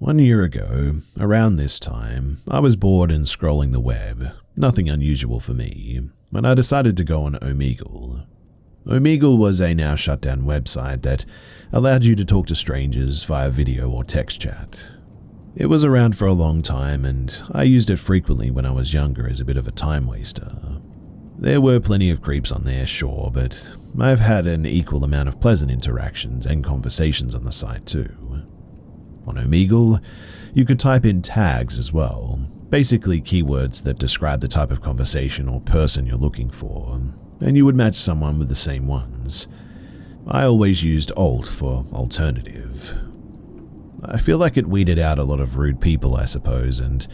1 year ago, around this time, I was bored and scrolling the web, nothing unusual for me, and I decided to go on Omegle. Omegle was a now shut down website that allowed you to talk to strangers via video or text chat. It was around for a long time, and I used it frequently when I was younger as a bit of a time waster. There were plenty of creeps on there, sure, but I've had an equal amount of pleasant interactions and conversations on the site too. On Omegle, you could type in tags as well, basically keywords that describe the type of conversation or person you're looking for, and you would match someone with the same ones. I always used alt for alternative. I feel like it weeded out a lot of rude people, I suppose, and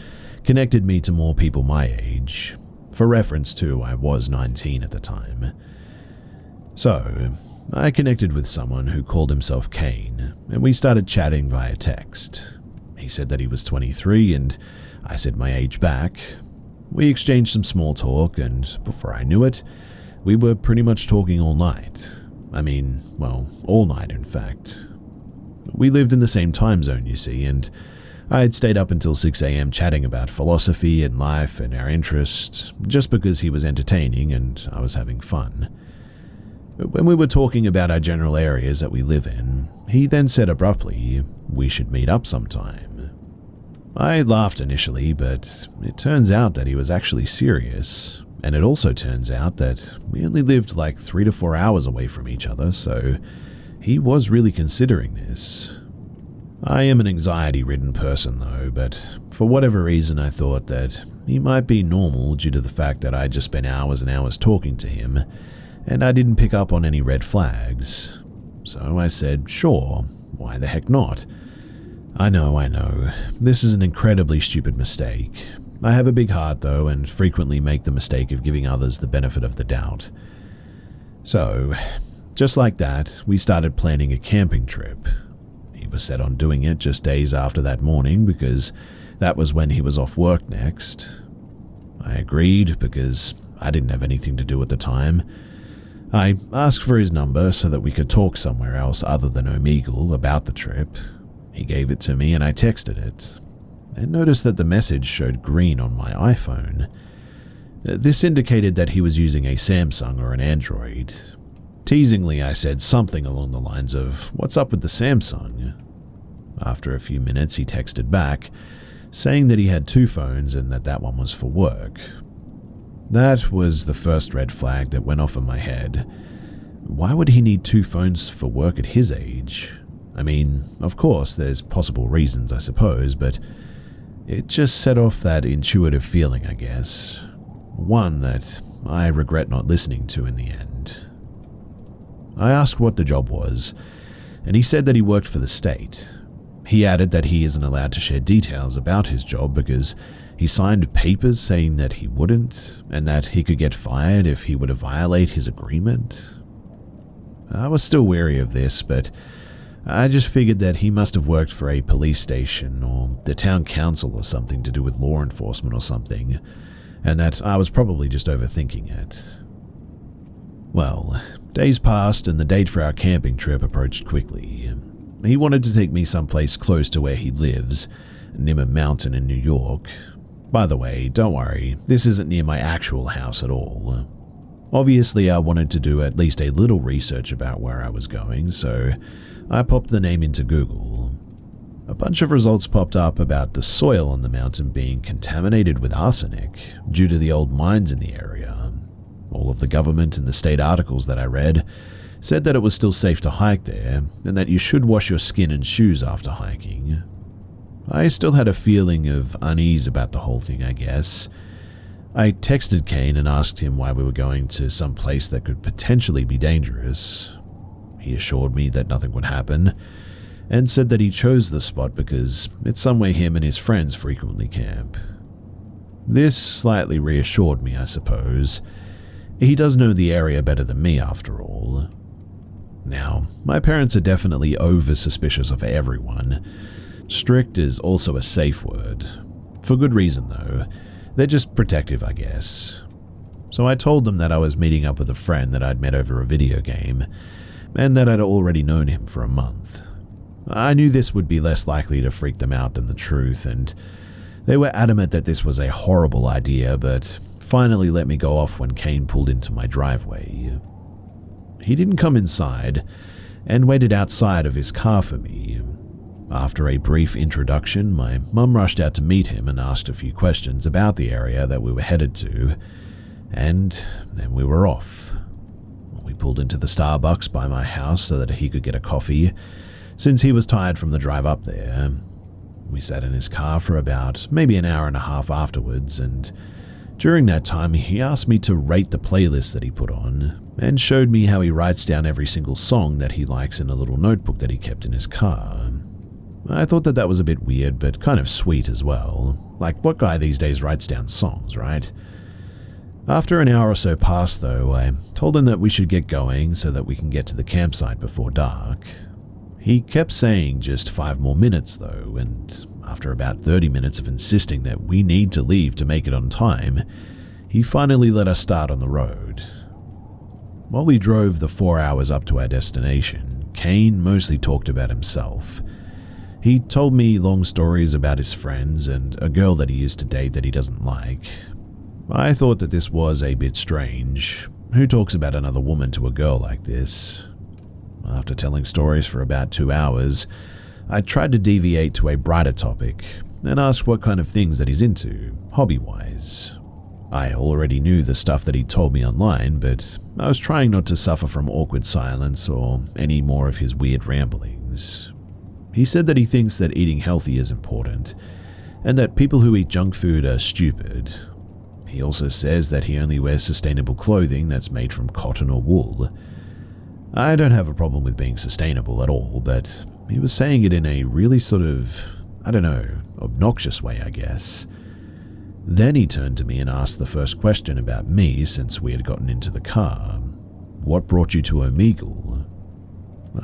connected me to more people my age. For reference too, I was 19 at the time. So, I connected with someone who called himself Kane, and we started chatting via text. He said that he was 23, and I said my age back. We exchanged some small talk, and before I knew it, we were pretty much talking all night. All night in fact. We lived in the same time zone, you see, and I had stayed up until 6 a.m. chatting about philosophy and life and our interests, just because he was entertaining and I was having fun. When we were talking about our general areas that we live in, he then said abruptly, we should meet up sometime. I laughed initially, but it turns out that he was actually serious, and it also turns out that we only lived like 3 to 4 hours away from each other, so he was really considering this. I am an anxiety-ridden person though, but for whatever reason I thought that he might be normal due to the fact that I just spent hours and hours talking to him, and I didn't pick up on any red flags. So I said, sure, why the heck not? I know, this is an incredibly stupid mistake. I have a big heart though, and frequently make the mistake of giving others the benefit of the doubt. So, just like that, we started planning a camping trip. He was set on doing it just days after that morning because that was when he was off work next. I agreed because I didn't have anything to do at the time. I asked for his number so that we could talk somewhere else other than Omegle about the trip. He gave it to me and I texted it, and noticed that the message showed green on my iPhone. This indicated that he was using a Samsung or an Android. Teasingly, I said something along the lines of, "What's up with the Samsung?" After a few minutes, he texted back, saying that he had 2 phones and that one was for work. That was the first red flag that went off in my head. Why would he need 2 phones for work at his age? Of course, there's possible reasons, I suppose, but it just set off that intuitive feeling, I guess. One that I regret not listening to in the end. I asked what the job was, and he said that he worked for the state. He added that he isn't allowed to share details about his job because he signed papers saying that he wouldn't, and that he could get fired if he were to violate his agreement. I was still wary of this, but I just figured that he must have worked for a police station or the town council or something to do with law enforcement or something, and that I was probably just overthinking it. Well, days passed and the date for our camping trip approached quickly. He wanted to take me someplace close to where he lives, near a mountain in New York. By the way, don't worry, this isn't near my actual house at all. Obviously, I wanted to do at least a little research about where I was going, so I popped the name into Google. A bunch of results popped up about the soil on the mountain being contaminated with arsenic due to the old mines in the area. All of the government and the state articles that I read said that it was still safe to hike there, and that you should wash your skin and shoes after hiking. I still had a feeling of unease about the whole thing, I guess. I texted Kane and asked him why we were going to some place that could potentially be dangerous. He assured me that nothing would happen, and said that he chose the spot because it's somewhere him and his friends frequently camp. This slightly reassured me, I suppose. He does know the area better than me, after all. Now, my parents are definitely over-suspicious of everyone. Strict is also a safe word. For good reason, though. They're just protective, I guess. So I told them that I was meeting up with a friend that I'd met over a video game, and that I'd already known him for a month. I knew this would be less likely to freak them out than the truth, and they were adamant that this was a horrible idea, but finally let me go off when Kane pulled into my driveway. He didn't come inside, and waited outside of his car for me. After a brief introduction, my mum rushed out to meet him and asked a few questions about the area that we were headed to, and then we were off. We pulled into the Starbucks by my house so that he could get a coffee, since he was tired from the drive up there. We sat in his car for about maybe an hour and a half afterwards, and during that time he asked me to rate the playlist that he put on, and showed me how he writes down every single song that he likes in a little notebook that he kept in his car. I thought that was a bit weird, but kind of sweet as well. Like, what guy these days writes down songs, right? After an hour or so passed, though, I told him that we should get going so that we can get to the campsite before dark. He kept saying just 5 more minutes, though, and after about 30 minutes of insisting that we need to leave to make it on time, he finally let us start on the road. While we drove the 4 hours up to our destination, Kane mostly talked about himself. He told me long stories about his friends and a girl that he used to date that he doesn't like. I thought that this was a bit strange. Who talks about another woman to a girl like this? After telling stories for about 2 hours, I tried to deviate to a brighter topic and asked what kind of things that he's into, hobby-wise. I already knew the stuff that he told me online, but I was trying not to suffer from awkward silence or any more of his weird ramblings. He said that he thinks that eating healthy is important, and that people who eat junk food are stupid. He also says that he only wears sustainable clothing that's made from cotton or wool. I don't have a problem with being sustainable at all, but he was saying it in a really sort of, obnoxious way, I guess. Then he turned to me and asked the first question about me since we had gotten into the car. What brought you to Omegle?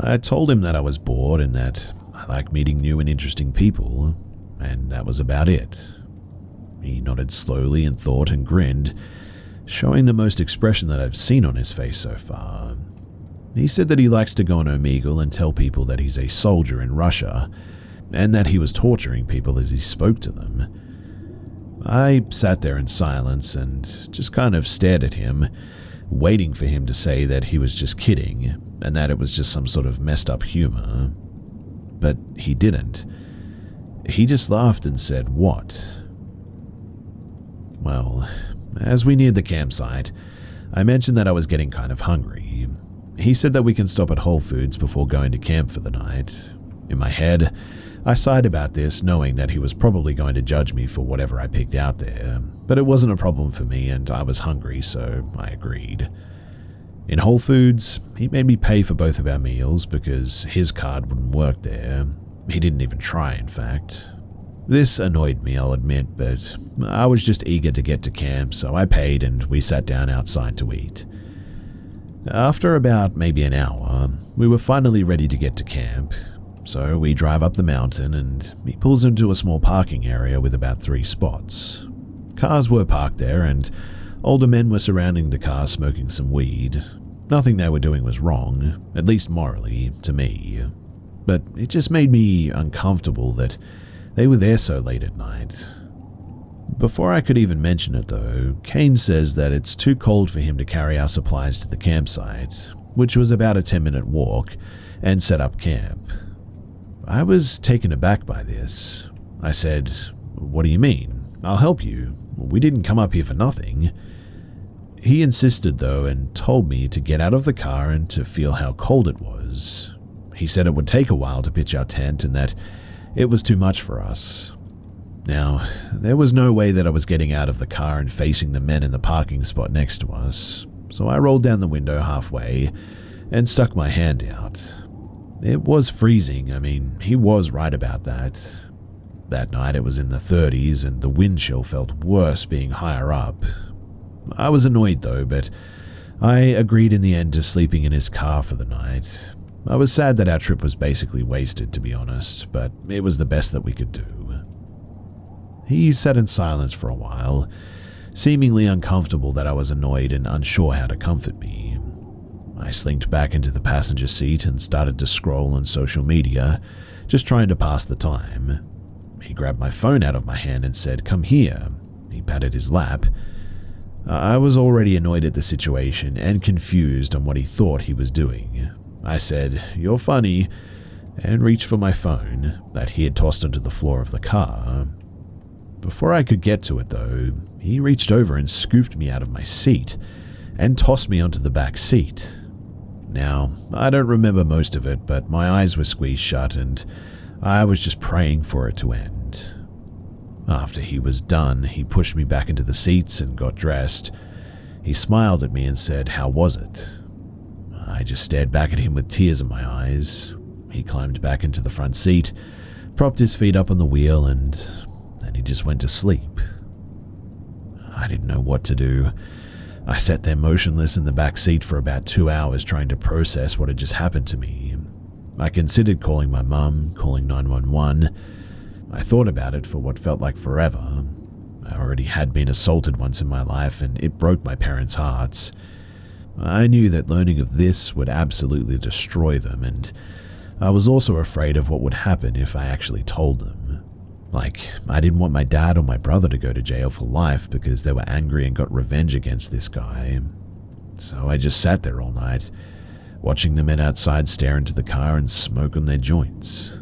I told him that I was bored and that I like meeting new and interesting people, and that was about it. He nodded slowly and thought and grinned, showing the most expression that I've seen on his face so far. He said that he likes to go on Omegle and tell people that he's a soldier in Russia, and that he was torturing people as he spoke to them. I sat there in silence and just kind of stared at him, waiting for him to say that he was just kidding, and that it was just some sort of messed up humor. But he didn't. He just laughed and said, "What?" Well, as we neared the campsite, I mentioned that I was getting kind of hungry. He said that we can stop at Whole Foods before going to camp for the night. In my head, I sighed about this, knowing that he was probably going to judge me for whatever I picked out there, but it wasn't a problem for me and I was hungry, so I agreed. In Whole Foods, he made me pay for both of our meals because his card wouldn't work there. He didn't even try, in fact. This annoyed me, I'll admit, but I was just eager to get to camp, so I paid and we sat down outside to eat. After about maybe an hour, we were finally ready to get to camp, so we drive up the mountain and he pulls into a small parking area with about 3 spots. Cars were parked there and older men were surrounding the car smoking some weed. Nothing they were doing was wrong, at least morally, to me. But it just made me uncomfortable that they were there so late at night. Before I could even mention it though, Kane says that it's too cold for him to carry our supplies to the campsite, which was about a 10-minute walk, and set up camp. I was taken aback by this. I said, "What do you mean? I'll help you. We didn't come up here for nothing." He insisted though and told me to get out of the car and to feel how cold it was. He said it would take a while to pitch our tent and that it was too much for us. Now, there was no way that I was getting out of the car and facing the men in the parking spot next to us, so I rolled down the window halfway and stuck my hand out. It was freezing, he was right about that. That night it was in the 30s and the wind chill felt worse being higher up. I was annoyed though, but I agreed in the end to sleeping in his car for the night. I was sad that our trip was basically wasted, to be honest, but it was the best that we could do. He sat in silence for a while, seemingly uncomfortable that I was annoyed and unsure how to comfort me. I slinked back into the passenger seat and started to scroll on social media, just trying to pass the time. He grabbed my phone out of my hand and said, "Come here." He patted his lap. I was already annoyed at the situation and confused on what he thought he was doing. I said, "You're funny," and reached for my phone that he had tossed onto the floor of the car. Before I could get to it, though, he reached over and scooped me out of my seat and tossed me onto the back seat. Now, I don't remember most of it, but my eyes were squeezed shut and I was just praying for it to end. After he was done, he pushed me back into the seats and got dressed. He smiled at me and said, "How was it?" I just stared back at him with tears in my eyes. He climbed back into the front seat, propped his feet up on the wheel, and then he just went to sleep. I didn't know what to do. I sat there motionless in the back seat for about 2 hours trying to process what had just happened to me. I considered calling my mum, calling 911. I thought about it for what felt like forever. I already had been assaulted once in my life, and it broke my parents' hearts. I knew that learning of this would absolutely destroy them, and I was also afraid of what would happen if I actually told them. Like, I didn't want my dad or my brother to go to jail for life because they were angry and got revenge against this guy. So I just sat there all night, watching the men outside stare into the car and smoke on their joints.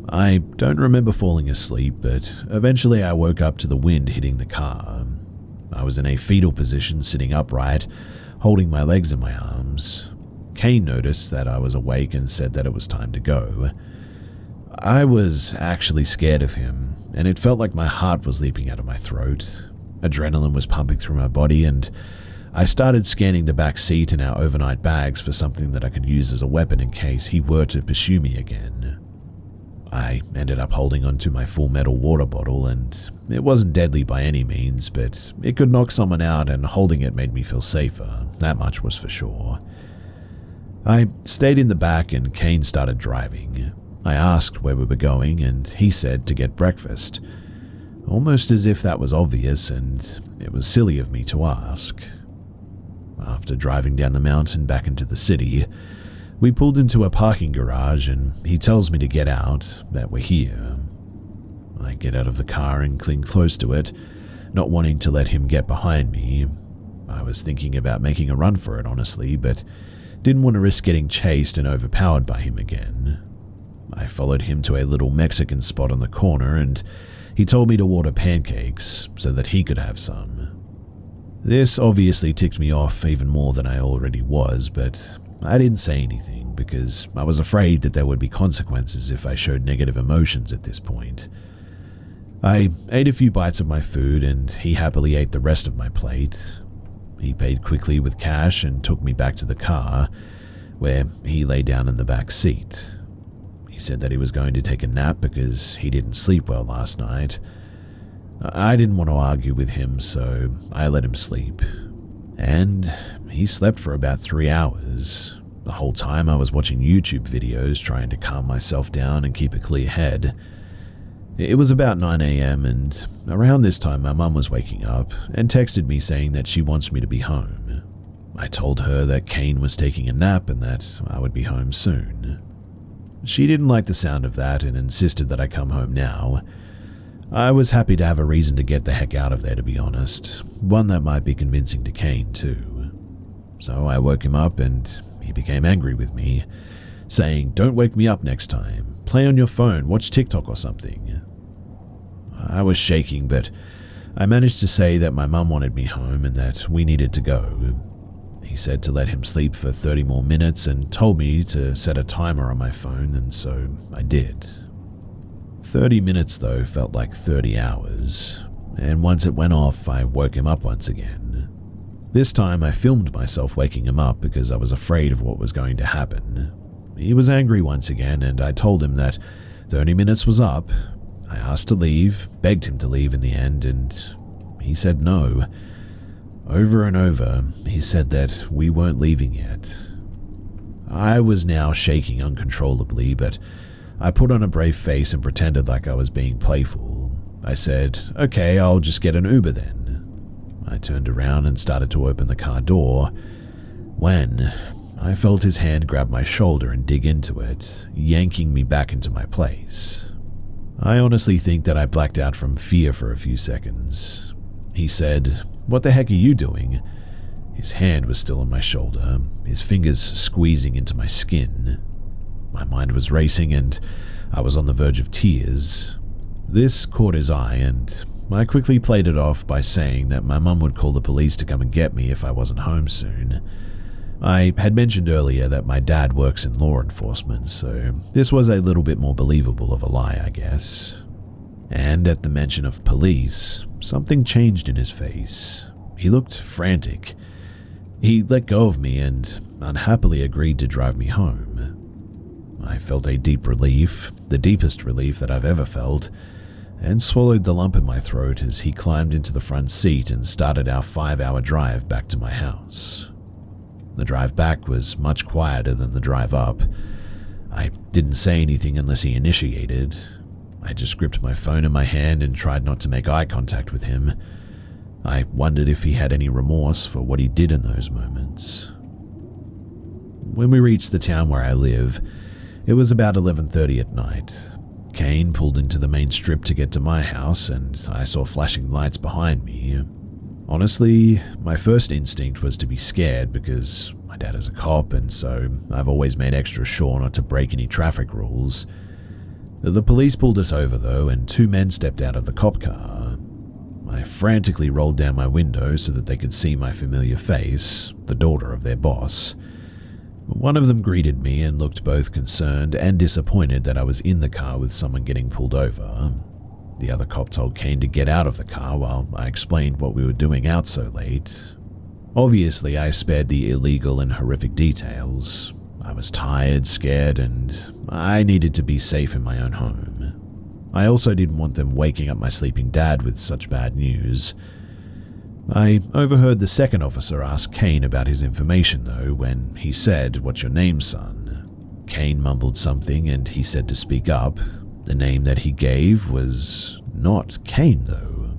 I don't remember falling asleep, but eventually I woke up to the wind hitting the car. I was in a fetal position, sitting upright, holding my legs in my arms. Kane noticed that I was awake and said that it was time to go. I was actually scared of him, and it felt like my heart was leaping out of my throat. Adrenaline was pumping through my body, and I started scanning the back seat and our overnight bags for something that I could use as a weapon in case he were to pursue me again. I ended up holding onto my full metal water bottle, and it wasn't deadly by any means, but it could knock someone out, and holding it made me feel safer. That much was for sure. I stayed in the back and Kane started driving. I asked where we were going, and he said to get breakfast, almost as if that was obvious, and it was silly of me to ask. After driving down the mountain back into the city, we pulled into a parking garage, and he tells me to get out, that we're here. I get out of the car and cling close to it, not wanting to let him get behind me. I was thinking about making a run for it, honestly, but didn't want to risk getting chased and overpowered by him again. I followed him to a little Mexican spot on the corner, and he told me to order pancakes so that he could have some. This obviously ticked me off even more than I already was, but I didn't say anything because I was afraid that there would be consequences if I showed negative emotions at this point. I ate a few bites of my food, and he happily ate the rest of my plate. He paid quickly with cash and took me back to the car, where he lay down in the back seat. He said that he was going to take a nap because he didn't sleep well last night. I didn't want to argue with him, so I let him sleep. And he slept for about 3 hours. The whole time I was watching YouTube videos trying to calm myself down and keep a clear head. It was about 9 a.m. and around this time my mum was waking up and texted me saying that she wants me to be home. I told her that Kane was taking a nap and that I would be home soon. She didn't like the sound of that and insisted that I come home now. I was happy to have a reason to get the heck out of there, to be honest, one that might be convincing to Kane too. So I woke him up and he became angry with me, saying, "Don't wake me up next time. Play on your phone, watch TikTok or something." I was shaking, but I managed to say that my mum wanted me home and that we needed to go. He said to let him sleep for 30 more minutes and told me to set a timer on my phone, and so I did. 30 minutes, though, felt like 30 hours, and once it went off, I woke him up once again. This time, I filmed myself waking him up because I was afraid of what was going to happen. He was angry once again, and I told him that 30 minutes was up. I asked to leave, begged him to leave in the end, and he said no. Over and over, he said that we weren't leaving yet. I was now shaking uncontrollably, but I put on a brave face and pretended like I was being playful. I said, "Okay, I'll just get an Uber then." I turned around and started to open the car door when I felt his hand grab my shoulder and dig into it, yanking me back into my place. I honestly think that I blacked out from fear for a few seconds. He said, "What the heck are you doing?" His hand was still on my shoulder, his fingers squeezing into my skin. My mind was racing and I was on the verge of tears. This caught his eye and I quickly played it off by saying that my mum would call the police to come and get me if I wasn't home soon. I had mentioned earlier that my dad works in law enforcement, so this was a little bit more believable of a lie, I guess. And at the mention of police, something changed in his face. He looked frantic. He let go of me and unhappily agreed to drive me home. I felt a deep relief, the deepest relief that I've ever felt, and swallowed the lump in my throat as he climbed into the front seat and started our 5-hour drive back to my house. The drive back was much quieter than the drive up. I didn't say anything unless he initiated. I just gripped my phone in my hand and tried not to make eye contact with him. I wondered if he had any remorse for what he did in those moments. When we reached the town where I live, it was about 11:30 at night. Kane pulled into the main strip to get to my house, and I saw flashing lights behind me. Honestly, my first instinct was to be scared because my dad is a cop, and so I've always made extra sure not to break any traffic rules. The police pulled us over, though, and 2 men stepped out of the cop car. I frantically rolled down my window so that they could see my familiar face, the daughter of their boss. One of them greeted me and looked both concerned and disappointed that I was in the car with someone getting pulled over. The other cop told Kane to get out of the car while I explained what we were doing out so late. Obviously, I spared the illegal and horrific details. I was tired, scared, and I needed to be safe in my own home. I also didn't want them waking up my sleeping dad with such bad news. I overheard the second officer ask Kane about his information, though, when he said, "What's your name, son?" Kane mumbled something and he said to speak up. The name that he gave was not Kane, though,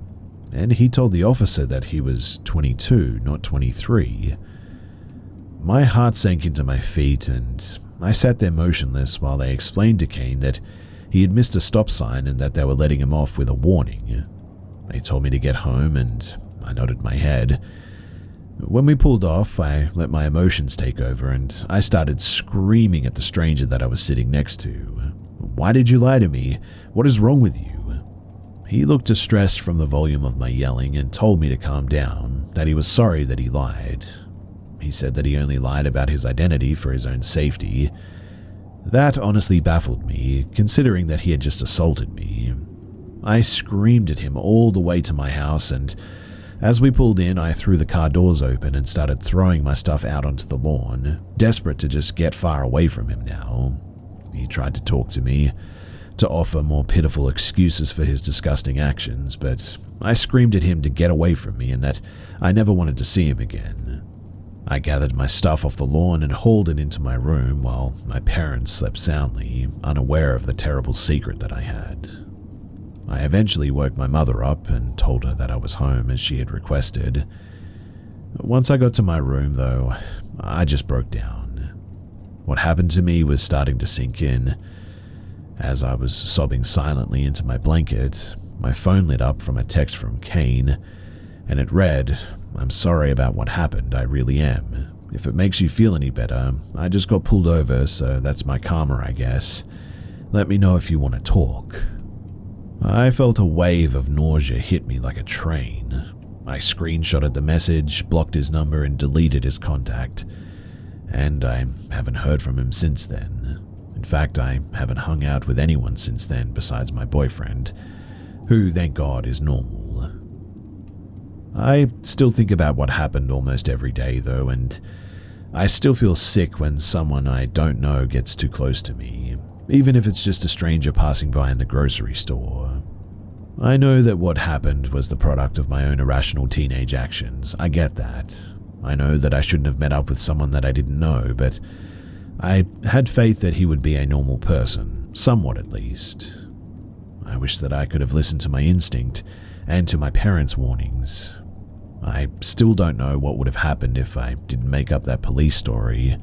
and he told the officer that he was 22, not 23. My heart sank into my feet, and I sat there motionless while they explained to Kane that he had missed a stop sign and that they were letting him off with a warning. They told me to get home, and I nodded my head. When we pulled off, I let my emotions take over, and I started screaming at the stranger that I was sitting next to. "Why did you lie to me? What is wrong with you?" He looked distressed from the volume of my yelling and told me to calm down, that he was sorry that he lied. He said that he only lied about his identity for his own safety. That honestly baffled me, considering that he had just assaulted me. I screamed at him all the way to my house, and as we pulled in, I threw the car doors open and started throwing my stuff out onto the lawn, desperate to just get far away from him now. He tried to talk to me, to offer more pitiful excuses for his disgusting actions, but I screamed at him to get away from me and that I never wanted to see him again. I gathered my stuff off the lawn and hauled it into my room while my parents slept soundly, unaware of the terrible secret that I had. I eventually woke my mother up and told her that I was home as she had requested. Once I got to my room, though, I just broke down. What happened to me was starting to sink in. As I was sobbing silently into my blanket, my phone lit up from a text from Kane, and it read, "I'm sorry about what happened, I really am. If it makes you feel any better, I just got pulled over, so that's my karma, I guess. Let me know if you want to talk." I felt a wave of nausea hit me like a train. I screenshotted the message, blocked his number, and deleted his contact. And I haven't heard from him since then. In fact, I haven't hung out with anyone since then besides my boyfriend, who, thank God, is normal. I still think about what happened almost every day, though, and I still feel sick when someone I don't know gets too close to me, even if it's just a stranger passing by in the grocery store. I know that what happened was the product of my own irrational teenage actions. I get that. I know that I shouldn't have met up with someone that I didn't know, but I had faith that he would be a normal person, somewhat at least. I wish that I could have listened to my instinct and to my parents' warnings. I still don't know what would have happened if I didn't make up that police story.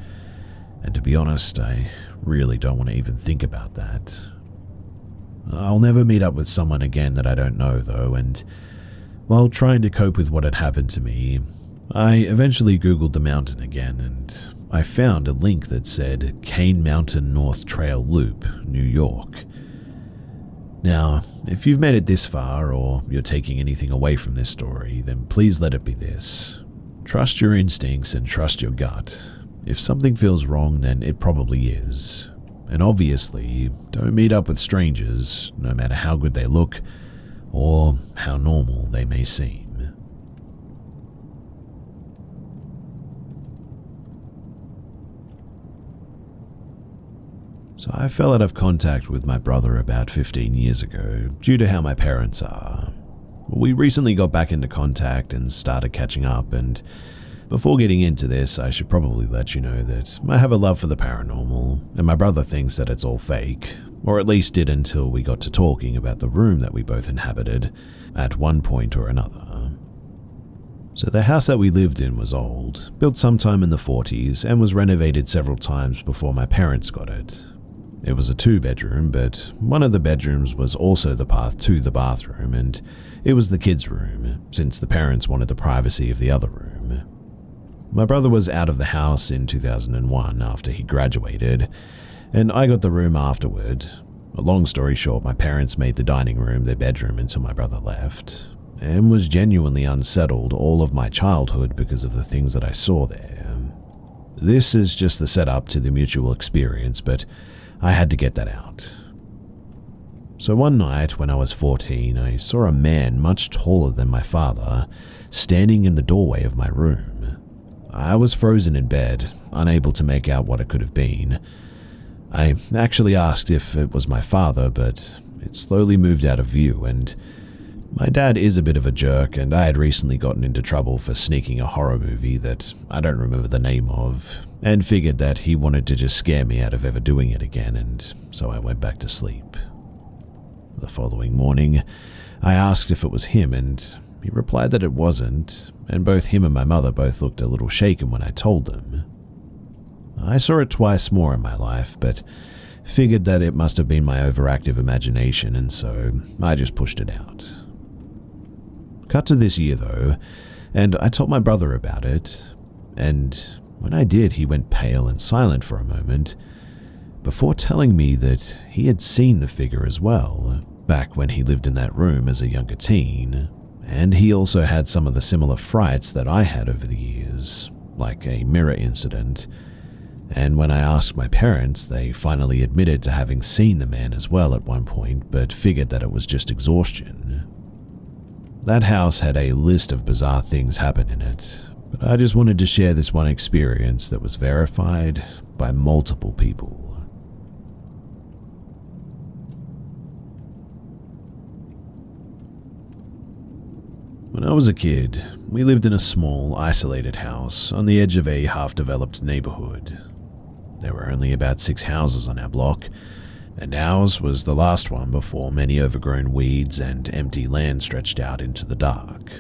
And to be honest, I really don't want to even think about that. I'll never meet up with someone again that I don't know, though, and while trying to cope with what had happened to me, I eventually Googled the mountain again, and I found a link that said Cane Mountain North Trail Loop, New York. Now, if you've made it this far, or you're taking anything away from this story, then please let it be this. Trust your instincts and trust your gut. If something feels wrong, then it probably is. And obviously, don't meet up with strangers, no matter how good they look, or how normal they may seem. So I fell out of contact with my brother about 15 years ago, due to how my parents are. We recently got back into contact and started catching up, and before getting into this, I should probably let you know that I have a love for the paranormal, and my brother thinks that it's all fake, or at least did until we got to talking about the room that we both inhabited at one point or another. So the house that we lived in was old, built sometime in the 40s, and was renovated several times before my parents got it. It was a 2-bedroom, but one of the bedrooms was also the path to the bathroom, and it was the kids' room, since the parents wanted the privacy of the other room. My brother was out of the house in 2001 after he graduated, and I got the room afterward. A long story short, my parents made the dining room their bedroom until my brother left, and was genuinely unsettled all of my childhood because of the things that I saw there. This is just the setup to the mutual experience, but I had to get that out. So one night when I was 14, I saw a man much taller than my father standing in the doorway of my room. I was frozen in bed, unable to make out what it could have been. I actually asked if it was my father, but it slowly moved out of view, and my dad is a bit of a jerk, and I had recently gotten into trouble for sneaking a horror movie that I don't remember the name of, and figured that he wanted to just scare me out of ever doing it again, and so I went back to sleep. The following morning, I asked if it was him, and he replied that it wasn't, and both him and my mother both looked a little shaken when I told them. I saw it twice more in my life, but figured that it must have been my overactive imagination, and so I just pushed it out. Cut to this year though, and I told my brother about it, and when I did, he went pale and silent for a moment, before telling me that he had seen the figure as well, back when he lived in that room as a younger teen, and he also had some of the similar frights that I had over the years, like a mirror incident. And when I asked my parents, they finally admitted to having seen the man as well at one point, but figured that it was just exhaustion. That house had a list of bizarre things happen in it, but I just wanted to share this one experience that was verified by multiple people. When I was a kid, we lived in a small, isolated house on the edge of a half-developed neighborhood. There were only about 6 houses on our block, and ours was the last one before many overgrown weeds and empty land stretched out into the dark.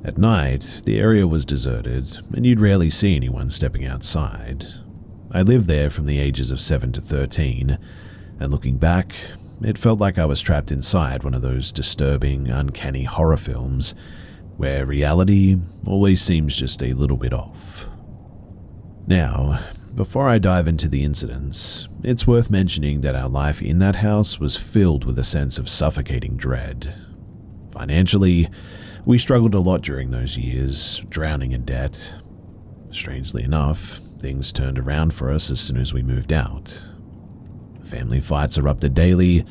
At night, the area was deserted, and you'd rarely see anyone stepping outside. I lived there from the ages of 7 to 13, and looking back, it felt like I was trapped inside one of those disturbing, uncanny horror films where reality always seems just a little bit off. Now, before I dive into the incidents, it's worth mentioning that our life in that house was filled with a sense of suffocating dread. Financially, we struggled a lot during those years, drowning in debt. Strangely enough, things turned around for us as soon as we moved out. Family fights erupted daily,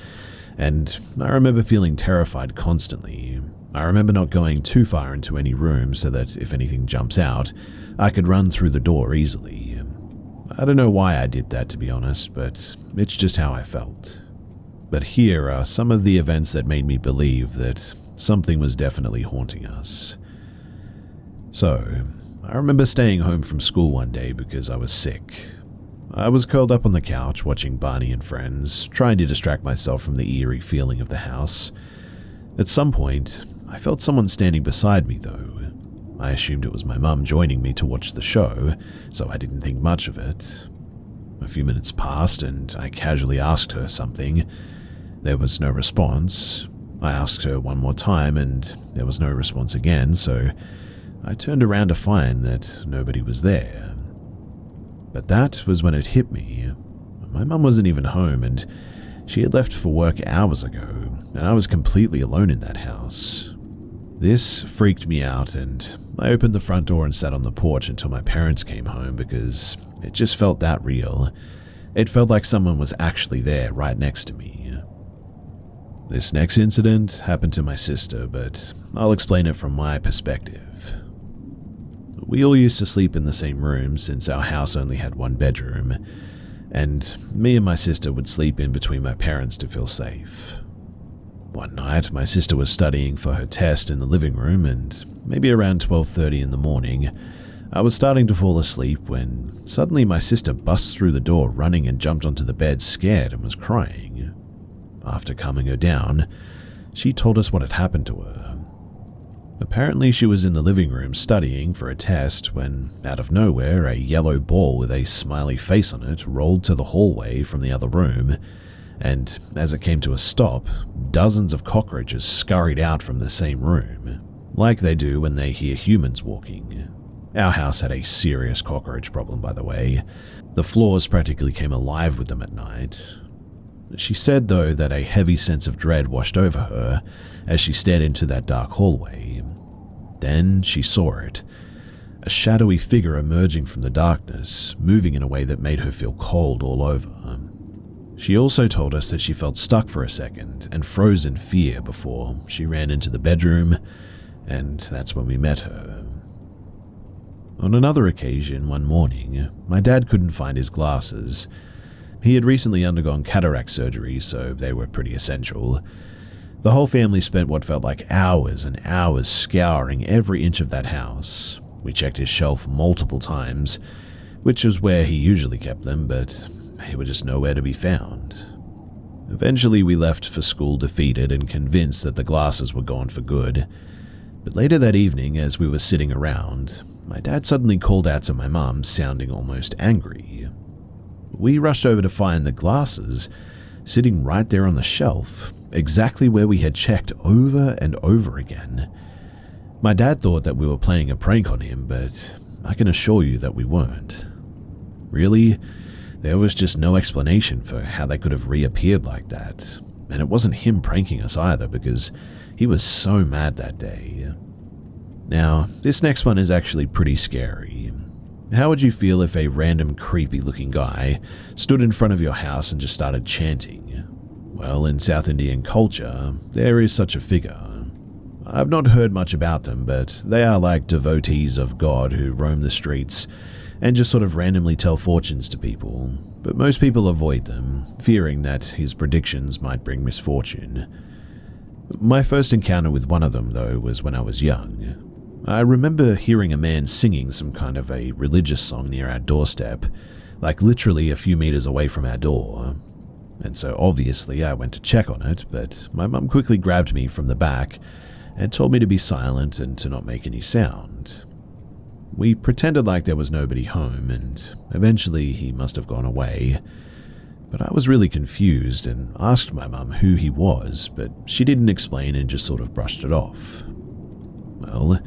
and I remember feeling terrified constantly. I remember not going too far into any room so that if anything jumps out, I could run through the door easily. I don't know why I did that, to be honest, but it's just how I felt. But here are some of the events that made me believe that something was definitely haunting us. So, I remember staying home from school one day because I was sick. I was curled up on the couch watching Barney and Friends, trying to distract myself from the eerie feeling of the house. At some point, I felt someone standing beside me though. I assumed it was my mum joining me to watch the show, so I didn't think much of it. A few minutes passed and I casually asked her something. There was no response. I asked her one more time and there was no response again, so I turned around to find that nobody was there. But that was when it hit me. My mum wasn't even home and she had left for work hours ago, and I was completely alone in that house. This freaked me out, and I opened the front door and sat on the porch until my parents came home because it just felt that real. It felt like someone was actually there right next to me. This next incident happened to my sister, but I'll explain it from my perspective. We all used to sleep in the same room since our house only had one bedroom, and me and my sister would sleep in between my parents to feel safe. One night, my sister was studying for her test in the living room, and maybe around 12:30 in the morning, I was starting to fall asleep when suddenly my sister busts through the door running and jumped onto the bed scared and was crying. After calming her down, she told us what had happened to her. Apparently, she was in the living room studying for a test when, out of nowhere, a yellow ball with a smiley face on it rolled to the hallway from the other room, and as it came to a stop, dozens of cockroaches scurried out from the same room, like they do when they hear humans walking. Our house had a serious cockroach problem, by the way. The floors practically came alive with them at night. She said, though, that a heavy sense of dread washed over her as she stared into that dark hallway. Then she saw it, a shadowy figure emerging from the darkness, moving in a way that made her feel cold all over. She also told us that she felt stuck for a second and froze in fear before she ran into the bedroom, and that's when we met her. On another occasion, one morning, my dad couldn't find his glasses. He had recently undergone cataract surgery, so they were pretty essential. The whole family spent what felt like hours and hours scouring every inch of that house. We checked his shelf multiple times, which was where he usually kept them, but they were just nowhere to be found. Eventually, we left for school defeated and convinced that the glasses were gone for good. But later that evening, as we were sitting around, my dad suddenly called out to my mum, sounding almost angry. We rushed over to find the glasses sitting right there on the shelf, exactly where we had checked over and over again. My dad thought that we were playing a prank on him, but I can assure you that we weren't. Really, there was just no explanation for how they could have reappeared like that, and it wasn't him pranking us either because he was so mad that day. Now, this next one is actually pretty scary. How would you feel if a random creepy-looking guy stood in front of your house and just started chanting? Well, in South Indian culture, there is such a figure. I've not heard much about them, but they are like devotees of God who roam the streets and just sort of randomly tell fortunes to people, but most people avoid them, fearing that his predictions might bring misfortune. My first encounter with one of them, though, was when I was young. I remember hearing a man singing some kind of a religious song near our doorstep, like literally a few meters away from our door. And so obviously I went to check on it, but my mum quickly grabbed me from the back and told me to be silent and to not make any sound. We pretended like there was nobody home, and eventually he must have gone away. But I was really confused and asked my mum who he was, but she didn't explain and just sort of brushed it off. Well,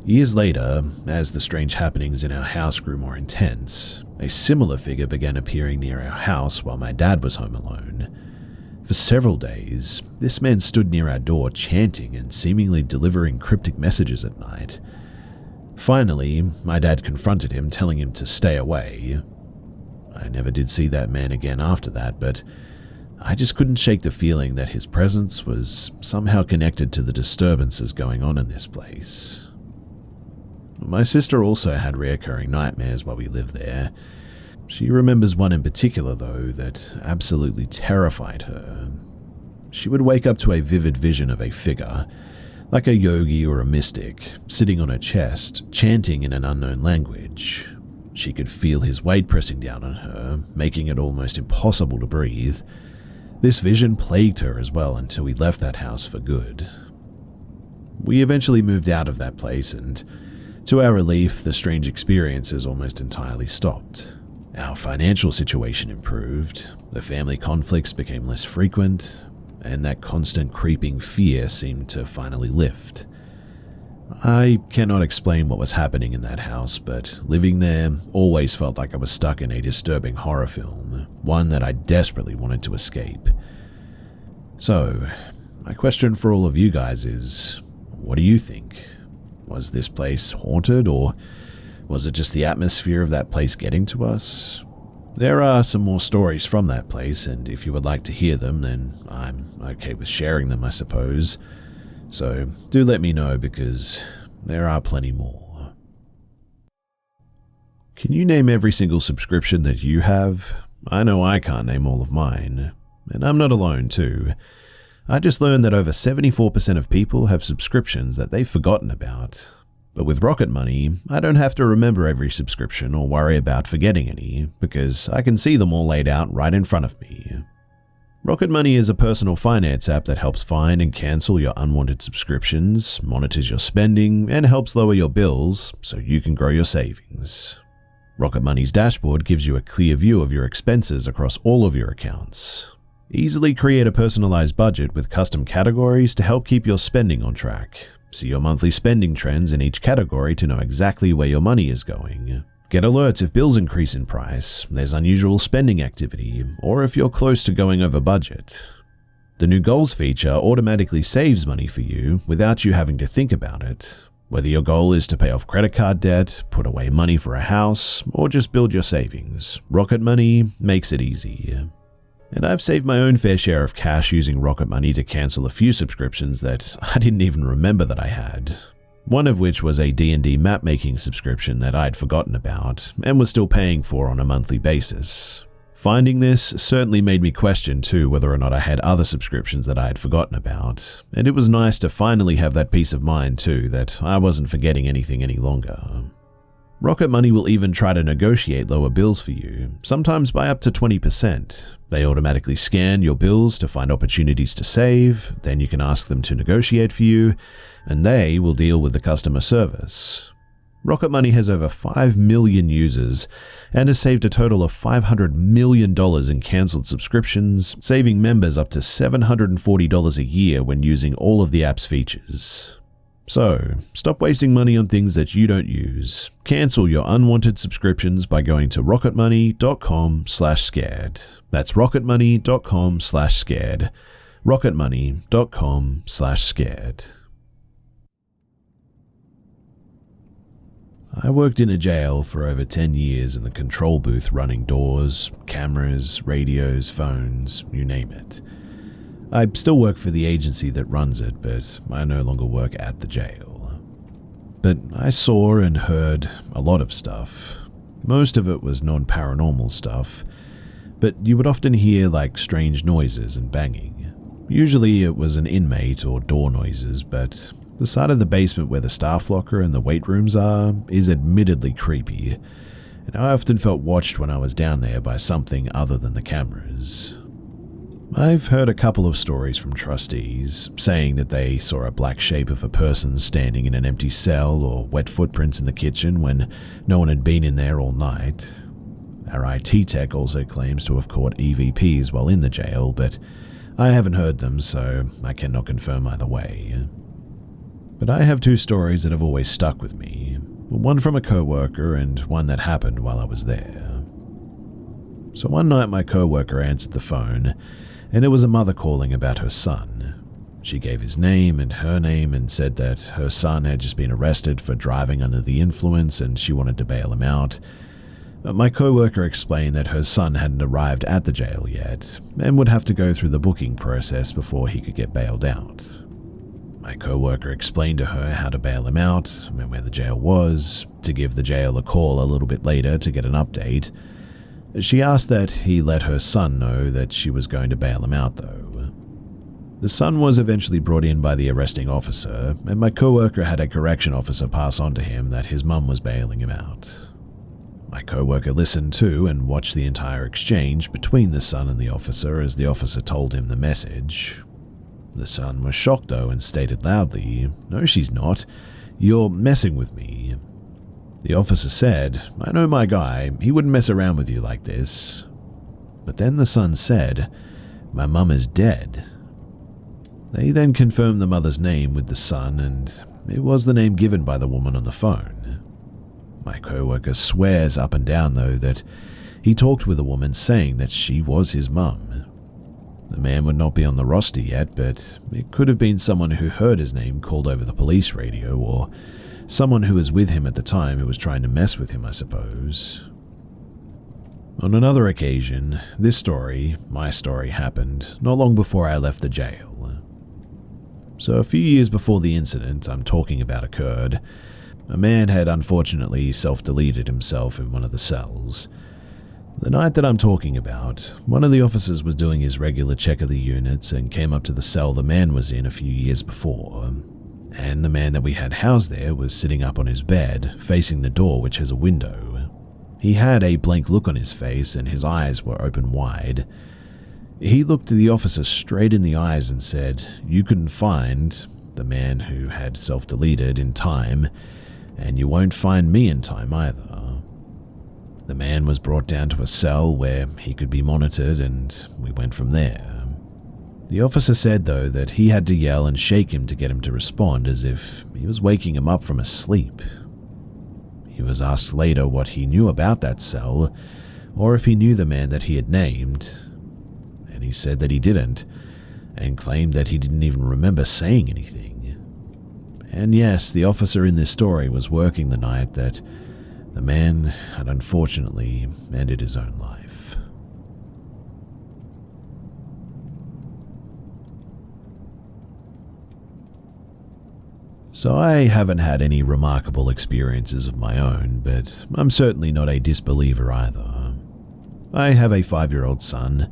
years later, as the strange happenings in our house grew more intense, a similar figure began appearing near our house while my dad was home alone. For several days, this man stood near our door chanting and seemingly delivering cryptic messages at night. Finally, my dad confronted him, telling him to stay away. I never did see that man again after that, but I just couldn't shake the feeling that his presence was somehow connected to the disturbances going on in this place. My sister also had reoccurring nightmares while we lived there. She remembers one in particular, though, that absolutely terrified her. She would wake up to a vivid vision of a figure, like a yogi or a mystic, sitting on her chest, chanting in an unknown language. She could feel his weight pressing down on her, making it almost impossible to breathe. This vision plagued her as well until we left that house for good. We eventually moved out of that place, and to our relief, the strange experiences almost entirely stopped. Our financial situation improved, the family conflicts became less frequent, and that constant creeping fear seemed to finally lift. I cannot explain what was happening in that house, but living there always felt like I was stuck in a disturbing horror film, one that I desperately wanted to escape. So, my question for all of you guys is, what do you think? Was this place haunted, or was it just the atmosphere of that place getting to us? There are some more stories from that place, and if you would like to hear them, then I'm okay with sharing them, I suppose. So do let me know, because there are plenty more. Can you name every single subscription that you have? I know I can't name all of mine, and I'm not alone too. I just learned that over 74% of people have subscriptions that they've forgotten about. But with Rocket Money, I don't have to remember every subscription or worry about forgetting any, because I can see them all laid out right in front of me. Rocket Money is a personal finance app that helps find and cancel your unwanted subscriptions, monitors your spending, and helps lower your bills so you can grow your savings. Rocket Money's dashboard gives you a clear view of your expenses across all of your accounts. Easily create a personalized budget with custom categories to help keep your spending on track. See your monthly spending trends in each category to know exactly where your money is going. Get alerts if bills increase in price, there's unusual spending activity, or if you're close to going over budget. The new goals feature automatically saves money for you without you having to think about it. Whether your goal is to pay off credit card debt, put away money for a house, or just build your savings, Rocket Money makes it easy. And I've saved my own fair share of cash using Rocket Money to cancel a few subscriptions that I didn't even remember that I had. One of which was a D&D map-making subscription that I'd forgotten about and was still paying for on a monthly basis. Finding this certainly made me question too whether or not I had other subscriptions that I had forgotten about, and it was nice to finally have that peace of mind too that I wasn't forgetting anything any longer. Rocket Money will even try to negotiate lower bills for you, sometimes by up to 20%. They automatically scan your bills to find opportunities to save, then you can ask them to negotiate for you, and they will deal with the customer service. Rocket Money has over 5 million users and has saved a total of $500 million in cancelled subscriptions, saving members up to $740 a year when using all of the app's features. So, stop wasting money on things that you don't use. Cancel your unwanted subscriptions by going to rocketmoney.com/scared. That's rocketmoney.com/scared. rocketmoney.com/scared. I worked in a jail for over 10 years in the control booth, running doors, cameras, radios, phones, you name it. I still work for the agency that runs it, but I no longer work at the jail. But I saw and heard a lot of stuff. Most of it was non-paranormal stuff, but you would often hear like strange noises and banging. Usually it was an inmate or door noises, but the side of the basement where the staff locker and the weight rooms are is admittedly creepy, and I often felt watched when I was down there by something other than the cameras. I've heard a couple of stories from trustees saying that they saw a black shape of a person standing in an empty cell or wet footprints in the kitchen when no one had been in there all night. Our IT tech also claims to have caught EVPs while in the jail, but I haven't heard them, so I cannot confirm either way. But I have two stories that have always stuck with me, one from a co-worker and one that happened while I was there. So one night my co-worker answered the phone, and it was a mother calling about her son. She gave his name and her name and said that her son had just been arrested for driving under the influence and she wanted to bail him out. My co-worker explained that her son hadn't arrived at the jail yet and would have to go through the booking process before he could get bailed out. My co-worker explained to her how to bail him out and where the jail was, to give the jail a call a little bit later to get an update. She asked that he let her son know that she was going to bail him out though. The son was eventually brought in by the arresting officer, and my co-worker had a correction officer pass on to him that his mum was bailing him out. My co-worker listened to and watched the entire exchange between the son and the officer as the officer told him the message. The son was shocked though and stated loudly, "No, she's not. You're messing with me." The officer said, "I know my guy, he wouldn't mess around with you like this." But then the son said, "My mum is dead." They then confirmed the mother's name with the son, and it was the name given by the woman on the phone. My co-worker swears up and down, though, that he talked with a woman saying that she was his mum. The man would not be on the roster yet, but it could have been someone who heard his name called over the police radio, or someone who was with him at the time who was trying to mess with him, I suppose. On another occasion, this story, my story, happened not long before I left the jail. So a few years before the incident I'm talking about occurred, a man had unfortunately self-deleted himself in one of the cells. The night that I'm talking about, one of the officers was doing his regular check of the units and came up to the cell the man was in a few years before. And the man that we had housed there was sitting up on his bed, facing the door which has a window. He had a blank look on his face and his eyes were open wide. He looked the officer straight in the eyes and said, "You couldn't find the man who had self-deleted in time, and you won't find me in time either." The man was brought down to a cell where he could be monitored, and we went from there. The officer said, though, that he had to yell and shake him to get him to respond, as if he was waking him up from a sleep. He was asked later what he knew about that cell, or if he knew the man that he had named, and he said that he didn't, and claimed that he didn't even remember saying anything. And yes, the officer in this story was working the night that the man had unfortunately ended his own life. So I haven't had any remarkable experiences of my own, but I'm certainly not a disbeliever either. I have a 5-year-old son.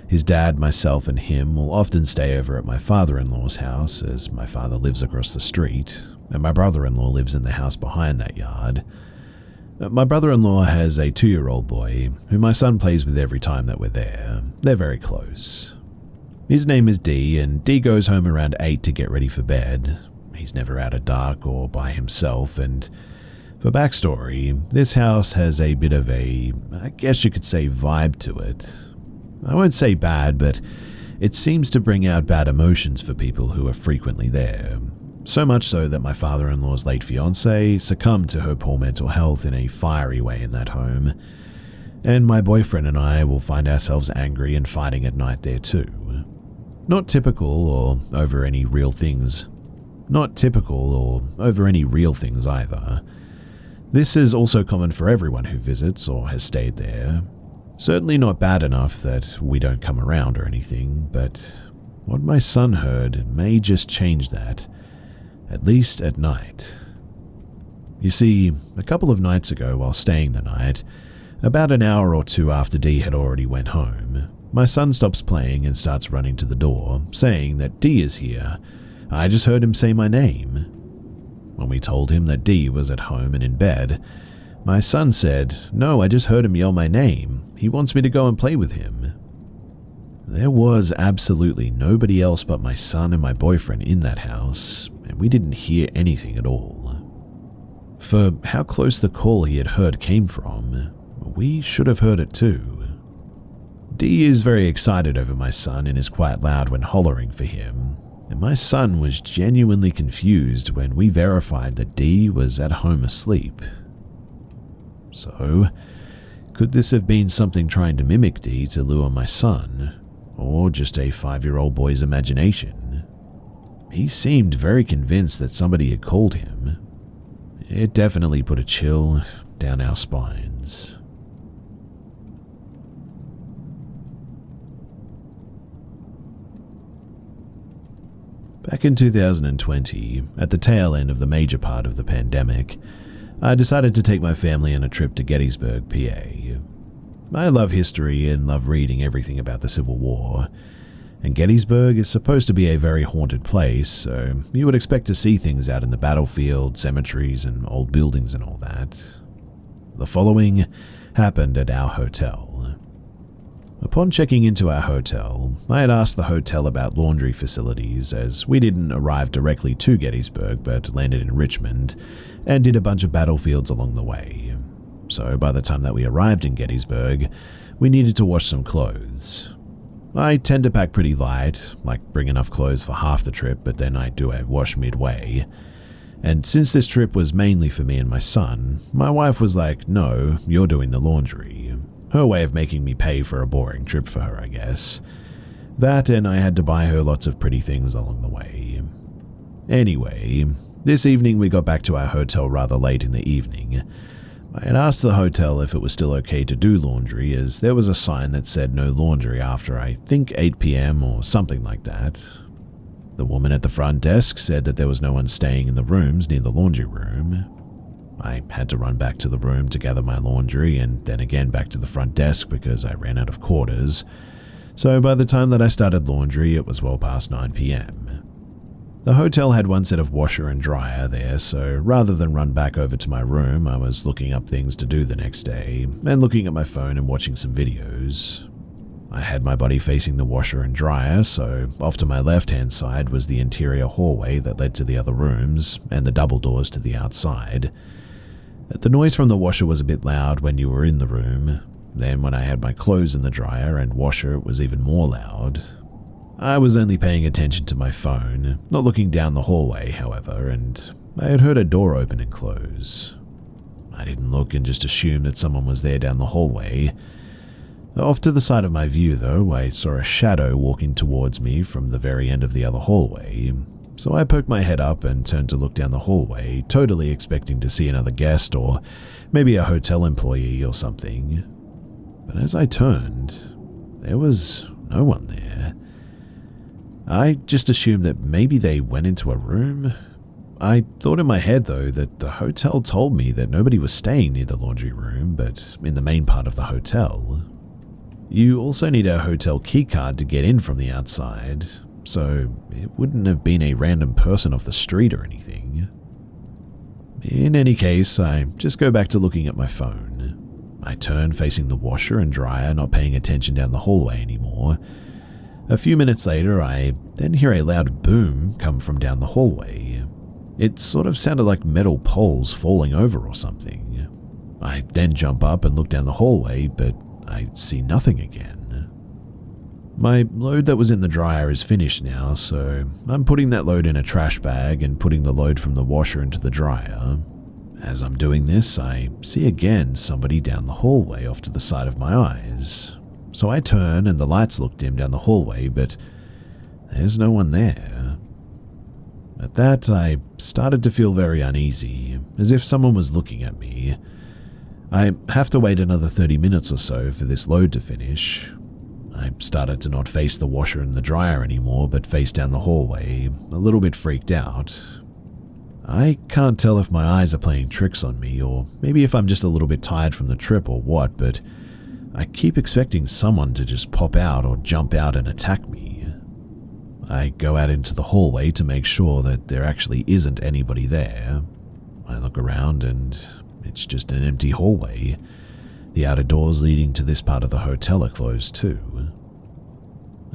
His dad, myself, and him will often stay over at my father-in-law's house, as my father lives across the street, and my brother-in-law lives in the house behind that yard. My brother-in-law has a 2-year-old boy, who my son plays with every time that we're there. They're very close. His name is D, and D goes home around 8 to get ready for bed. He's never out at dark or by himself, and for backstory, this house has a bit of a, I guess you could say, vibe to it. I won't say bad, but it seems to bring out bad emotions for people who are frequently there. So much so that my father-in-law's late fiancée succumbed to her poor mental health in a fiery way in that home. And my boyfriend and I will find ourselves angry and fighting at night there too. Not typical or over any real things. Not typical or over any real things either. This is also common for everyone who visits or has stayed there. Certainly not bad enough that we don't come around or anything, but what my son heard may just change that, at least at night. You see, a couple of nights ago while staying the night, about an hour or two after D had already went home, my son stops playing and starts running to the door, saying that D is here. I just heard him say my name. When we told him that D was at home and in bed, my son said, "No, I just heard him yell my name. He wants me to go and play with him." There was absolutely nobody else but my son and my boyfriend in that house, and we didn't hear anything at all. For how close the call he had heard came from, we should have heard it too. D is very excited over my son and is quite loud when hollering for him, and my son was genuinely confused when we verified that D was at home asleep. So, could this have been something trying to mimic D to lure my son, or just a 5-year-old boy's imagination? He seemed very convinced that somebody had called him. It definitely put a chill down our spines. Back in 2020, at the tail end of the major part of the pandemic, I decided to take my family on a trip to Gettysburg, PA. I love history and love reading everything about the Civil War, and Gettysburg is supposed to be a very haunted place, so you would expect to see things out in the battlefield, cemeteries, and old buildings and all that. The following happened at our hotel. Upon checking into our hotel, I had asked the hotel about laundry facilities as we didn't arrive directly to Gettysburg but landed in Richmond and did a bunch of battlefields along the way. So by the time that we arrived in Gettysburg, we needed to wash some clothes. I tend to pack pretty light, like bring enough clothes for half the trip, but then I do a wash midway. And since this trip was mainly for me and my son, my wife was like, "No, you're doing the laundry." Her way of making me pay for a boring trip for her, I guess. That, and I had to buy her lots of pretty things along the way. Anyway, this evening we got back to our hotel rather late in the evening. I had asked the hotel if it was still okay to do laundry, as there was a sign that said no laundry after I think 8 p.m. or something like that. The woman at the front desk said that there was no one staying in the rooms near the laundry room. I had to run back to the room to gather my laundry and then again back to the front desk because I ran out of quarters. So by the time that I started laundry, it was well past 9 p.m. The hotel had one set of washer and dryer there, so rather than run back over to my room, I was looking up things to do the next day and looking at my phone and watching some videos. I had my body facing the washer and dryer, so off to my left-hand side was the interior hallway that led to the other rooms and the double doors to the outside. The noise from the washer was a bit loud when you were in the room. Then when I had my clothes in the dryer and washer, it was even more loud. I was only paying attention to my phone, not looking down the hallway, however, and I had heard a door open and close. I didn't look and just assumed that someone was there down the hallway. Off to the side of my view, though, I saw a shadow walking towards me from the very end of the other hallway. So I poked my head up and turned to look down the hallway, totally expecting to see another guest or maybe a hotel employee or something. But as I turned, there was no one there. I just assumed that maybe they went into a room. I thought in my head, though, that the hotel told me that nobody was staying near the laundry room, but in the main part of the hotel. You also need a hotel keycard to get in from the outside, so it wouldn't have been a random person off the street or anything. In any case, I just go back to looking at my phone. I turn facing the washer and dryer, not paying attention down the hallway anymore. A few minutes later, I then hear a loud boom come from down the hallway. It sort of sounded like metal poles falling over or something. I then jump up and look down the hallway, but I see nothing again. My load that was in the dryer is finished now, so I'm putting that load in a trash bag and putting the load from the washer into the dryer. As I'm doing this, I see again somebody down the hallway off to the side of my eyes. So I turn and the lights look dim down the hallway, but there's no one there. At that, I started to feel very uneasy, as if someone was looking at me. I have to wait another 30 minutes or so for this load to finish. I started to not face the washer and the dryer anymore, but face down the hallway, a little bit freaked out. I can't tell if my eyes are playing tricks on me, or maybe if I'm just a little bit tired from the trip or what, but I keep expecting someone to just pop out or jump out and attack me. I go out into the hallway to make sure that there actually isn't anybody there. I look around and it's just an empty hallway. The outer doors leading to this part of the hotel are closed too.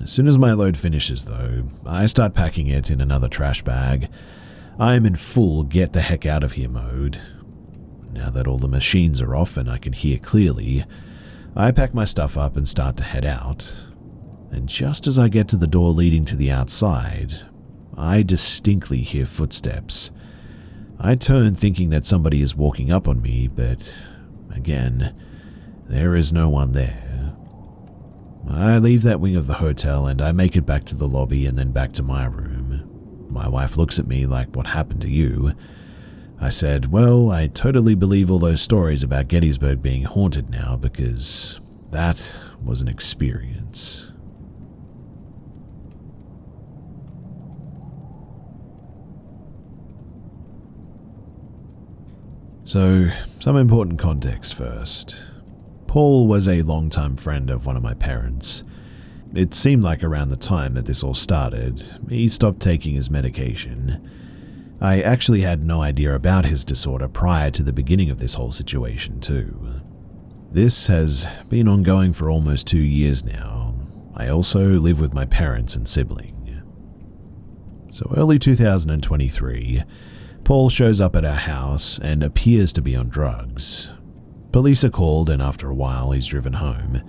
As soon as my load finishes, though, I start packing it in another trash bag. I am in full get the heck out of here mode. Now that all the machines are off and I can hear clearly, I pack my stuff up and start to head out. And just as I get to the door leading to the outside, I distinctly hear footsteps. I turn thinking that somebody is walking up on me, but again, there is no one there. I leave that wing of the hotel and I make it back to the lobby and then back to my room. My wife looks at me like, "What happened to you?" I said, "Well, I totally believe all those stories about Gettysburg being haunted now because that was an experience." So, some important context first. Paul was a longtime friend of one of my parents. It seemed like around the time that this all started, he stopped taking his medication. I actually had no idea about his disorder prior to the beginning of this whole situation too. This has been ongoing for almost 2 years now. I also live with my parents and sibling. So early 2023, Paul shows up at our house and appears to be on drugs. Police are called, and after a while he's driven home.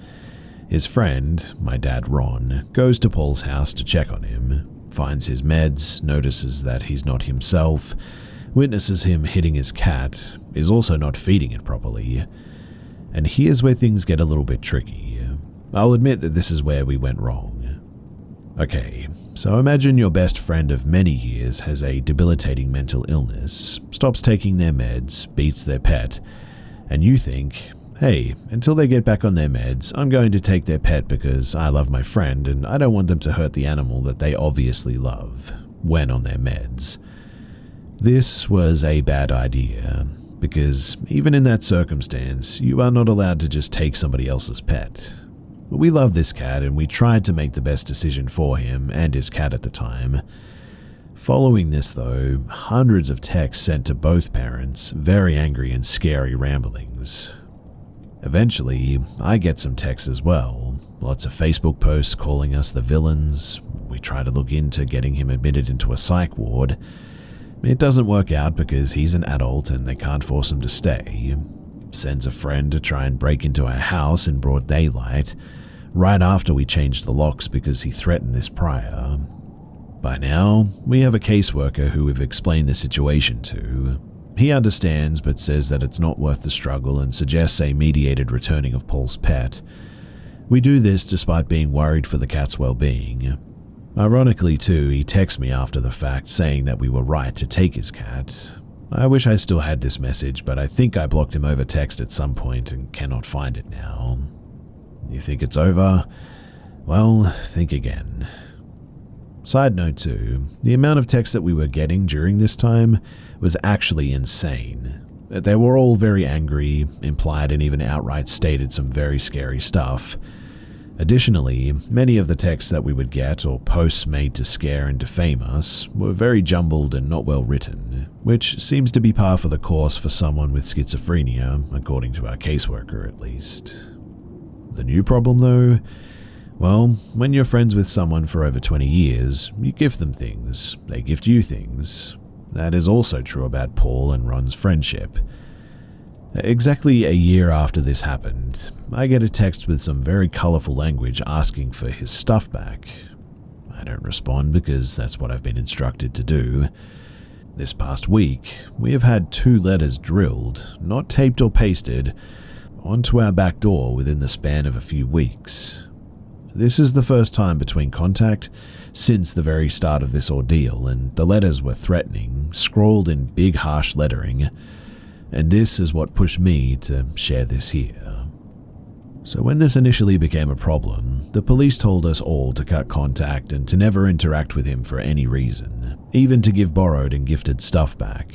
His friend, my dad Ron, goes to Paul's house to check on him, finds his meds, notices that he's not himself, witnesses him hitting his cat, is also not feeding it properly. And here's where things get a little bit tricky. I'll admit that this is where we went wrong. Okay, so imagine your best friend of many years has a debilitating mental illness, stops taking their meds, beats their pet, and you think, hey, until they get back on their meds, I'm going to take their pet because I love my friend and I don't want them to hurt the animal that they obviously love when on their meds. This was a bad idea, because even in that circumstance, you are not allowed to just take somebody else's pet. We love this cat and we tried to make the best decision for him and his cat at the time. Following this though, hundreds of texts sent to both parents, very angry and scary ramblings. Eventually, I get some texts as well, lots of Facebook posts calling us the villains. We try to look into getting him admitted into a psych ward. It doesn't work out because he's an adult and they can't force him to stay. Sends a friend to try and break into our house in broad daylight, right after we changed the locks because he threatened this prior. By now, we have a caseworker who we've explained the situation to. He understands but says that it's not worth the struggle and suggests a mediated returning of Paul's pet. We do this despite being worried for the cat's well-being. Ironically too, he texts me after the fact saying that we were right to take his cat. I wish I still had this message, but I think I blocked him over text at some point and cannot find it now. You think it's over? Well, think again. Side note too, the amount of texts that we were getting during this time was actually insane. They were all very angry, implied and even outright stated some very scary stuff. Additionally, many of the texts that we would get or posts made to scare and defame us were very jumbled and not well written, which seems to be par for the course for someone with schizophrenia, according to our caseworker at least. The new problem though? Well, when you're friends with someone for over 20 years, you gift them things, they gift you things. That is also true about Paul and Ron's friendship. Exactly a year after this happened, I get a text with some very colourful language asking for his stuff back. I don't respond because that's what I've been instructed to do. This past week, we have had 2 letters drilled, not taped or pasted, onto our back door within the span of a few weeks. This is the first time between contact since the very start of this ordeal, and the letters were threatening, scrawled in big harsh lettering. And this is what pushed me to share this here. So when this initially became a problem, the police told us all to cut contact and to never interact with him for any reason, even to give borrowed and gifted stuff back.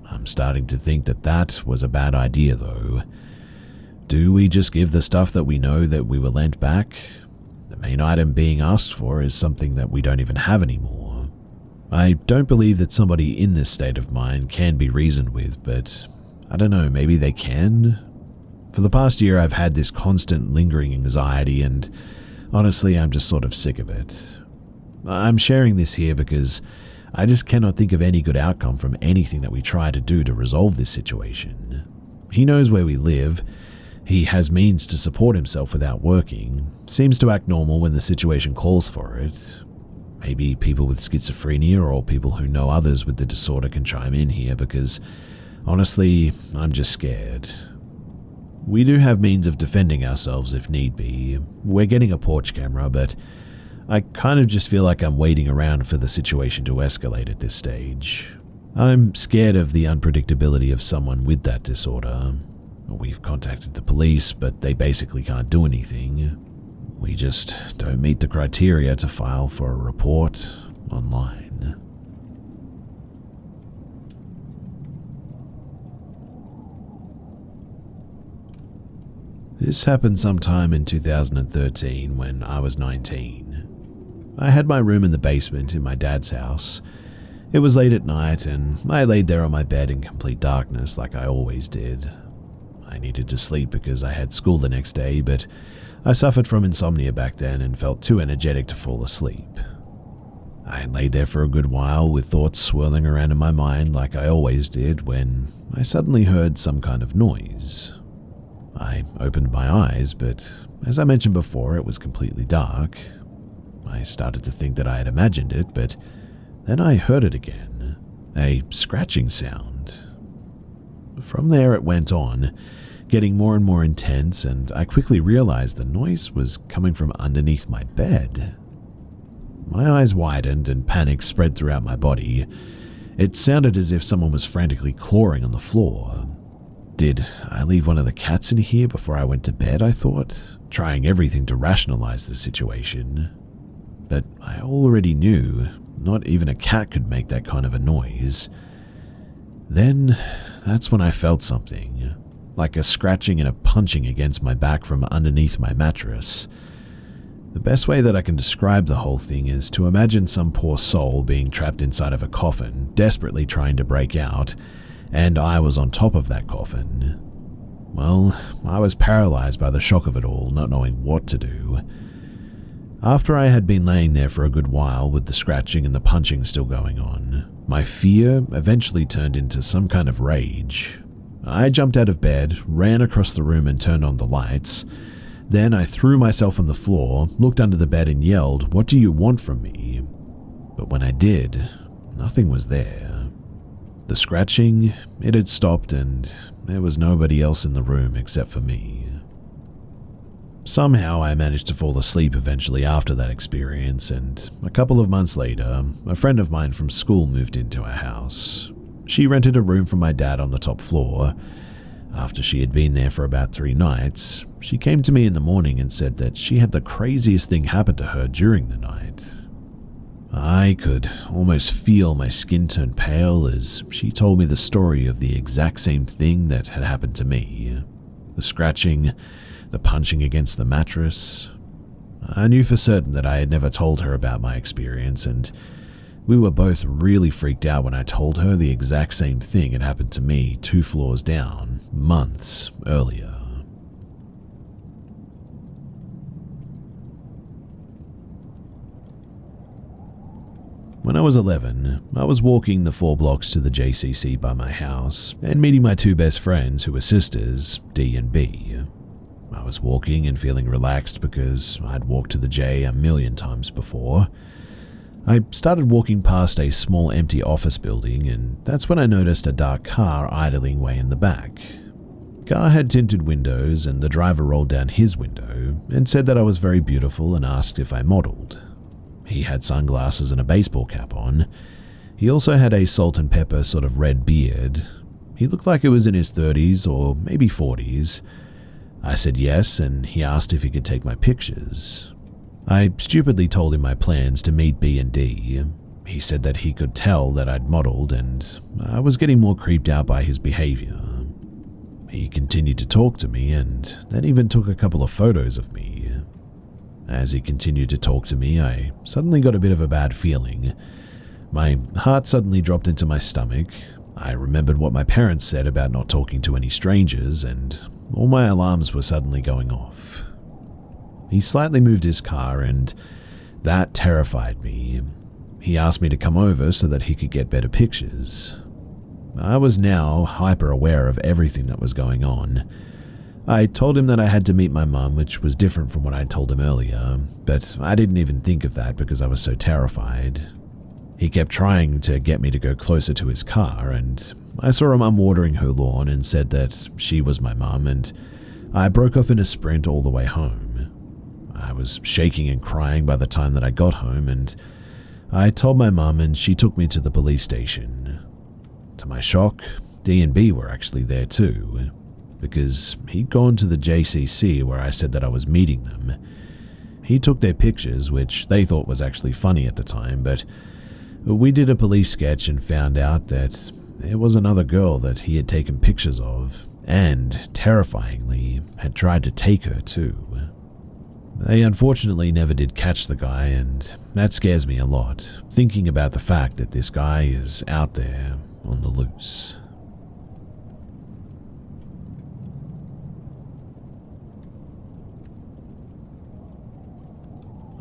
I'm starting to think that that was a bad idea though. Do we just give the stuff that we know that we were lent back? The main item being asked for is something that we don't even have anymore. I don't believe that somebody in this state of mind can be reasoned with, but I don't know, maybe they can? For the past year, I've had this constant lingering anxiety, and honestly, I'm just sort of sick of it. I'm sharing this here because I just cannot think of any good outcome from anything that we try to do to resolve this situation. He knows where we live. He has means to support himself without working, seems to act normal when the situation calls for it. Maybe people with schizophrenia or people who know others with the disorder can chime in here because, honestly, I'm just scared. We do have means of defending ourselves if need be. We're getting a porch camera, but I kind of just feel like I'm waiting around for the situation to escalate at this stage. I'm scared of the unpredictability of someone with that disorder. We've contacted the police, but they basically can't do anything. We just don't meet the criteria to file for a report online. This happened sometime in 2013 when I was 19. I had my room in the basement in my dad's house. It was late at night and I laid there on my bed in complete darkness like I always did. I needed to sleep because I had school the next day, but I suffered from insomnia back then and felt too energetic to fall asleep. I laid there for a good while with thoughts swirling around in my mind like I always did when I suddenly heard some kind of noise. I opened my eyes, but as I mentioned before, it was completely dark. I started to think that I had imagined it, but then I heard it again, a scratching sound. From there it went on, getting more and more intense, and I quickly realized the noise was coming from underneath my bed. My eyes widened and panic spread throughout my body. It sounded as if someone was frantically clawing on the floor. Did I leave one of the cats in here before I went to bed, I thought, trying everything to rationalize the situation. But I already knew not even a cat could make that kind of a noise. Then, that's when I felt something, like a scratching and a punching against my back from underneath my mattress. The best way that I can describe the whole thing is to imagine some poor soul being trapped inside of a coffin, desperately trying to break out, and I was on top of that coffin. Well, I was paralyzed by the shock of it all, not knowing what to do. After I had been laying there for a good while with the scratching and the punching still going on, my fear eventually turned into some kind of rage. I jumped out of bed, ran across the room and turned on the lights. Then I threw myself on the floor, looked under the bed and yelled, "What do you want from me?" But when I did, nothing was there. The scratching, it had stopped and there was nobody else in the room except for me. Somehow I managed to fall asleep eventually after that experience, and a couple of months later, a friend of mine from school moved into our house. She rented a room from my dad on the top floor. After she had been there for about 3 nights, she came to me in the morning and said that she had the craziest thing happen to her during the night. I could almost feel my skin turn pale as she told me the story of the exact same thing that had happened to me. The scratching, the punching against the mattress. I knew for certain that I had never told her about my experience, and we were both really freaked out when I told her the exact same thing had happened to me 2 floors down, months earlier. When I was 11, I was walking the 4 blocks to the JCC by my house and meeting my 2 best friends who were sisters, D and B. I was walking and feeling relaxed because I'd walked to the J a million times before. I started walking past a small empty office building, and that's when I noticed a dark car idling way in the back. The car had tinted windows, and the driver rolled down his window and said that I was very beautiful and asked if I modeled. He had sunglasses and a baseball cap on. He also had a salt and pepper sort of red beard. He looked like he was in his 30s or maybe 40s. I said yes, and he asked if he could take my pictures. I stupidly told him my plans to meet B and D. He said that he could tell that I'd modeled, and I was getting more creeped out by his behavior. He continued to talk to me and then even took a couple of photos of me. As he continued to talk to me, I suddenly got a bit of a bad feeling. My heart suddenly dropped into my stomach. I remembered what my parents said about not talking to any strangers, and all my alarms were suddenly going off. He slightly moved his car, and that terrified me. He asked me to come over so that he could get better pictures. I was now hyper aware of everything that was going on. I told him that I had to meet my mum, which was different from what I'd told him earlier, but I didn't even think of that because I was so terrified. He kept trying to get me to go closer to his car, and I saw a mum watering her lawn and said that she was my mum, and I broke off in a sprint all the way home. I was shaking and crying by the time that I got home, and I told my mum, and she took me to the police station. To my shock, D and B were actually there too, because he'd gone to the JCC where I said that I was meeting them. He took their pictures, which they thought was actually funny at the time, but we did a police sketch and found out that there was another girl that he had taken pictures of, and, terrifyingly, had tried to take her too. They unfortunately never did catch the guy, and that scares me a lot, thinking about the fact that this guy is out there on the loose.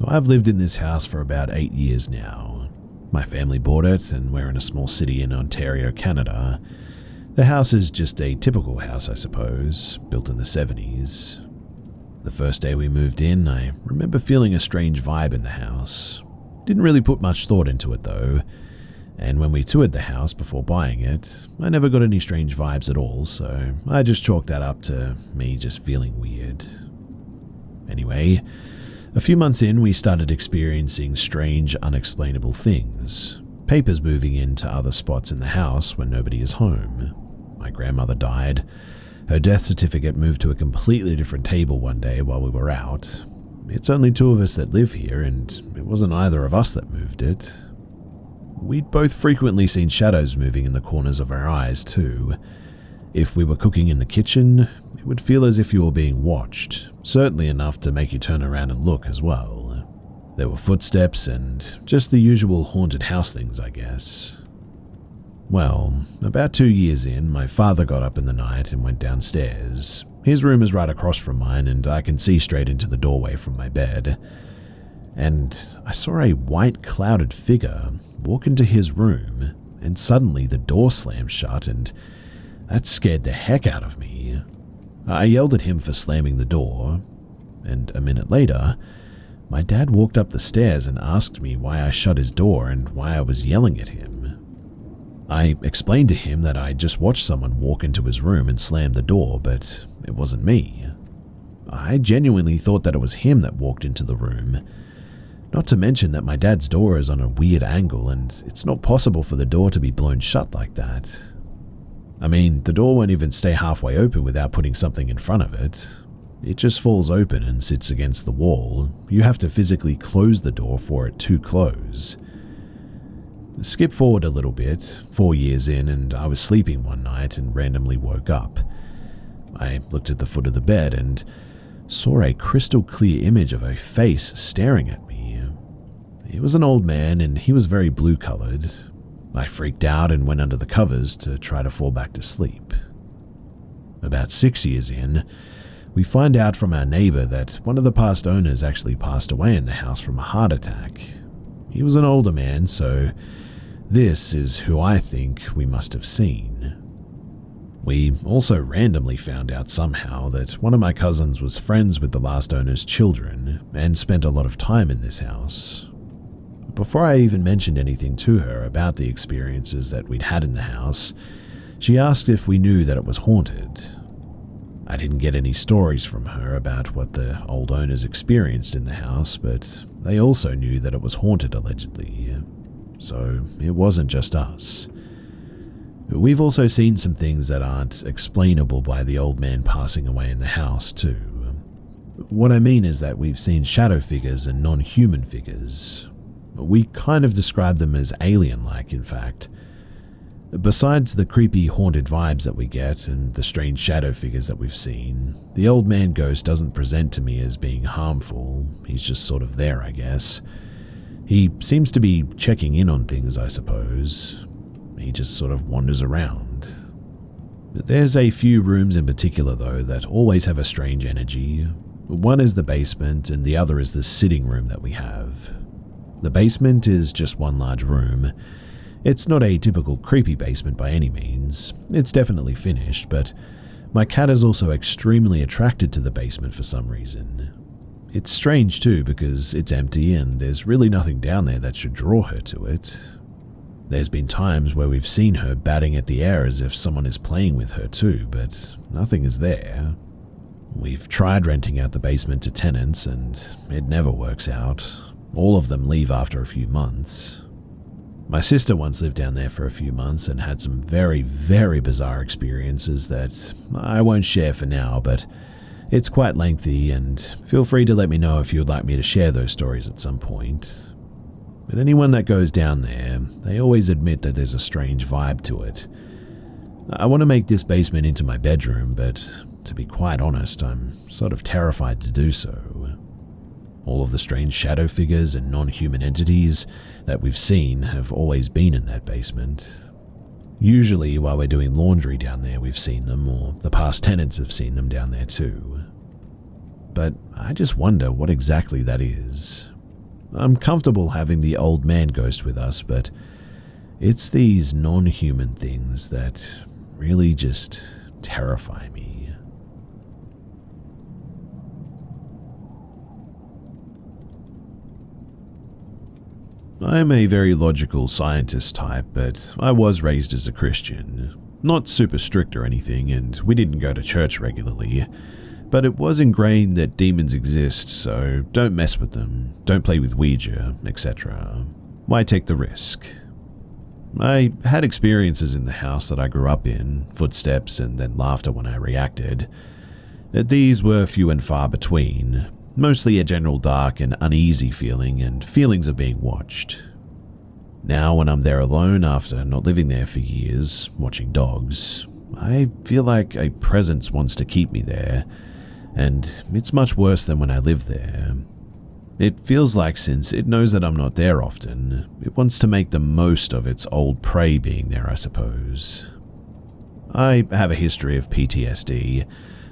So I've lived in this house for about 8 years now. My family bought it, and we're in a small city in Ontario, Canada. The house is just a typical house, I suppose, built in the 70s. The first day we moved in, I remember feeling a strange vibe in the house. Didn't really put much thought into it though, and when we toured the house before buying it, I never got any strange vibes at all, so I just chalked that up to me just feeling weird. Anyway, a few months in, we started experiencing strange, unexplainable things. Papers moving into other spots in the house when nobody is home. My grandmother died. Her death certificate moved to a completely different table one day while we were out. It's only 2 of us that live here, and it wasn't either of us that moved it. We'd both frequently seen shadows moving in the corners of our eyes too. If we were cooking in the kitchen, it would feel as if you were being watched, certainly enough to make you turn around and look as well. There were footsteps and just the usual haunted house things, I guess. Well, about 2 years in, my father got up in the night and went downstairs. His room is right across from mine, and I can see straight into the doorway from my bed. And I saw a white clouded figure walk into his room, and suddenly the door slammed shut, and that scared the heck out of me. I yelled at him for slamming the door, and a minute later, my dad walked up the stairs and asked me why I shut his door and why I was yelling at him. I explained to him that I just watched someone walk into his room and slam the door, but it wasn't me. I genuinely thought that it was him that walked into the room. Not to mention that my dad's door is on a weird angle, and it's not possible for the door to be blown shut like that. I mean, the door won't even stay halfway open without putting something in front of it. It just falls open and sits against the wall. You have to physically close the door for it to close. Skip forward a little bit, 4 years in, and I was sleeping one night and randomly woke up. I looked at the foot of the bed and saw a crystal clear image of a face staring at me. It was an old man, and he was very blue-colored. I freaked out and went under the covers to try to fall back to sleep. About 6 years in, we find out from our neighbor that one of the past owners actually passed away in the house from a heart attack. He was an older man, so this is who I think we must have seen. We also randomly found out somehow that one of my cousins was friends with the last owner's children and spent a lot of time in this house. Before I even mentioned anything to her about the experiences that we'd had in the house, she asked if we knew that it was haunted. I didn't get any stories from her about what the old owners experienced in the house, but they also knew that it was haunted allegedly. So it wasn't just us. We've also seen some things that aren't explainable by the old man passing away in the house too. What I mean is that we've seen shadow figures and non-human figures. We kind of describe them as alien-like, in fact. Besides the creepy haunted vibes that we get and the strange shadow figures that we've seen, the old man ghost doesn't present to me as being harmful. He's just sort of there, I guess. He seems to be checking in on things, I suppose. He just sort of wanders around. There's a few rooms in particular, though, that always have a strange energy. One is the basement, and the other is the sitting room that we have. The basement is just one large room. It's not a typical creepy basement by any means. It's definitely finished, but my cat is also extremely attracted to the basement for some reason. It's strange too, because it's empty and there's really nothing down there that should draw her to it. There's been times where we've seen her batting at the air as if someone is playing with her too, but nothing is there. We've tried renting out the basement to tenants, and it never works out. All of them leave after a few months. My sister once lived down there for a few months and had some very, very bizarre experiences that I won't share for now, but it's quite lengthy, and feel free to let me know if you'd like me to share those stories at some point. But anyone that goes down there, they always admit that there's a strange vibe to it. I want to make this basement into my bedroom, but to be quite honest, I'm sort of terrified to do so. All of the strange shadow figures and non-human entities that we've seen have always been in that basement. Usually while we're doing laundry down there we've seen them, or the past tenants have seen them down there too. But I just wonder what exactly that is. I'm comfortable having the old man ghost with us, but it's these non-human things that really just terrify me. I'm a very logical scientist type, but I was raised as a Christian. Not super strict or anything, and we didn't go to church regularly, but it was ingrained that demons exist, so don't mess with them, don't play with Ouija, etc. Why take the risk? I had experiences in the house that I grew up in, footsteps and then laughter when I reacted. These were few and far between, mostly a general dark and uneasy feeling and feelings of being watched. Now when I'm there alone after not living there for years, watching dogs, I feel like a presence wants to keep me there, and it's much worse than when I live there. It feels like since it knows that I'm not there often, it wants to make the most of its old prey being there, I suppose. I have a history of PTSD,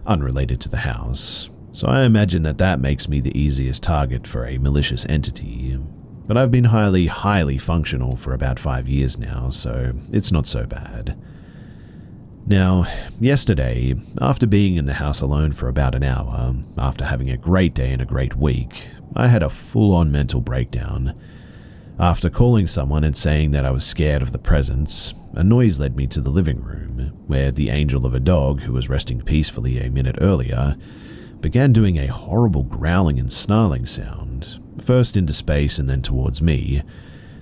unrelated to the house, so I imagine that makes me the easiest target for a malicious entity. But I've been highly functional for about 5 years now, so it's not so bad. Now, yesterday, after being in the house alone for about an hour, after having a great day and a great week, I had a full-on mental breakdown. After calling someone and saying that I was scared of the presence, a noise led me to the living room, where the angel of a dog who was resting peacefully a minute earlier began doing a horrible growling and snarling sound, first into space and then towards me,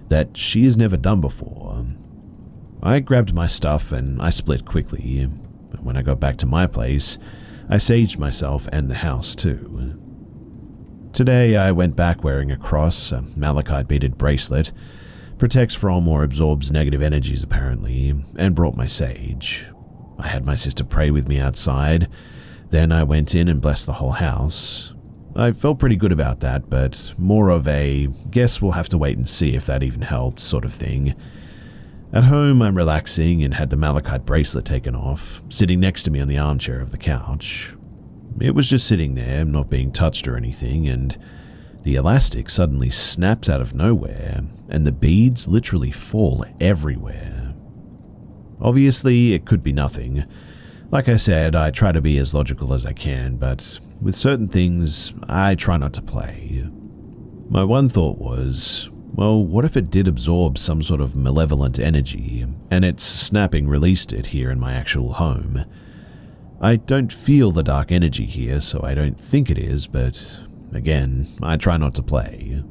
that she has never done before. I grabbed my stuff and I split quickly. When I got back to my place, I saged myself and the house too. Today I went back wearing a cross, a malachite beaded bracelet, protects from or absorbs negative energies apparently, and brought my sage. I had my sister pray with me outside, then I went in and blessed the whole house. I felt pretty good about that, but more of a guess we'll have to wait and see if that even helped sort of thing. At home, I'm relaxing and had the malachite bracelet taken off, sitting next to me on the armchair of the couch. It was just sitting there, not being touched or anything, and the elastic suddenly snaps out of nowhere, and the beads literally fall everywhere. Obviously, it could be nothing. Like I said, I try to be as logical as I can, but with certain things, I try not to play. My one thought was, well, what if it did absorb some sort of malevolent energy, and its snapping released it here in my actual home? I don't feel the dark energy here, so I don't think it is, but again, I try not to play.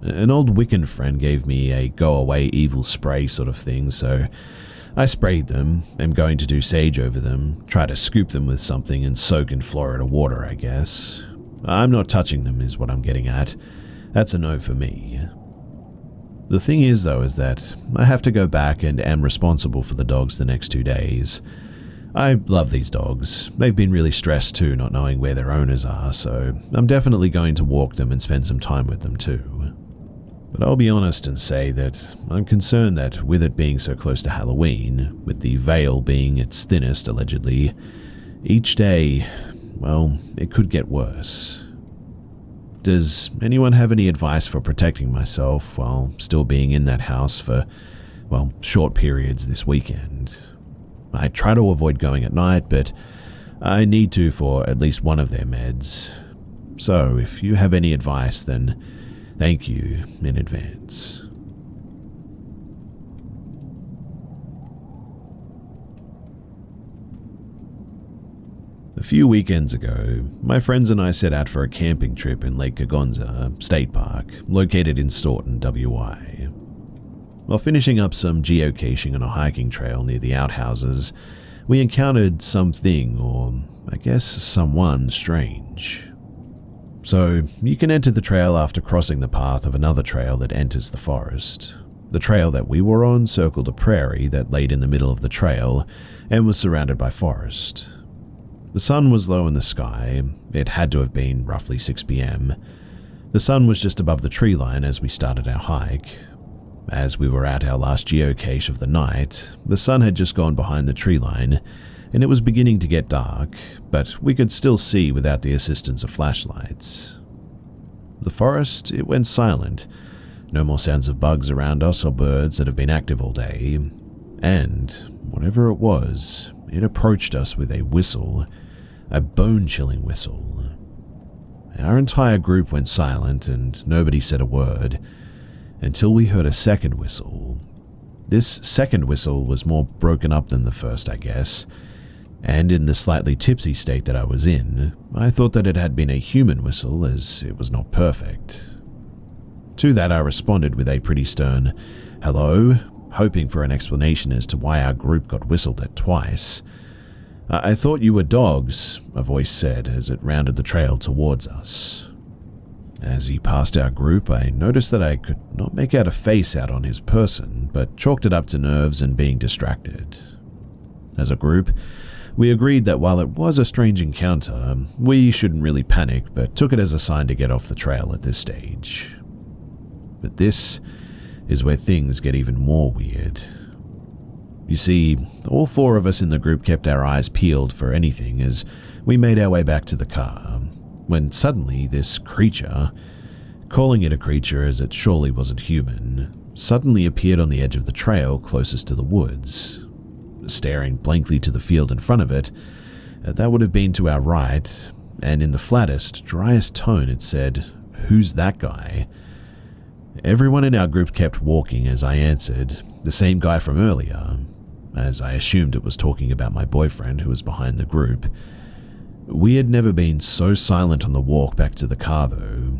An old Wiccan friend gave me a go-away evil spray sort of thing, so I sprayed them, am going to do sage over them, try to scoop them with something and soak in Florida water, I guess. I'm not touching them is what I'm getting at. That's a no for me. The thing is though is that I have to go back and am responsible for the dogs the next 2 days. I love these dogs. They've been really stressed too, not knowing where their owners are, so I'm definitely going to walk them and spend some time with them too. But I'll be honest and say that I'm concerned that with it being so close to Halloween, with the veil being its thinnest allegedly, each day, well, it could get worse. Does anyone have any advice for protecting myself while still being in that house for, well, short periods this weekend? I try to avoid going at night, but I need to for at least one of their meds. So if you have any advice, then thank you in advance. A few weekends ago, my friends and I set out for a camping trip in Lake Kagonza State Park, located in Staunton, WA. While finishing up some geocaching on a hiking trail near the outhouses, we encountered something, or I guess someone, strange. So, you can enter the trail after crossing the path of another trail that enters the forest. The trail that we were on circled a prairie that laid in the middle of the trail and was surrounded by forest. The sun was low in the sky. It had to have been roughly 6 p.m. The sun was just above the tree line as we started our hike. As we were at our last geocache of the night, the sun had just gone behind the tree line, and it was beginning to get dark, but we could still see without the assistance of flashlights. The forest, it went silent. No more sounds of bugs around us or birds that have been active all day. And, whatever it was, it approached us with a whistle, a bone-chilling whistle. Our entire group went silent and nobody said a word, until we heard a second whistle. This second whistle was more broken up than the first, I guess, and in the slightly tipsy state that I was in, I thought that it had been a human whistle as it was not perfect. To that I responded with a pretty stern, "Hello," hoping for an explanation as to why our group got whistled at twice. "I thought you were dogs," a voice said as it rounded the trail towards us. As he passed our group, I noticed that I could not make out a face out on his person, but chalked it up to nerves and being distracted. As a group, we agreed that while it was a strange encounter, we shouldn't really panic, but took it as a sign to get off the trail at this stage. But this is where things get even more weird. You see, all four of us in the group kept our eyes peeled for anything as we made our way back to the car, when suddenly this creature, calling it a creature as it surely wasn't human, suddenly appeared on the edge of the trail closest to the woods. Staring blankly to the field in front of it, that would have been to our right, and in the flattest, driest tone it said, "Who's that guy?" Everyone in our group kept walking as I answered, "The same guy from earlier," as I assumed it was talking about my boyfriend who was behind the group. We had never been so silent on the walk back to the car though.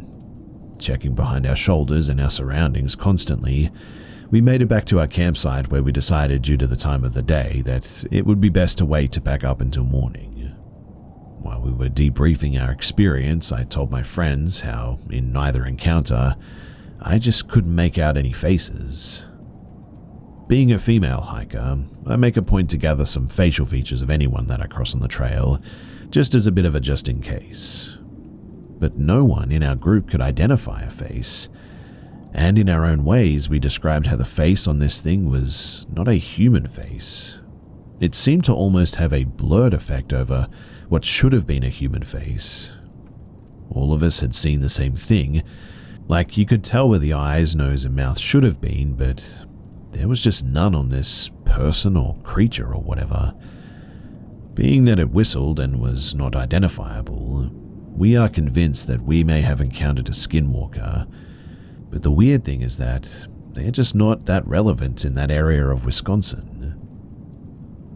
Checking behind our shoulders and our surroundings constantly, we made it back to our campsite where we decided, due to the time of the day, that it would be best to wait to pack up until morning. While we were debriefing our experience, I told my friends how, in neither encounter, I just couldn't make out any faces. Being a female hiker, I make a point to gather some facial features of anyone that I cross on the trail, just as a bit of a just in case. But no one in our group could identify a face, and in our own ways we described how the face on this thing was not a human face. It seemed to almost have a blurred effect over what should have been a human face. All of us had seen the same thing, like you could tell where the eyes, nose and mouth should have been, but there was just none on this person or creature or whatever. Being that it whistled and was not identifiable, we are convinced that we may have encountered a skinwalker, but the weird thing is that they're just not that relevant in that area of Wisconsin.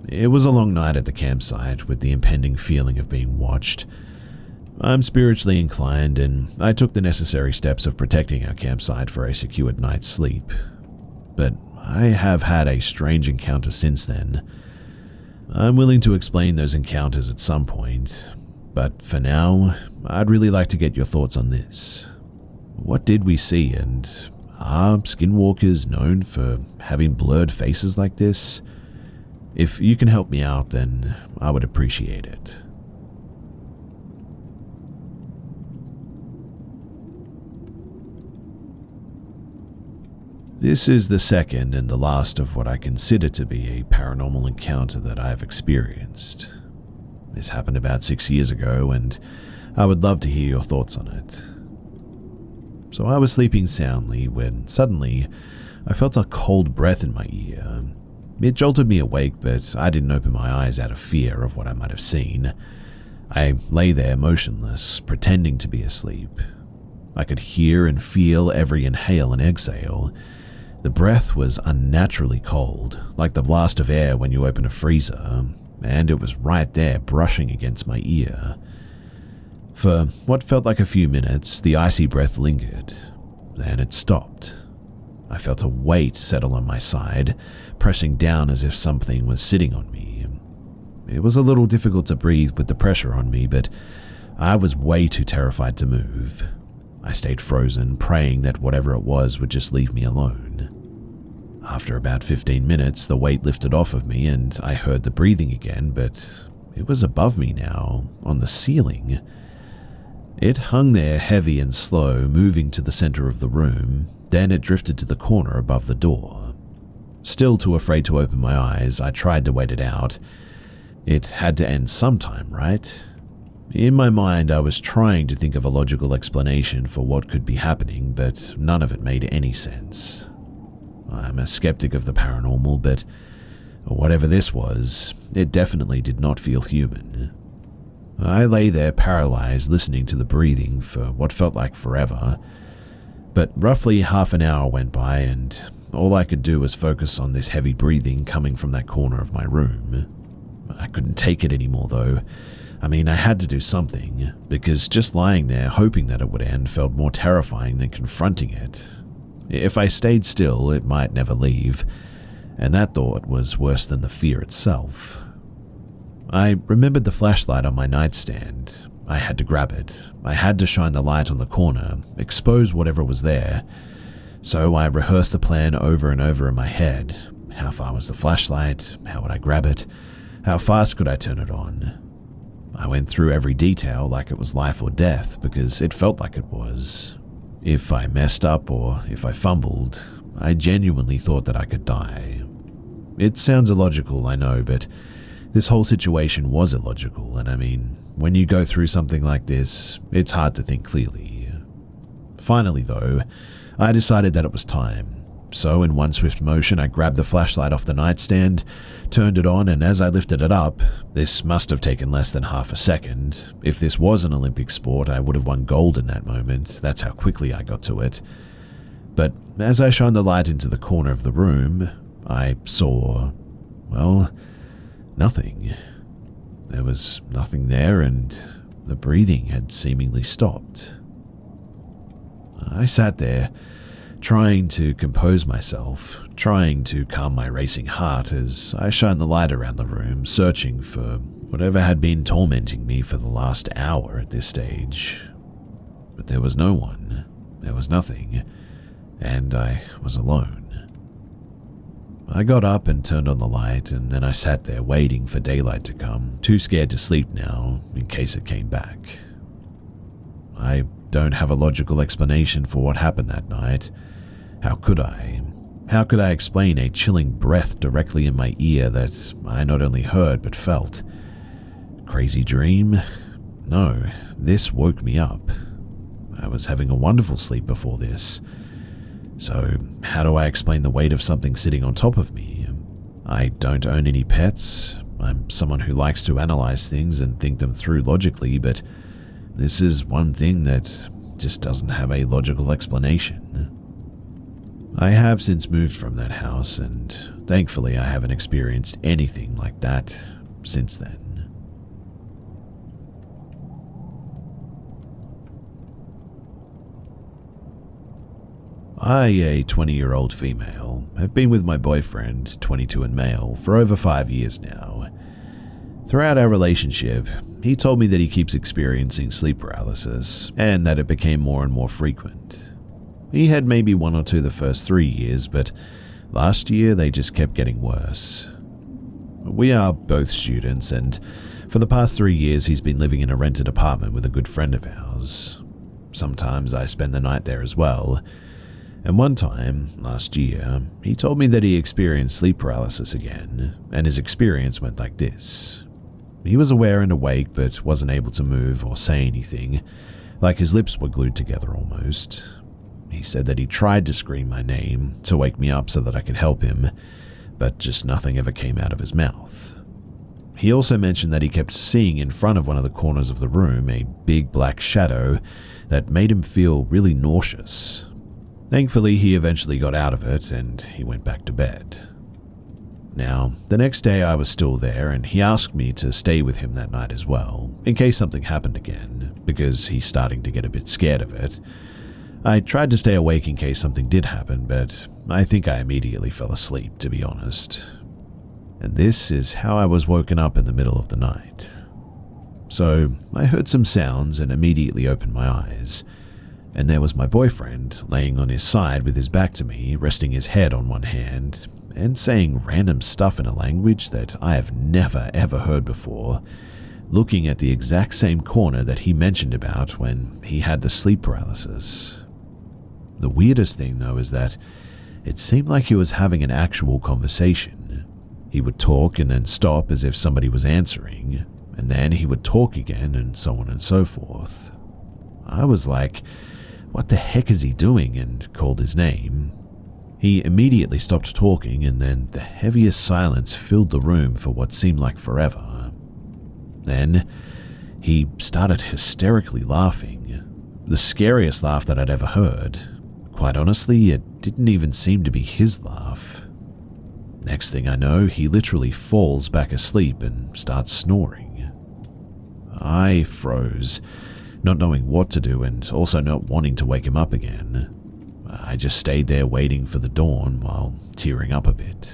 It was a long night at the campsite with the impending feeling of being watched. I'm spiritually inclined and I took the necessary steps of protecting our campsite for a secured night's sleep, but I have had a strange encounter since then. I'm willing to explain those encounters at some point, but for now, I'd really like to get your thoughts on this. What did we see, and are skinwalkers known for having blurred faces like this? If you can help me out, then I would appreciate it. This is the second and the last of what I consider to be a paranormal encounter that I have experienced. This happened about 6 years ago, and I would love to hear your thoughts on it. So I was sleeping soundly when suddenly I felt a cold breath in my ear. It jolted me awake, but I didn't open my eyes out of fear of what I might have seen. I lay there motionless, pretending to be asleep. I could hear and feel every inhale and exhale. The breath was unnaturally cold, like the blast of air when you open a freezer, and it was right there brushing against my ear. For what felt like a few minutes, the icy breath lingered. Then it stopped. I felt a weight settle on my side, pressing down as if something was sitting on me. It was a little difficult to breathe with the pressure on me, but I was way too terrified to move. I stayed frozen, praying that whatever it was would just leave me alone. After about 15 minutes, the weight lifted off of me and I heard the breathing again, but it was above me now, on the ceiling. It hung there heavy and slow, moving to the center of the room, then it drifted to the corner above the door. Still too afraid to open my eyes, I tried to wait it out. It had to end sometime, right? In my mind, I was trying to think of a logical explanation for what could be happening, but none of it made any sense. I'm a skeptic of the paranormal, but whatever this was, it definitely did not feel human. I lay there paralyzed, listening to the breathing for what felt like forever, but roughly half an hour went by and all I could do was focus on this heavy breathing coming from that corner of my room. I couldn't take it anymore though. I had to do something, because just lying there hoping that it would end felt more terrifying than confronting it. If I stayed still, it might never leave, and that thought was worse than the fear itself. I remembered the flashlight on my nightstand. I had to grab it. I had to shine the light on the corner, expose whatever was there. So I rehearsed the plan over and over in my head. How far was the flashlight? How would I grab it? How fast could I turn it on? I went through every detail like it was life or death, because it felt like it was. If I messed up or if I fumbled, I genuinely thought that I could die. It sounds illogical, I know, but this whole situation was illogical, and when you go through something like this, it's hard to think clearly. Finally, though, I decided that it was time. So in one swift motion, I grabbed the flashlight off the nightstand, turned it on, and as I lifted it up, this must have taken less than half a second. If this was an Olympic sport, I would have won gold in that moment. That's how quickly I got to it. But as I shined the light into the corner of the room, I saw, nothing. There was nothing there, and the breathing had seemingly stopped. I sat there, trying to compose myself, trying to calm my racing heart as I shined the light around the room, searching for whatever had been tormenting me for the last hour at this stage. But there was no one, there was nothing, and I was alone. I got up and turned on the light, and then I sat there waiting for daylight to come, too scared to sleep now in case it came back. I don't have a logical explanation for what happened that night. How could I? How could I explain a chilling breath directly in my ear that I not only heard but felt? Crazy dream? No, this woke me up. I was having a wonderful sleep before this. So how do I explain the weight of something sitting on top of me? I don't own any pets. I'm someone who likes to analyze things and think them through logically, but this is one thing that just doesn't have a logical explanation. I have since moved from that house, and thankfully I haven't experienced anything like that since then. I, a 20-year-old female, have been with my boyfriend, 22 and male, for over 5 years now. Throughout our relationship, he told me that he keeps experiencing sleep paralysis, and that it became more and more frequent. He had maybe 1 or 2 the first 3 years, but last year they just kept getting worse. We are both students, and for the past 3 years he's been living in a rented apartment with a good friend of ours. Sometimes I spend the night there as well. And one time, last year, he told me that he experienced sleep paralysis again, and his experience went like this. He was aware and awake, but wasn't able to move or say anything, like his lips were glued together almost. He said that he tried to scream my name to wake me up so that I could help him, but just nothing ever came out of his mouth. He also mentioned that he kept seeing in front of one of the corners of the room a big black shadow that made him feel really nauseous. Thankfully, he eventually got out of it and he went back to bed. Now, the next day I was still there and he asked me to stay with him that night as well, in case something happened again, because he's starting to get a bit scared of it. I tried to stay awake in case something did happen, but I think I immediately fell asleep, to be honest. And this is how I was woken up in the middle of the night. So I heard some sounds and immediately opened my eyes. And there was my boyfriend, laying on his side with his back to me, resting his head on one hand, and saying random stuff in a language that I have never ever heard before, looking at the exact same corner that he mentioned about when he had the sleep paralysis. The weirdest thing, though, is that it seemed like he was having an actual conversation. He would talk and then stop as if somebody was answering, and then he would talk again, and so on and so forth. I was like, what the heck is he doing, and called his name. He immediately stopped talking, and then the heaviest silence filled the room for what seemed like forever. Then he started hysterically laughing, the scariest laugh that I'd ever heard. Quite honestly, it didn't even seem to be his laugh. Next thing I know, he literally falls back asleep and starts snoring. I froze, not knowing what to do and also not wanting to wake him up again. I just stayed there waiting for the dawn while tearing up a bit.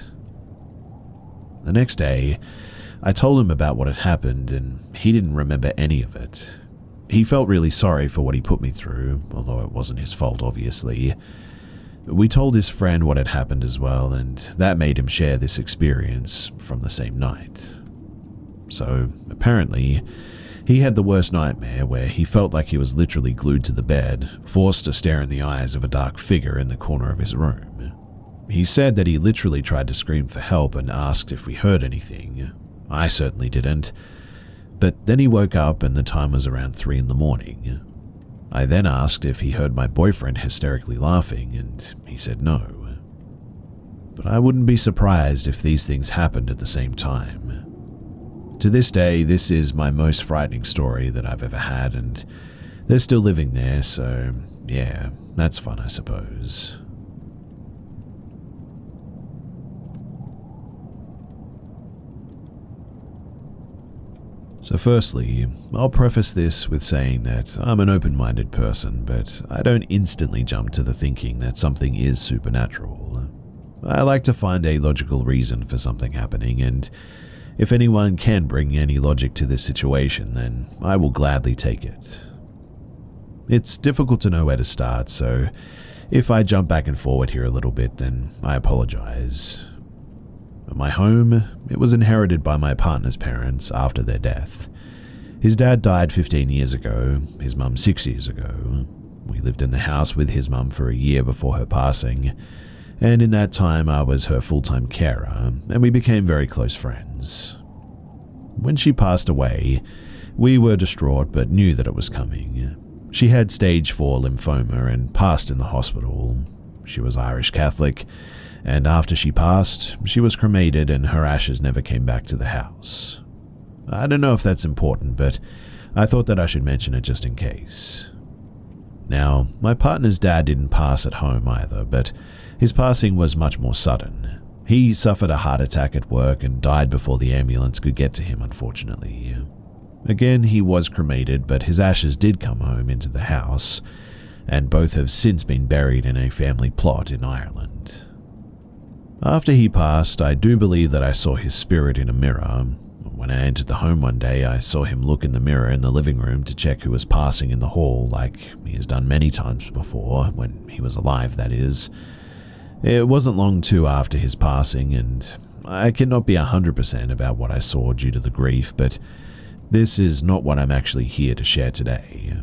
The next day, I told him about what had happened, and he didn't remember any of it. He felt really sorry for what he put me through, although it wasn't his fault, obviously. We told his friend what had happened as well, and that made him share this experience from the same night. So, apparently, he had the worst nightmare where he felt like he was literally glued to the bed, forced to stare in the eyes of a dark figure in the corner of his room. He said that he literally tried to scream for help and asked if we heard anything. I certainly didn't. But then he woke up and the time was around 3 a.m. I then asked if he heard my boyfriend hysterically laughing, and he said no. But I wouldn't be surprised if these things happened at the same time. To this day, this is my most frightening story that I've ever had, and they're still living there, so yeah, that's fun, I suppose. So firstly, I'll preface this with saying that I'm an open-minded person, but I don't instantly jump to the thinking that something is supernatural. I like to find a logical reason for something happening, and if anyone can bring any logic to this situation, then I will gladly take it. It's difficult to know where to start, so if I jump back and forward here a little bit, then I apologize. My home, it was inherited by my partner's parents after their death. His dad died 15 years ago, his mum 6 years ago. We lived in the house with his mum for a year before her passing, and in that time I was her full-time carer, and we became very close friends. When she passed away, we were distraught but knew that it was coming. She had stage 4 lymphoma and passed in the hospital. She was Irish Catholic, and after she passed, she was cremated and her ashes never came back to the house. I don't know if that's important, but I thought that I should mention it just in case. Now, my partner's dad didn't pass at home either, but his passing was much more sudden. He suffered a heart attack at work and died before the ambulance could get to him, unfortunately. Again, he was cremated, but his ashes did come home into the house, and both have since been buried in a family plot in Ireland. After he passed, I do believe that I saw his spirit in a mirror. When I entered the home one day, I saw him look in the mirror in the living room to check who was passing in the hall, like he has done many times before, when he was alive, that is. It wasn't long too after his passing, and I cannot be 100% about what I saw due to the grief, but this is not what I'm actually here to share today.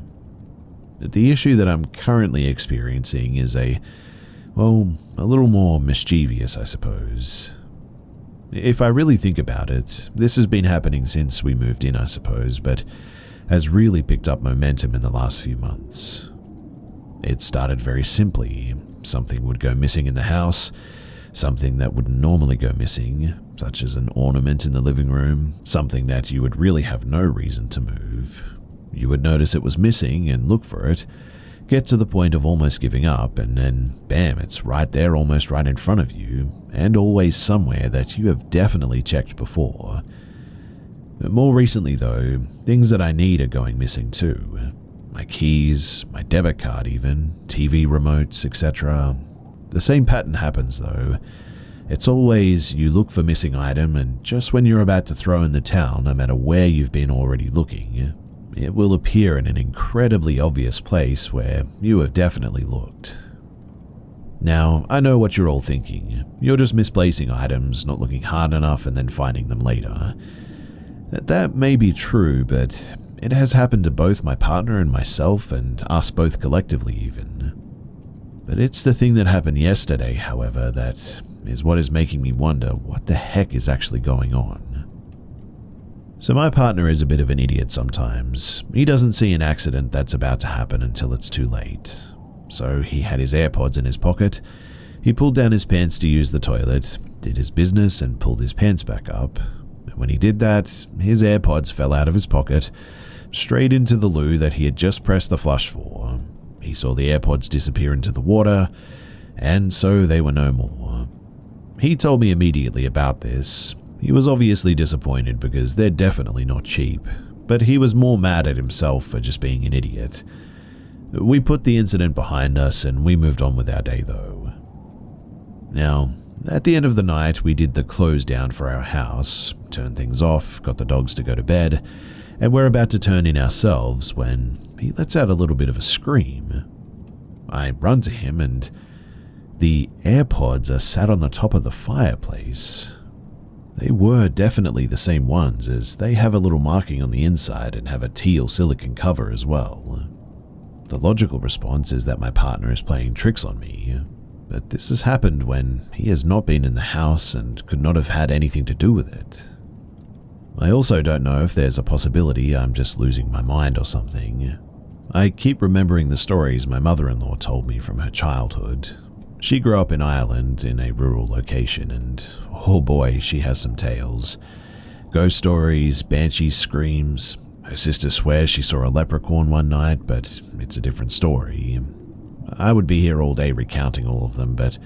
The issue that I'm currently experiencing is a little more mischievous, I suppose. If I really think about it, this has been happening since we moved in, I suppose, but has really picked up momentum in the last few months. It started very simply. Something would go missing in the house, something that wouldn't normally go missing, such as an ornament in the living room, something that you would really have no reason to move. You would notice it was missing and look for it, get to the point of almost giving up, and then bam, it's right there almost right in front of you, and always somewhere that you have definitely checked before. More recently though, things that I need are going missing too. My keys, my debit card even, TV remotes, etc. The same pattern happens though. It's always you look for missing item, and just when you're about to throw in the towel, no matter where you've been already looking, it will appear in an incredibly obvious place where you have definitely looked. Now, I know what you're all thinking. You're just misplacing items, not looking hard enough, and then finding them later. That may be true, but it has happened to both my partner and myself, and us both collectively even. But it's the thing that happened yesterday, however, that is what is making me wonder what the heck is actually going on. So my partner is a bit of an idiot sometimes. He doesn't see an accident that's about to happen until it's too late. So he had his AirPods in his pocket. He pulled down his pants to use the toilet, did his business and pulled his pants back up. And when he did that, his AirPods fell out of his pocket, straight into the loo that he had just pressed the flush for. He saw the AirPods disappear into the water, and so they were no more. He told me immediately about this. He was obviously disappointed because they're definitely not cheap, but he was more mad at himself for just being an idiot. We put the incident behind us and we moved on with our day though. Now, at the end of the night, we did the close down for our house, turned things off, got the dogs to go to bed, and we're about to turn in ourselves when he lets out a little bit of a scream. I run to him and the AirPods are sat on the top of the fireplace. They were definitely the same ones, as they have a little marking on the inside and have a teal silicone cover as well. The logical response is that my partner is playing tricks on me, but this has happened when he has not been in the house and could not have had anything to do with it. I also don't know if there's a possibility I'm just losing my mind or something. I keep remembering the stories my mother-in-law told me from her childhood. She grew up in Ireland in a rural location and, oh boy, she has some tales. Ghost stories, banshee screams. Her sister swears she saw a leprechaun one night, but it's a different story. I would be here all day recounting all of them, but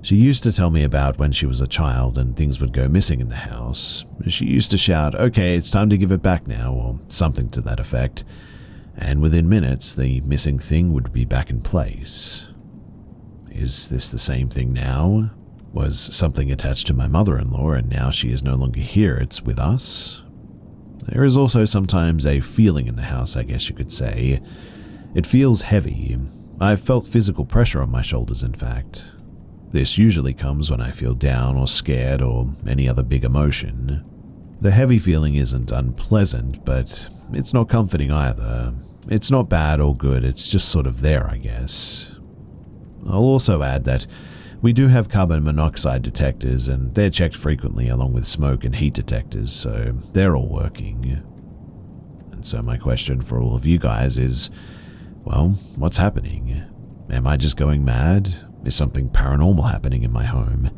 she used to tell me about when she was a child and things would go missing in the house. She used to shout, "Okay, it's time to give it back now," or something to that effect, and within minutes the missing thing would be back in place. Is this the same thing now? Was something attached to my mother-in-law and now she is no longer here, it's with us? There is also sometimes a feeling in the house, I guess you could say. It feels heavy. I've felt physical pressure on my shoulders, in fact. This usually comes when I feel down or scared or any other big emotion. The heavy feeling isn't unpleasant, but it's not comforting either. It's not bad or good, it's just sort of there, I guess. I'll also add that we do have carbon monoxide detectors and they're checked frequently along with smoke and heat detectors, so they're all working. And so my question for all of you guys is, well, what's happening? Am I just going mad? Is something paranormal happening in my home?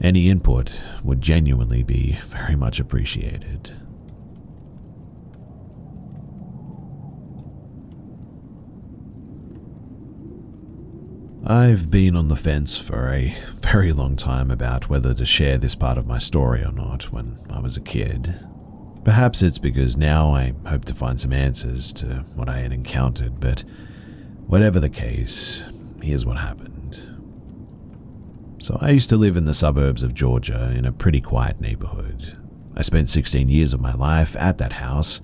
Any input would genuinely be very much appreciated. I've been on the fence for a very long time about whether to share this part of my story or not when I was a kid. Perhaps it's because now I hope to find some answers to what I had encountered, but whatever the case, here's what happened. So I used to live in the suburbs of Georgia in a pretty quiet neighborhood. I spent 16 years of my life at that house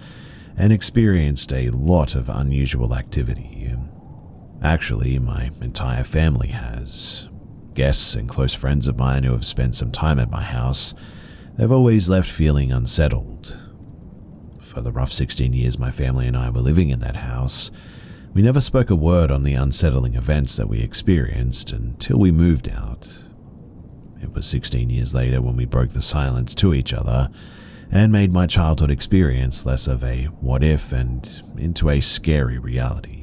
and experienced a lot of unusual activity. Actually, my entire family has. Guests and close friends of mine who have spent some time at my house, they've always left feeling unsettled. For the rough 16 years my family and I were living in that house, we never spoke a word on the unsettling events that we experienced until we moved out. It was 16 years later when we broke the silence to each other and made my childhood experience less of a what if and into a scary reality.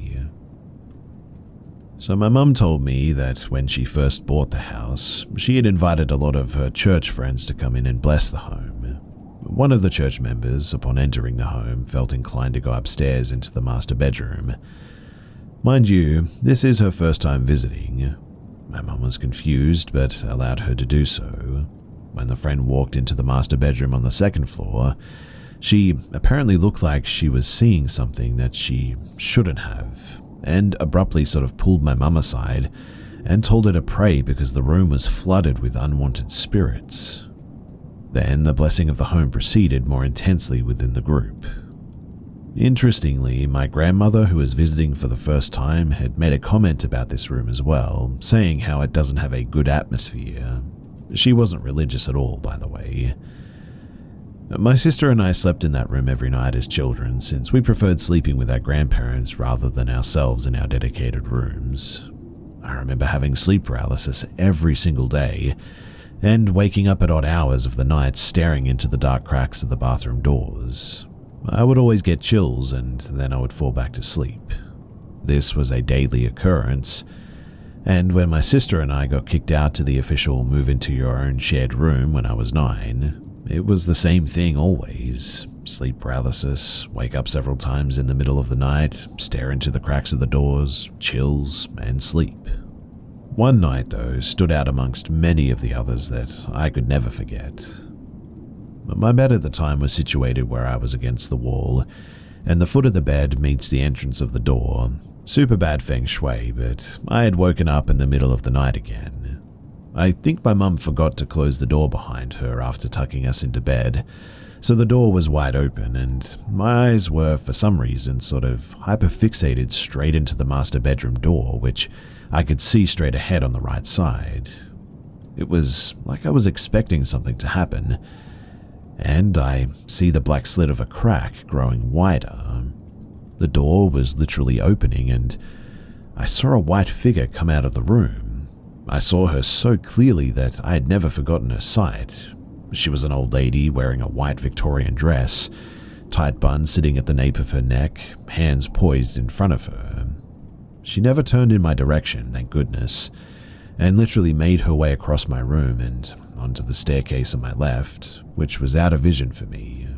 So my mum told me that when she first bought the house, she had invited a lot of her church friends to come in and bless the home. One of the church members, upon entering the home, felt inclined to go upstairs into the master bedroom. Mind you, this is her first time visiting. My mum was confused, but allowed her to do so. When the friend walked into the master bedroom on the second floor, she apparently looked like she was seeing something that she shouldn't have, and abruptly sort of pulled my mum aside and told her to pray because the room was flooded with unwanted spirits. Then the blessing of the home proceeded more intensely within the group. Interestingly, my grandmother, who was visiting for the first time, had made a comment about this room as well, saying how it doesn't have a good atmosphere. She wasn't religious at all, by the way. My sister and I slept in that room every night as children, since we preferred sleeping with our grandparents rather than ourselves in our dedicated rooms. I remember having sleep paralysis every single day, and waking up at odd hours of the night staring into the dark cracks of the bathroom doors. I would always get chills and then I would fall back to sleep. This was a daily occurrence, and when my sister and I got kicked out to the official move into your own shared room when I was 9, it was the same thing always. Sleep paralysis, wake up several times in the middle of the night, stare into the cracks of the doors, chills, and sleep. One night, though, stood out amongst many of the others that I could never forget. My bed at the time was situated where I was against the wall, and the foot of the bed meets the entrance of the door. Super bad feng shui, but I had woken up in the middle of the night again. I think my mum forgot to close the door behind her after tucking us into bed, so the door was wide open, and my eyes were, for some reason, sort of hyperfixated straight into the master bedroom door, which I could see straight ahead on the right side. It was like I was expecting something to happen, and I see the black slit of a crack growing wider. The door was literally opening, and I saw a white figure come out of the room. I saw her so clearly that I had never forgotten her sight. She was an old lady wearing a white Victorian dress, tight bun sitting at the nape of her neck, hands poised in front of her. She never turned in my direction, thank goodness, and literally made her way across my room and onto the staircase on my left, which was out of vision for me.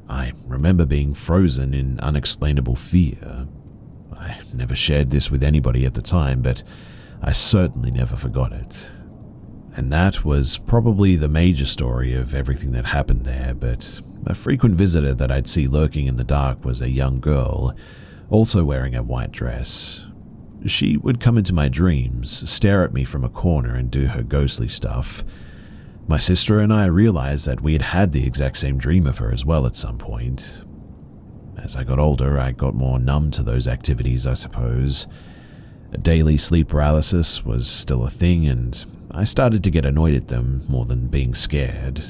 I remember being frozen in unexplainable fear. I never shared this with anybody at the time, but I certainly never forgot it. And that was probably the major story of everything that happened there, but a frequent visitor that I'd see lurking in the dark was a young girl, also wearing a white dress. She would come into my dreams, stare at me from a corner and do her ghostly stuff. My sister and I realized that we had had the exact same dream of her as well at some point. As I got older, I got more numb to those activities, I suppose. Daily sleep paralysis was still a thing, and I started to get annoyed at them more than being scared.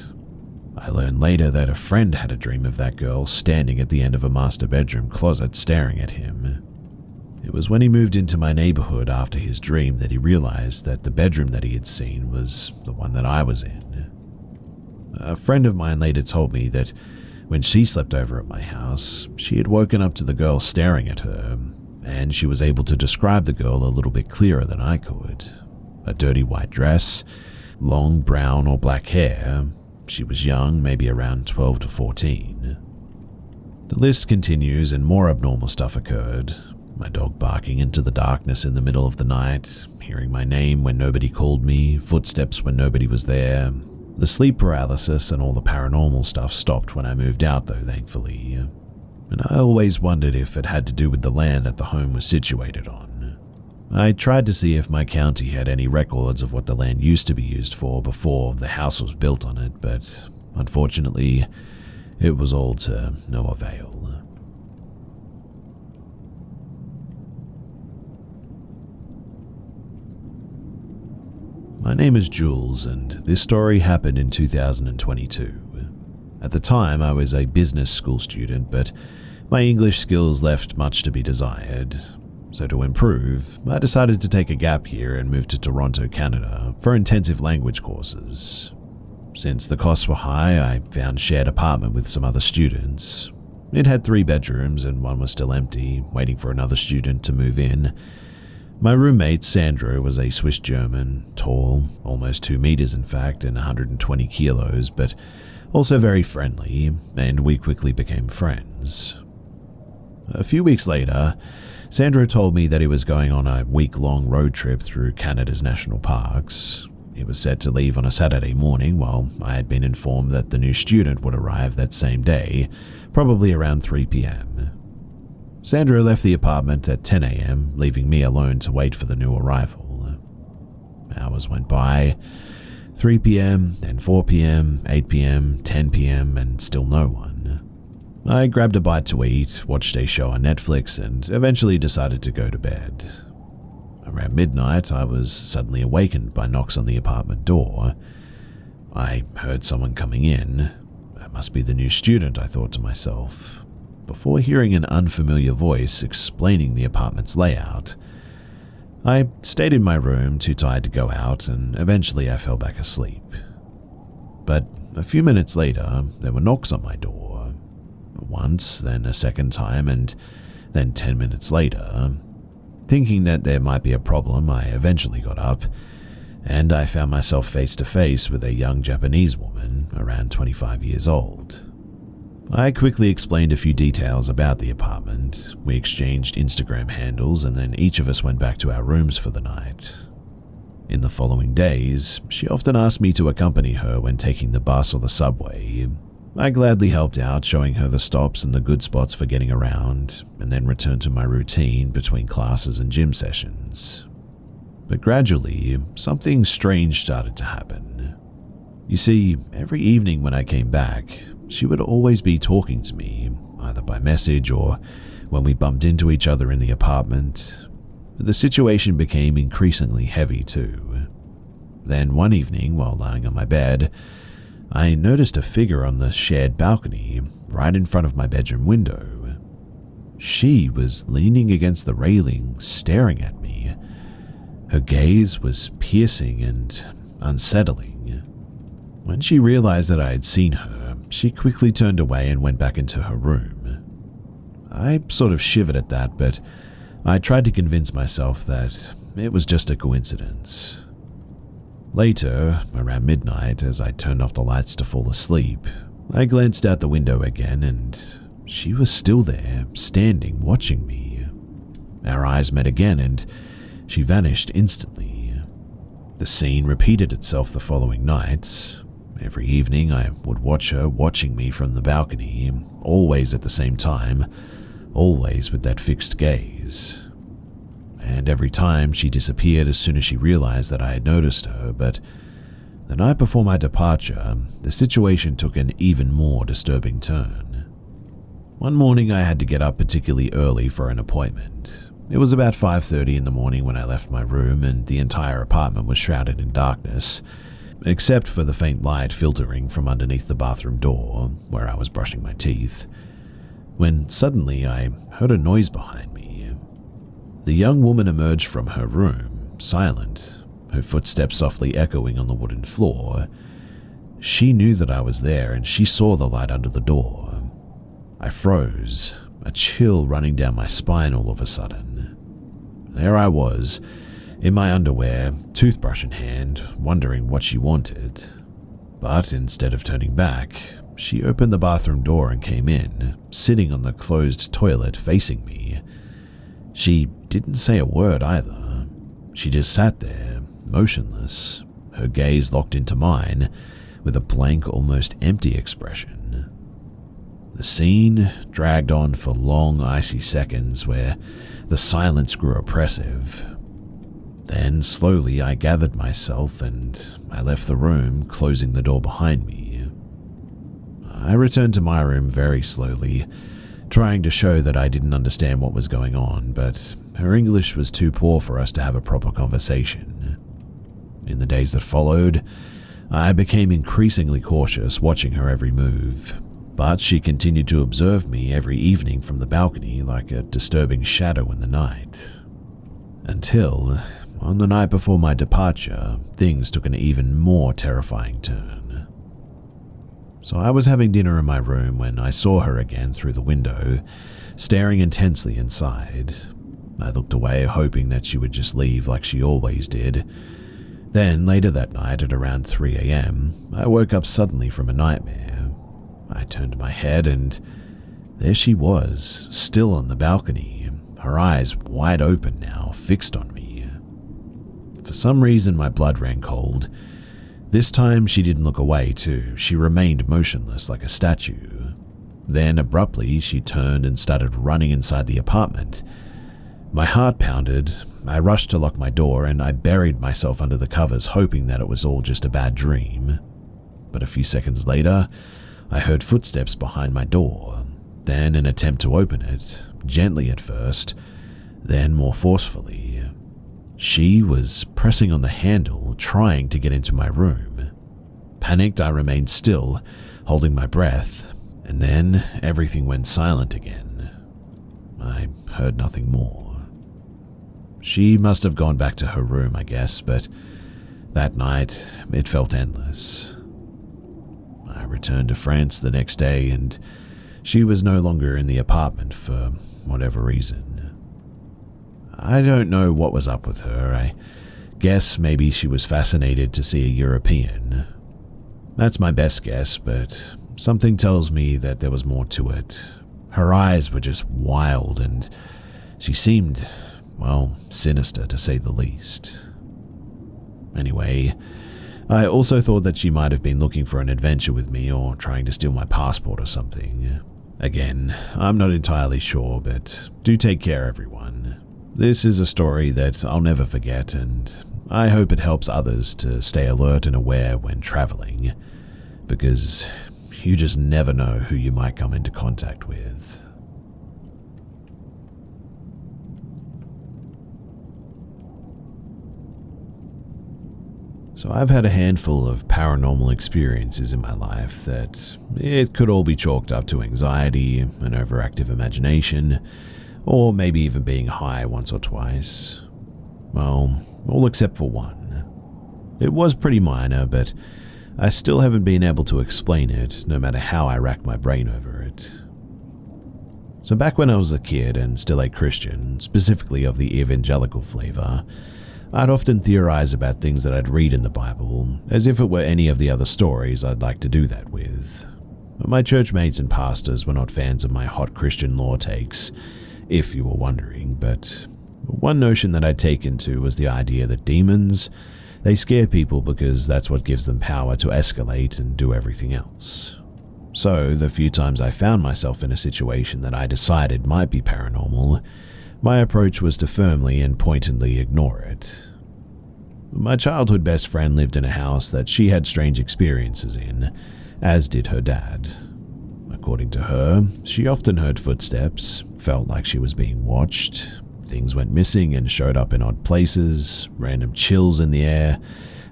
I learned later that a friend had a dream of that girl standing at the end of a master bedroom closet staring at him. It was when he moved into my neighborhood after his dream that he realized that the bedroom that he had seen was the one that I was in. A friend of mine later told me that when she slept over at my house, she had woken up to the girl staring at her, and she was able to describe the girl a little bit clearer than I could. A dirty white dress, long brown or black hair. She was young, maybe around 12 to 14. The list continues and more abnormal stuff occurred. My dog barking into the darkness in the middle of the night, hearing my name when nobody called me, footsteps when nobody was there. The sleep paralysis and all the paranormal stuff stopped when I moved out though, thankfully. And I always wondered if it had to do with the land that the home was situated on. I tried to see if my county had any records of what the land used to be used for before the house was built on it, but unfortunately, it was all to no avail. My name is Jules, and this story happened in 2022. At the time, I was a business school student, but my English skills left much to be desired. So to improve, I decided to take a gap year and move to Toronto, Canada, for intensive language courses. Since the costs were high, I found a shared apartment with some other students. It had 3 bedrooms and one was still empty, waiting for another student to move in. My roommate, Sandra, was a Swiss German, tall, almost 2 meters in fact, and 120 kilos, but also very friendly, and we quickly became friends. A few weeks later, Sandra told me that he was going on a week-long road trip through Canada's national parks. He was set to leave on a Saturday morning, while I had been informed that the new student would arrive that same day, probably around 3 p.m. Sandra left the apartment at 10 a.m., leaving me alone to wait for the new arrival. Hours went by, 3 p.m., then 4 p.m., 8 p.m., 10 p.m., and still no one. I grabbed a bite to eat, watched a show on Netflix, and eventually decided to go to bed. Around midnight, I was suddenly awakened by knocks on the apartment door. I heard someone coming in. That must be the new student, I thought to myself, before hearing an unfamiliar voice explaining the apartment's layout. I stayed in my room, too tired to go out, and eventually I fell back asleep. But a few minutes later, there were knocks on my door. Once, then a second time, and then 10 minutes later. Thinking that there might be a problem, I eventually got up, and I found myself face to face with a young Japanese woman around 25 years old. I quickly explained a few details about the apartment. We exchanged Instagram handles, and then each of us went back to our rooms for the night. In the following days, she often asked me to accompany her when taking the bus or the subway. I gladly helped out, showing her the stops and the good spots for getting around, and then returned to my routine between classes and gym sessions. But gradually, something strange started to happen. You see, every evening when I came back, she would always be talking to me, either by message or when we bumped into each other in the apartment. The situation became increasingly heavy too. Then one evening, while lying on my bed, I noticed a figure on the shared balcony right in front of my bedroom window. She was leaning against the railing, staring at me. Her gaze was piercing and unsettling. When she realized that I had seen her, she quickly turned away and went back into her room. I sort of shivered at that, but I tried to convince myself that it was just a coincidence. Later, around midnight, as I turned off the lights to fall asleep, I glanced out the window again, and she was still there, standing, watching me. Our eyes met again, and she vanished instantly. The scene repeated itself the following nights. Every evening, I would watch her watching me from the balcony, always at the same time, always with that fixed gaze. And every time she disappeared as soon as she realized that I had noticed her, but the night before my departure, the situation took an even more disturbing turn. One morning I had to get up particularly early for an appointment. It was about 5:30 in the morning when I left my room, and the entire apartment was shrouded in darkness, except for the faint light filtering from underneath the bathroom door, where I was brushing my teeth, when suddenly I heard a noise behind me. The young woman emerged from her room, silent, her footsteps softly echoing on the wooden floor. She knew that I was there, and she saw the light under the door. I froze, a chill running down my spine all of a sudden. There I was, in my underwear, toothbrush in hand, wondering what she wanted. But instead of turning back, she opened the bathroom door and came in, sitting on the closed toilet facing me. She didn't say a word either. She just sat there, motionless, her gaze locked into mine, with a blank, almost empty expression. The scene dragged on for long, icy seconds where the silence grew oppressive. Then, slowly, I gathered myself and I left the room, closing the door behind me. I returned to my room very slowly, trying to show that I didn't understand what was going on, but her English was too poor for us to have a proper conversation. In the days that followed, I became increasingly cautious, watching her every move, but she continued to observe me every evening from the balcony like a disturbing shadow in the night. Until, on the night before my departure, things took an even more terrifying turn. So I was having dinner in my room when I saw her again through the window, staring intensely inside. I looked away, hoping that she would just leave like she always did. Then, later that night at around 3 a.m., I woke up suddenly from a nightmare. I turned my head and there she was, still on the balcony, her eyes wide open now, fixed on me. For some reason, my blood ran cold. This time, she didn't look away too. She remained motionless like a statue. Then, abruptly, she turned and started running inside the apartment. My heart pounded. I rushed to lock my door, and I buried myself under the covers, hoping that it was all just a bad dream. But a few seconds later, I heard footsteps behind my door. Then an attempt to open it, gently at first, then more forcefully. She was pressing on the handle, trying to get into my room. Panicked, I remained still, holding my breath, and then everything went silent again. I heard nothing more. She must have gone back to her room, I guess, but that night it felt endless. I returned to France the next day, and she was no longer in the apartment for whatever reason. I don't know what was up with her. I guess maybe she was fascinated to see a European. That's my best guess, but something tells me that there was more to it. Her eyes were just wild, and she seemed, well, sinister to say the least. Anyway, I also thought that she might have been looking for an adventure with me or trying to steal my passport or something. Again, I'm not entirely sure, but do take care, everyone. This is a story that I'll never forget, and I hope it helps others to stay alert and aware when traveling, because you just never know who you might come into contact with. So I've had a handful of paranormal experiences in my life that it could all be chalked up to anxiety, an overactive imagination, or maybe even being high once or twice. Well, all except for one. It was pretty minor, but I still haven't been able to explain it, no matter how I rack my brain over it. So back when I was a kid and still a Christian, specifically of the evangelical flavor, I'd often theorize about things that I'd read in the Bible, as if it were any of the other stories I'd like to do that with. My church mates and pastors were not fans of my hot Christian lore takes, if you were wondering, but one notion that I'd taken to was the idea that demons, they scare people because that's what gives them power to escalate and do everything else. So, the few times I found myself in a situation that I decided might be paranormal, my approach was to firmly and pointedly ignore it. My childhood best friend lived in a house that she had strange experiences in, as did her dad. According to her, she often heard footsteps, felt like she was being watched, things went missing and showed up in odd places, random chills in the air,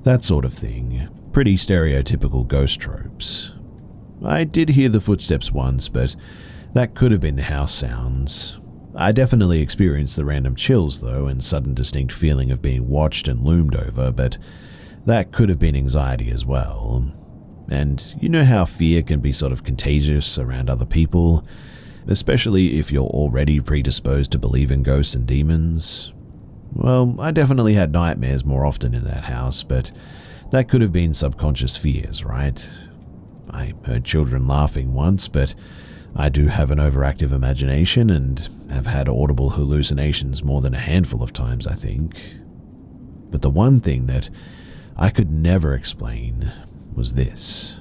that sort of thing. Pretty stereotypical ghost tropes. I did hear the footsteps once, but that could have been the house sounds. I definitely experienced the random chills though, and sudden distinct feeling of being watched and loomed over, but that could have been anxiety as well. And you know how fear can be sort of contagious around other people, especially if you're already predisposed to believe in ghosts and demons? Well, I definitely had nightmares more often in that house, but that could have been subconscious fears, right? I heard children laughing once, but I do have an overactive imagination and have had audible hallucinations more than a handful of times, I think. But the one thing that I could never explain was this.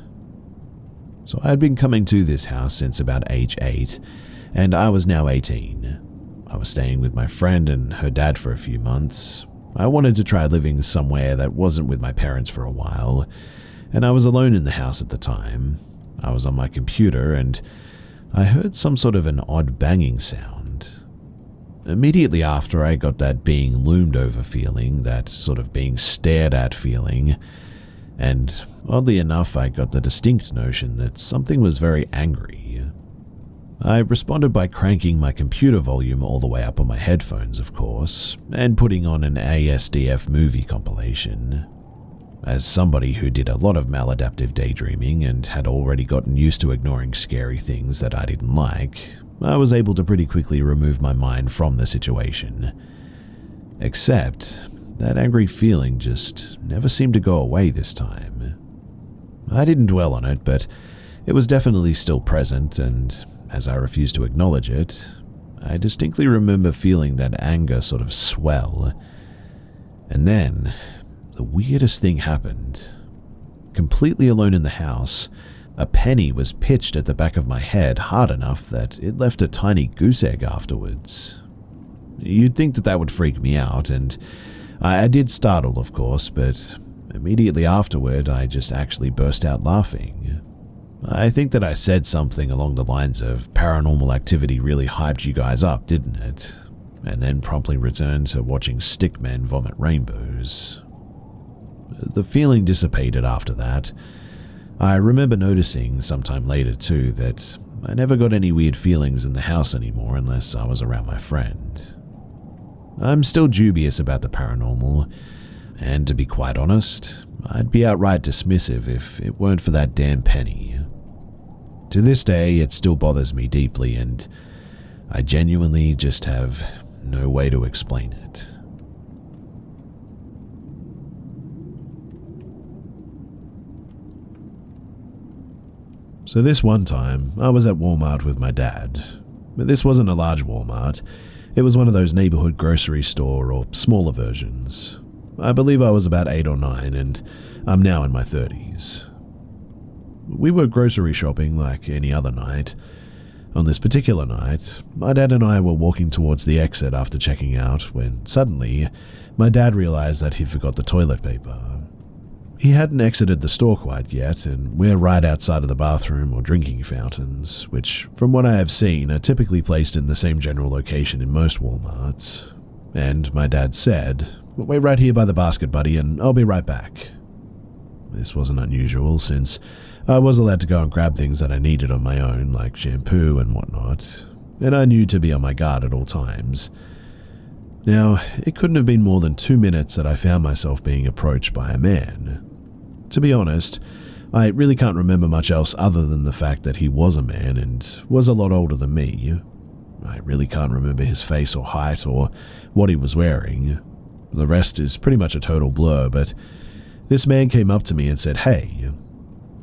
So I had been coming to this house since about age 8, and I was now 18. I was staying with my friend and her dad for a few months. I wanted to try living somewhere that wasn't with my parents for a while, and I was alone in the house at the time. I was on my computer, and I heard some sort of an odd banging sound. Immediately after, I got that being loomed over feeling, that sort of being stared at feeling, and oddly enough, I got the distinct notion that something was very angry. I responded by cranking my computer volume all the way up on my headphones, of course, and putting on an ASDF movie compilation. As somebody who did a lot of maladaptive daydreaming and had already gotten used to ignoring scary things that I didn't like, I was able to pretty quickly remove my mind from the situation. Except, that angry feeling just never seemed to go away this time. I didn't dwell on it, but it was definitely still present, and as I refused to acknowledge it, I distinctly remember feeling that anger sort of swell. And then the weirdest thing happened. Completely alone in the house, a penny was pitched at the back of my head hard enough that it left a tiny goose egg afterwards. You'd think that would freak me out, and I did startle, of course, but immediately afterward I just actually burst out laughing. I think that I said something along the lines of, "Paranormal Activity really hyped you guys up, didn't it?" And then promptly returned to watching stickmen vomit rainbows. The feeling dissipated after that. I remember noticing sometime later too that I never got any weird feelings in the house anymore unless I was around my friend. I'm still dubious about the paranormal, and to be quite honest, I'd be outright dismissive if it weren't for that damn penny. To this day, it still bothers me deeply, and I genuinely just have no way to explain it. So this one time, I was at Walmart with my dad. But this wasn't a large Walmart. It was one of those neighborhood grocery store or smaller versions. I believe I was about 8 or 9, and I'm now in my 30s. We were grocery shopping like any other night. On this particular night, my dad and I were walking towards the exit after checking out when suddenly my dad realized that he'd forgot the toilet paper. He hadn't exited the store quite yet, and we're right outside of the bathroom or drinking fountains, which, from what I have seen, are typically placed in the same general location in most Walmarts. And my dad said, "Wait right here by the basket, buddy, and I'll be right back." This wasn't unusual, since I was allowed to go and grab things that I needed on my own, like shampoo and whatnot, and I knew to be on my guard at all times. Now, it couldn't have been more than 2 minutes that I found myself being approached by a man. To be honest, I really can't remember much else other than the fact that he was a man and was a lot older than me. I really can't remember his face or height or what he was wearing. The rest is pretty much a total blur, but this man came up to me and said, "Hey."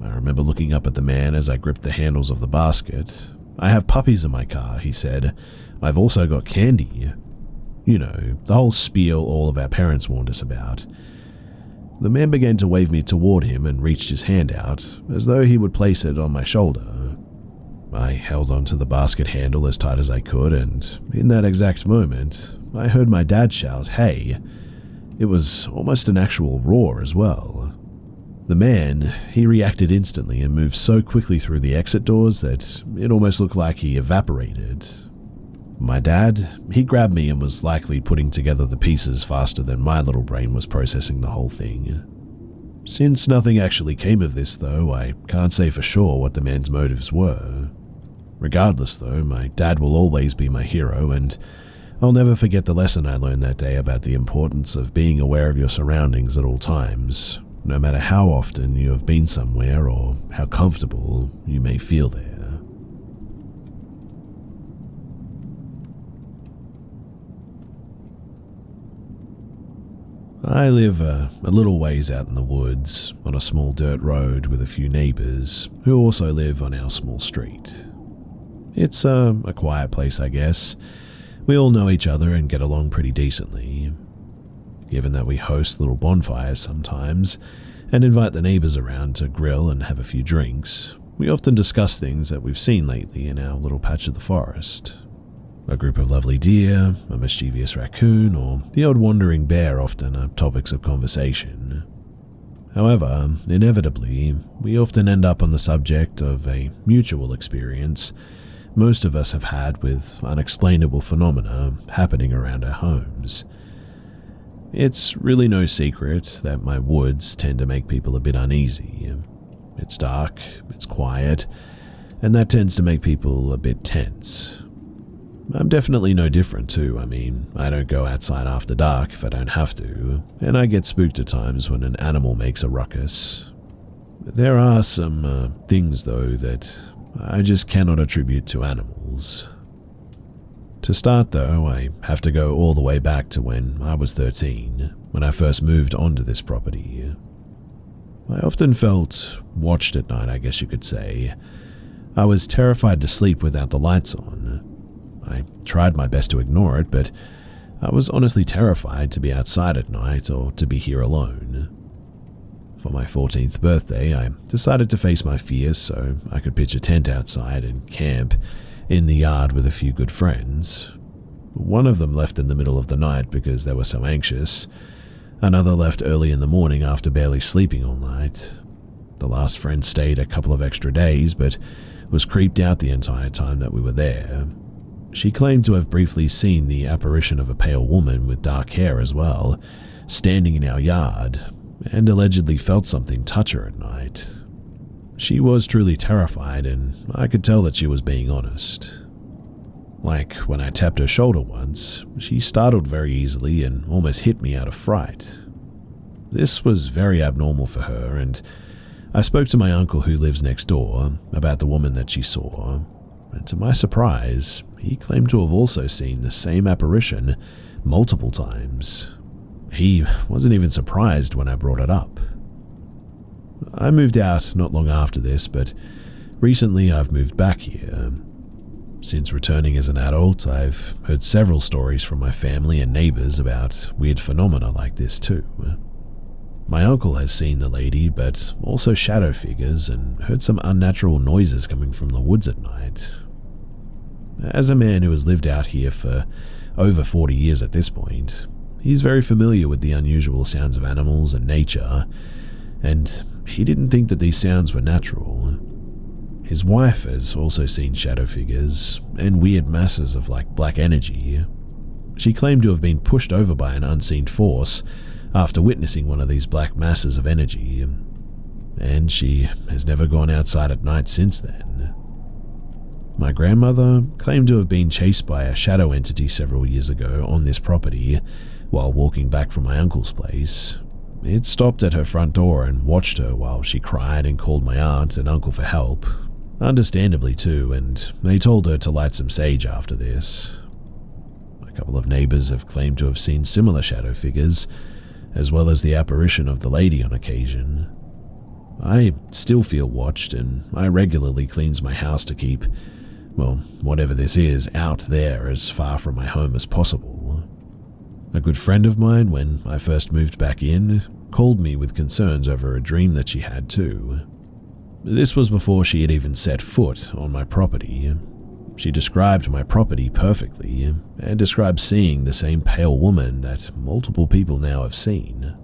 I remember looking up at the man as I gripped the handles of the basket. "I have puppies in my car," he said. "I've also got candy." You know, the whole spiel all of our parents warned us about. The man began to wave me toward him and reached his hand out, as though he would place it on my shoulder. I held onto the basket handle as tight as I could, and in that exact moment, I heard my dad shout, "Hey!" It was almost an actual roar as well. The man, he reacted instantly and moved so quickly through the exit doors that it almost looked like he evaporated. My dad, he grabbed me and was likely putting together the pieces faster than my little brain was processing the whole thing. Since nothing actually came of this though, I can't say for sure what the man's motives were. Regardless though, my dad will always be my hero, and I'll never forget the lesson I learned that day about the importance of being aware of your surroundings at all times, no matter how often you have been somewhere or how comfortable you may feel there. I live a little ways out in the woods, on a small dirt road with a few neighbours who also live on our small street. It's a quiet place, I guess. We all know each other and get along pretty decently. Given that we host little bonfires sometimes and invite the neighbours around to grill and have a few drinks, we often discuss things that we've seen lately in our little patch of the forest. A group of lovely deer, a mischievous raccoon, or the odd wandering bear often are topics of conversation. However, inevitably, we often end up on the subject of a mutual experience most of us have had with unexplainable phenomena happening around our homes. It's really no secret that my woods tend to make people a bit uneasy. It's dark, it's quiet, and that tends to make people a bit tense. I'm definitely no different too. I mean, I don't go outside after dark if I don't have to, and I get spooked at times when an animal makes a ruckus. There are some things though that I just cannot attribute to animals. To start though, I have to go all the way back to when I was 13, when I first moved onto this property. I often felt watched at night, I guess you could say. I was terrified to sleep without the lights on. I tried my best to ignore it, but I was honestly terrified to be outside at night or to be here alone. For my 14th birthday, I decided to face my fears so I could pitch a tent outside and camp in the yard with a few good friends. One of them left in the middle of the night because they were so anxious. Another left early in the morning after barely sleeping all night. The last friend stayed a couple of extra days, but was creeped out the entire time that we were there. She claimed to have briefly seen the apparition of a pale woman with dark hair as well, standing in our yard, and allegedly felt something touch her at night. She was truly terrified, and I could tell that she was being honest. Like when I tapped her shoulder once, she startled very easily and almost hit me out of fright. This was very abnormal for her, and I spoke to my uncle who lives next door about the woman that she saw, and to my surprise, he claimed to have also seen the same apparition multiple times. He wasn't even surprised when I brought it up. I moved out not long after this, but recently I've moved back here. Since returning as an adult, I've heard several stories from my family and neighbors about weird phenomena like this too. My uncle has seen the lady, but also shadow figures, and heard some unnatural noises coming from the woods at night. As a man who has lived out here for over 40 years at this point, he's very familiar with the unusual sounds of animals and nature, and he didn't think that these sounds were natural. His wife has also seen shadow figures and weird masses of black energy. She claimed to have been pushed over by an unseen force after witnessing one of these black masses of energy, and she has never gone outside at night since then. My grandmother claimed to have been chased by a shadow entity several years ago on this property while walking back from my uncle's place. It stopped at her front door and watched her while she cried and called my aunt and uncle for help, understandably too, and they told her to light some sage after this. A couple of neighbors have claimed to have seen similar shadow figures, as well as the apparition of the lady on occasion. I still feel watched, and I regularly cleanse my house to keep, whatever this is, out there as far from my home as possible. A good friend of mine, when I first moved back in, called me with concerns over a dream that she had too. This was before she had even set foot on my property. She described my property perfectly, and described seeing the same pale woman that multiple people now have seen.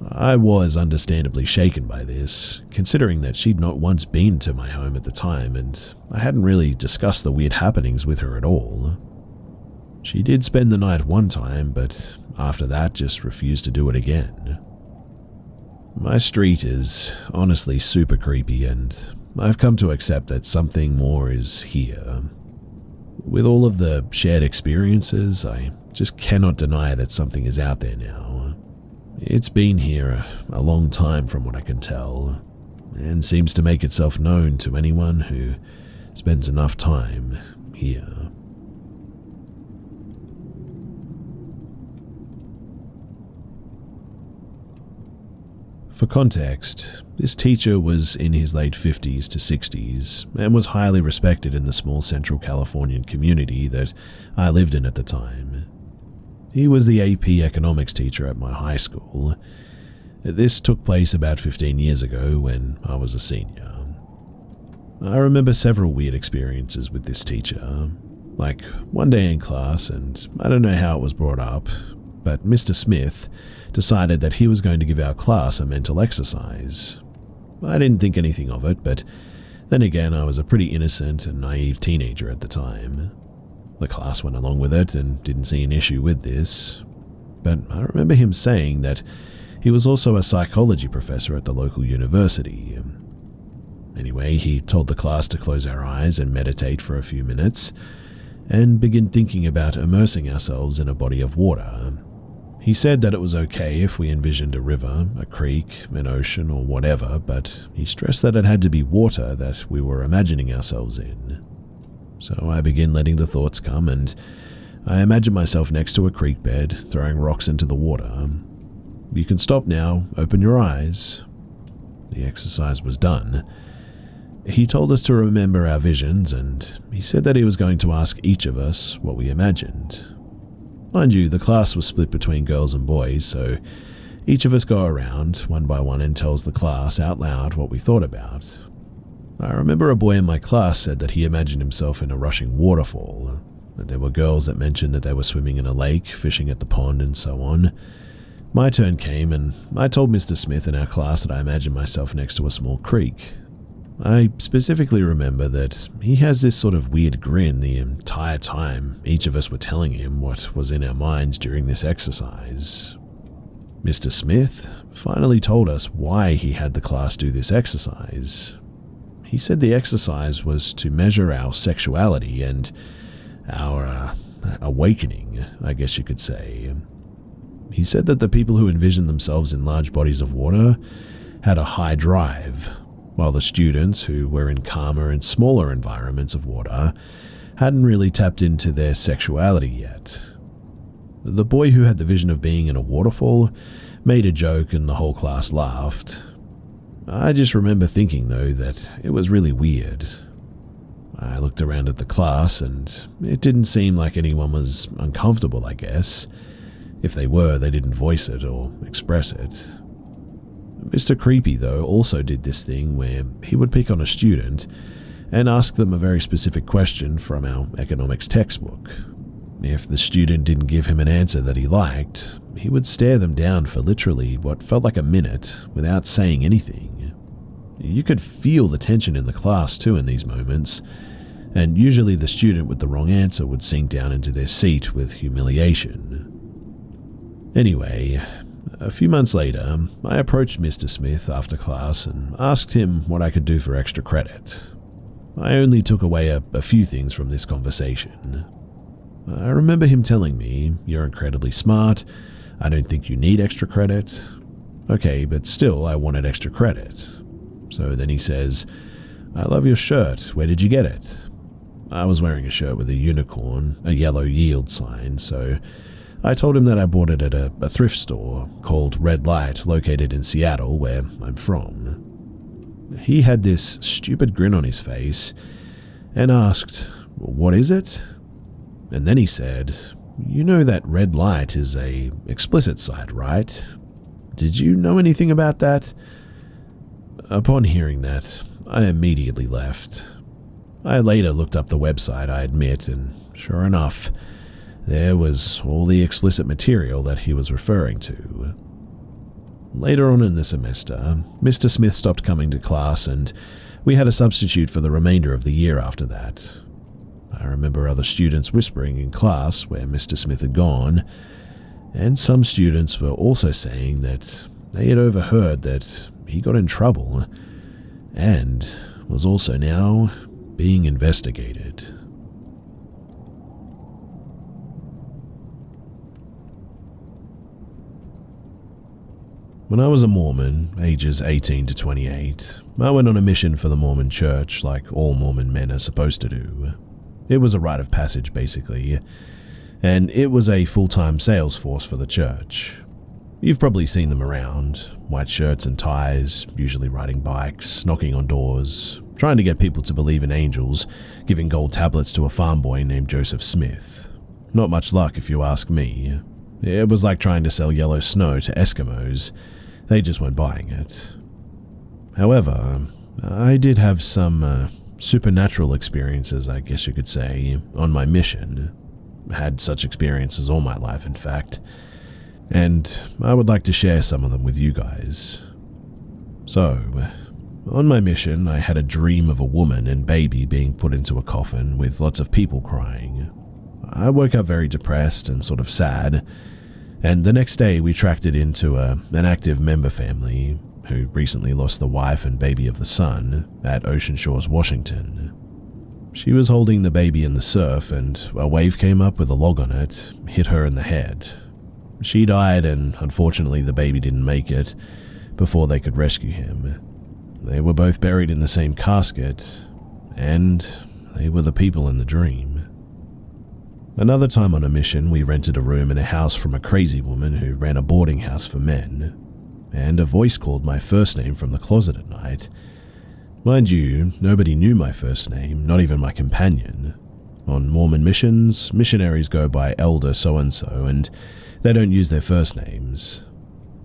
I was understandably shaken by this, considering that she'd not once been to my home at the time, and I hadn't really discussed the weird happenings with her at all. She did spend the night one time, but after that just refused to do it again. My street is honestly super creepy, and I've come to accept that something more is here. With all of the shared experiences, I just cannot deny that something is out there now. It's been here a long time from what I can tell, and seems to make itself known to anyone who spends enough time here. For context, this teacher was in his late 50s to 60s and was highly respected in the small Central Californian community that I lived in at the time. He was the AP economics teacher at my high school. This took place about 15 years ago when I was a senior. I remember several weird experiences with this teacher, like one day in class, and I don't know how it was brought up, but Mr. Smith decided that he was going to give our class a mental exercise. I didn't think anything of it, but then again, I was a pretty innocent and naive teenager at the time. The class went along with it and didn't see an issue with this, but I remember him saying that he was also a psychology professor at the local university. Anyway, he told the class to close our eyes and meditate for a few minutes, and begin thinking about immersing ourselves in a body of water. He said that it was okay if we envisioned a river, a creek, an ocean, or whatever, but he stressed that it had to be water that we were imagining ourselves in. So I begin letting the thoughts come, and I imagine myself next to a creek bed, throwing rocks into the water. You can stop now, open your eyes. The exercise was done. He told us to remember our visions, and he said that he was going to ask each of us what we imagined. Mind you, the class was split between girls and boys, so each of us go around, one by one, and tells the class out loud what we thought about. I remember a boy in my class said that he imagined himself in a rushing waterfall, that there were girls that mentioned that they were swimming in a lake, fishing at the pond, and so on. My turn came, and I told Mr. Smith in our class that I imagined myself next to a small creek. I specifically remember that he has this sort of weird grin the entire time each of us were telling him what was in our minds during this exercise. Mr. Smith finally told us why he had the class do this exercise. He said the exercise was to measure our sexuality and our awakening, I guess you could say. He said that the people who envisioned themselves in large bodies of water had a high drive, while the students who were in calmer and smaller environments of water hadn't really tapped into their sexuality yet. The boy who had the vision of being in a waterfall made a joke and the whole class laughed. I just remember thinking, though, that it was really weird. I looked around at the class and it didn't seem like anyone was uncomfortable, I guess. If they were, they didn't voice it or express it. Mr. Creepy, though, also did this thing where he would pick on a student and ask them a very specific question from our economics textbook. If the student didn't give him an answer that he liked, he would stare them down for literally what felt like a minute without saying anything. You could feel the tension in the class too in these moments, and usually the student with the wrong answer would sink down into their seat with humiliation. Anyway, a few months later, I approached Mr. Smith after class and asked him what I could do for extra credit. I only took away a few things from this conversation. I remember him telling me, "You're incredibly smart. I don't think you need extra credit." Okay, but still, I wanted extra credit. So then he says, "I love your shirt. Where did you get it?" I was wearing a shirt with a unicorn, a yellow yield sign, so I told him that I bought it at a thrift store called Red Light located in Seattle, where I'm from. He had this stupid grin on his face and asked, "What is it?" And then he said, "You know that Red Light is a explicit site, right? Did you know anything about that?" Upon hearing that, I immediately left. I later looked up the website, I admit, and sure enough, there was all the explicit material that he was referring to. Later on in the semester, Mr. Smith stopped coming to class and we had a substitute for the remainder of the year after that. I remember other students whispering in class where Mr. Smith had gone, and some students were also saying that they had overheard that he got in trouble and was also now being investigated. When I was a Mormon, ages 18 to 28, I went on a mission for the Mormon church like all Mormon men are supposed to do. It was a rite of passage, basically, and it was a full-time sales force for the church. You've probably seen them around, white shirts and ties, usually riding bikes, knocking on doors, trying to get people to believe in angels, giving gold tablets to a farm boy named Joseph Smith. Not much luck if you ask me. It was like trying to sell yellow snow to Eskimos. They just weren't buying it. However, I did have some supernatural experiences, I guess you could say, on my mission. I had such experiences all my life, in fact, and I would like to share some of them with you guys. So, on my mission, I had a dream of a woman and baby being put into a coffin with lots of people crying. I woke up very depressed and sort of sad, and the next day we tracked it into an active member family who recently lost the wife and baby of the son at Ocean Shores, Washington. She was holding the baby in the surf and a wave came up with a log on it, hit her in the head. She died and unfortunately the baby didn't make it before they could rescue him. They were both buried in the same casket, and they were the people in the dream. Another time on a mission, we rented a room in a house from a crazy woman who ran a boarding house for men, and a voice called my first name from the closet at night. Mind you, nobody knew my first name, not even my companion. On Mormon missions, missionaries go by Elder so-and-so, and they don't use their first names.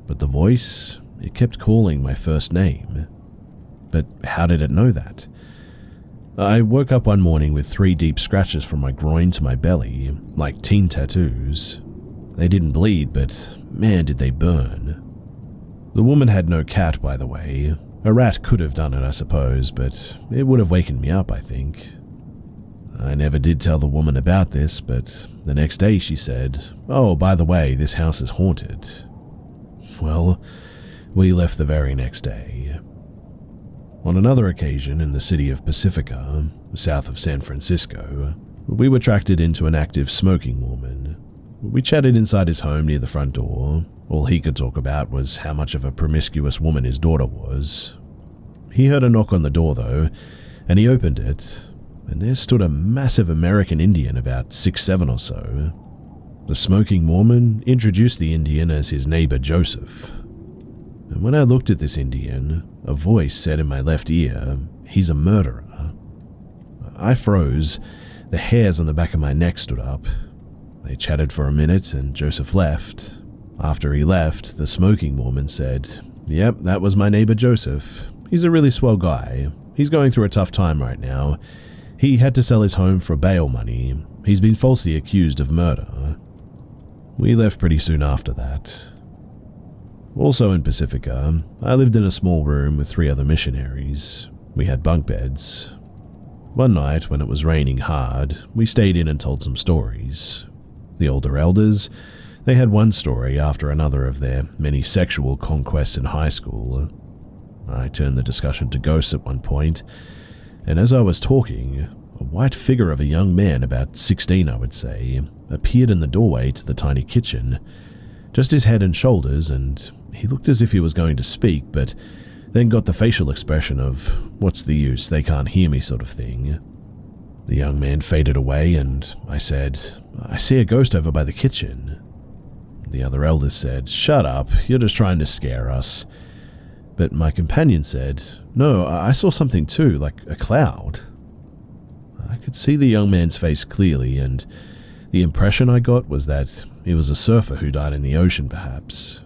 But the voice, it kept calling my first name. But how did it know that? I woke up one morning with 3 deep scratches from my groin to my belly, like teen tattoos. They didn't bleed, but man did they burn. The woman had no cat, by the way. A rat could have done it, I suppose, but it would have wakened me up, I think. I never did tell the woman about this, but the next day she said, "Oh, by the way, this house is haunted." Well, we left the very next day. On another occasion in the city of Pacifica, south of San Francisco, We were tracked into an active smoking woman. We chatted inside his home near the front door. All he could talk about was how much of a promiscuous woman his daughter was. He heard a knock on the door though, and he opened it, and there stood a massive American Indian about 6'7" or so. The smoking Mormon introduced the Indian as his neighbor Joseph. And when I looked at this Indian, a voice said in my left ear, "He's a murderer." I froze. The hairs on the back of my neck stood up. They chatted for a minute and Joseph left. After he left, the smoking Mormon said, "Yep, that was my neighbor Joseph. He's a really swell guy. He's going through a tough time right now. He had to sell his home for bail money. He's been falsely accused of murder." We left pretty soon after that. Also in Pacifica, I lived in a small room with 3 other missionaries. We had bunk beds. One night, when it was raining hard, we stayed in and told some stories. The older elders, they had one story after another of their many sexual conquests in high school. I turned the discussion to ghosts at one point, and as I was talking, a white figure of a young man, about 16 I would say, appeared in the doorway to the tiny kitchen. Just his head and shoulders, and he looked as if he was going to speak, but then got the facial expression of, "What's the use, they can't hear me" sort of thing. The young man faded away, and I said, "I see a ghost over by the kitchen." The other elders said, "Shut up, you're just trying to scare us." But my companion said, "No, I saw something too, like a cloud." I could see the young man's face clearly, and the impression I got was that he was a surfer who died in the ocean, perhaps.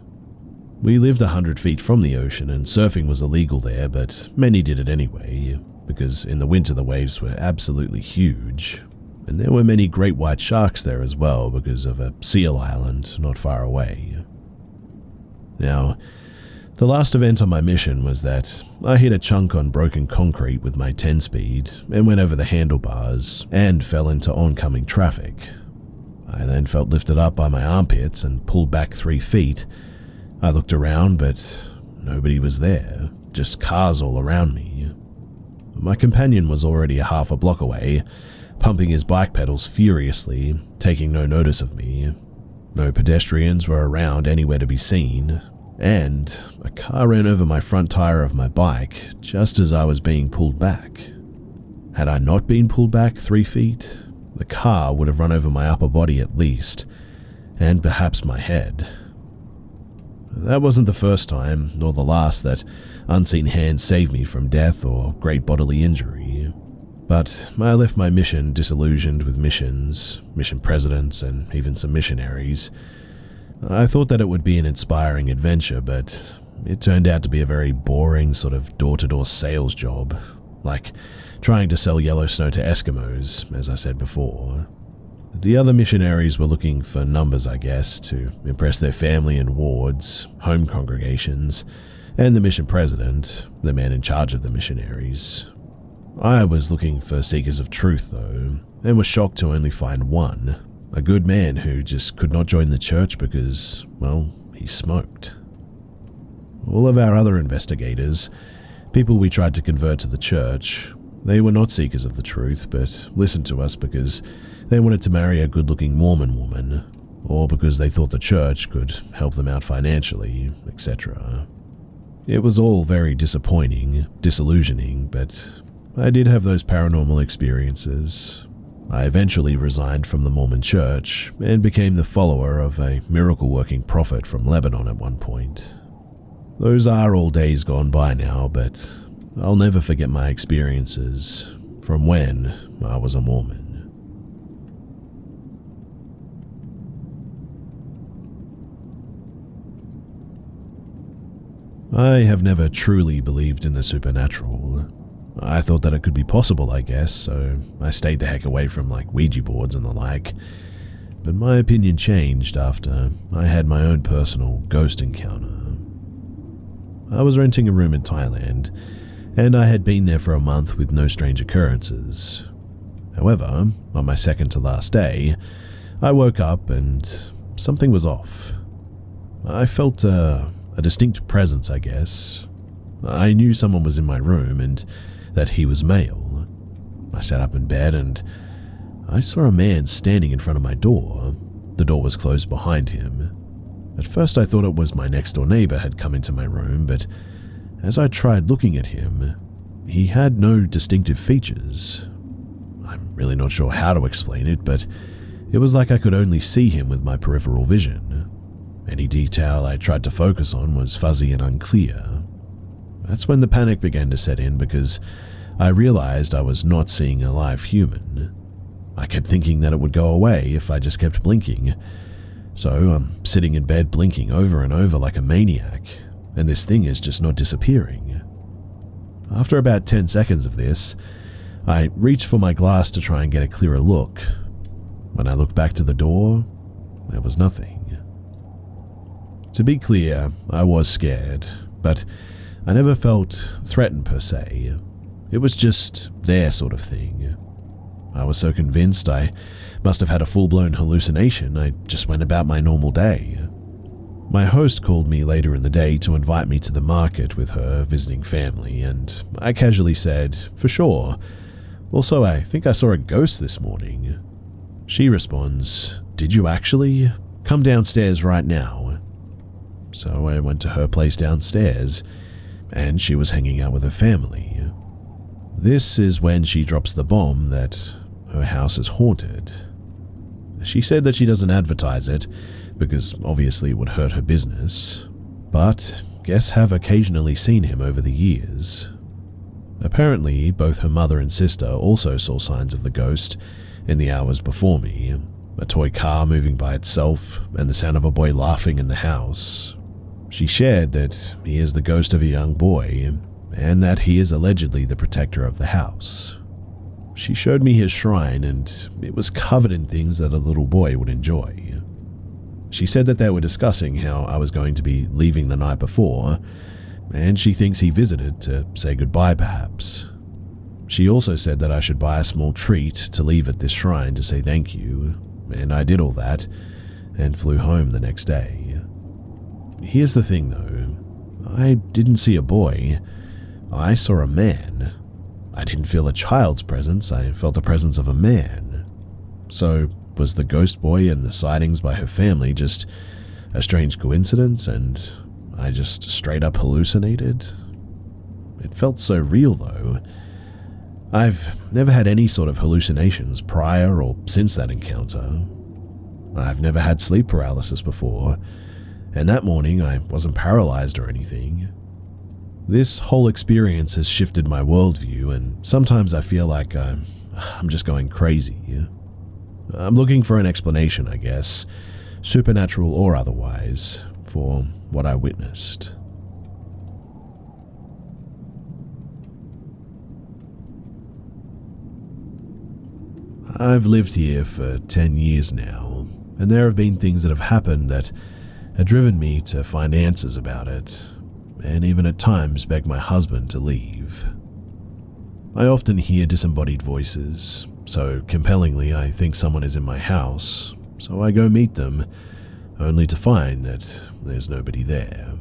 We lived 100 feet from the ocean, and surfing was illegal there, but many did it anyway, because in the winter the waves were absolutely huge, and there were many great white sharks there as well because of a seal island not far away. Now, the last event on my mission was that I hit a chunk on broken concrete with my 10-speed and went over the handlebars and fell into oncoming traffic. I then felt lifted up by my armpits and pulled back 3 feet. I looked around, but nobody was there, just cars all around me. My companion was already a half a block away, pumping his bike pedals furiously, taking no notice of me. No pedestrians were around anywhere to be seen, and a car ran over my front tire of my bike just as I was being pulled back. Had I not been pulled back 3 feet, the car would have run over my upper body at least, and perhaps my head. That wasn't the first time, nor the last, that unseen hands saved me from death or great bodily injury. But I left my mission disillusioned with missions, mission presidents, and even some missionaries. I thought that it would be an inspiring adventure, but it turned out to be a very boring sort of door-to-door sales job, like trying to sell yellow snow to Eskimos, as I said before. The other missionaries were looking for numbers, I guess, to impress their family and wards, home congregations, and the mission president, the man in charge of the missionaries. I was looking for seekers of truth, though, and was shocked to only find one, a good man who just could not join the church because, well, he smoked. All of our other investigators, people we tried to convert to the church, they were not seekers of the truth, but listened to us because they wanted to marry a good-looking Mormon woman, or because they thought the church could help them out financially, etc. It was all very disappointing, disillusioning, but I did have those paranormal experiences. I eventually resigned from the Mormon church and became the follower of a miracle-working prophet from Lebanon at one point. Those are all days gone by now, but I'll never forget my experiences from when I was a Mormon. I have never truly believed in the supernatural. I thought that it could be possible, I guess, so I stayed the heck away from Ouija boards and the like. But my opinion changed after I had my own personal ghost encounter. I was renting a room in Thailand, and I had been there for a month with no strange occurrences. However, on my second to last day, I woke up and something was off. I felt a distinct presence, I guess. I knew someone was in my room and that he was male. I sat up in bed and I saw a man standing in front of my door. The door was closed behind him. At first I thought it was my next door neighbor had come into my room, but as I tried looking at him, he had no distinctive features. I'm really not sure how to explain it, but it was like I could only see him with my peripheral vision. Any detail I tried to focus on was fuzzy and unclear. That's when the panic began to set in because I realized I was not seeing a live human. I kept thinking that it would go away if I just kept blinking. So I'm sitting in bed blinking over and over like a maniac, and this thing is just not disappearing. After about 10 seconds of this, I reached for my glass to try and get a clearer look. When I looked back to the door, there was nothing. To be clear, I was scared, but I never felt threatened per se. It was just their sort of thing. I was so convinced I must have had a full-blown hallucination, I just went about my normal day. My host called me later in the day to invite me to the market with her visiting family, and I casually said, for sure. Also, I think I saw a ghost this morning. She responds, did you actually? Come downstairs right now. So I went to her place downstairs, and she was hanging out with her family. This is when she drops the bomb that her house is haunted. She said that she doesn't advertise it, because obviously it would hurt her business, but guests have occasionally seen him over the years. Apparently, both her mother and sister also saw signs of the ghost in the hours before me, a toy car moving by itself, and the sound of a boy laughing in the house. She shared that he is the ghost of a young boy, and that he is allegedly the protector of the house. She showed me his shrine, and it was covered in things that a little boy would enjoy. She said that they were discussing how I was going to be leaving the night before, and she thinks he visited to say goodbye perhaps. She also said that I should buy a small treat to leave at this shrine to say thank you, and I did all that, and flew home the next day. Here's the thing though, I didn't see a boy, I saw a man. I didn't feel a child's presence, I felt the presence of a man. So, was the ghost boy and the sightings by her family just a strange coincidence and I just straight up hallucinated? It felt so real though. I've never had any sort of hallucinations prior or since that encounter. I've never had sleep paralysis before, and that morning I wasn't paralyzed or anything. This whole experience has shifted my worldview, and sometimes I feel like I'm just going crazy. I'm looking for an explanation, I guess, supernatural or otherwise, for what I witnessed. I've lived here for 10 years now, and there have been things that have happened that have driven me to find answers about it, and even at times beg my husband to leave. I often hear disembodied voices, so compellingly I think someone is in my house, so I go meet them, only to find that there's nobody there.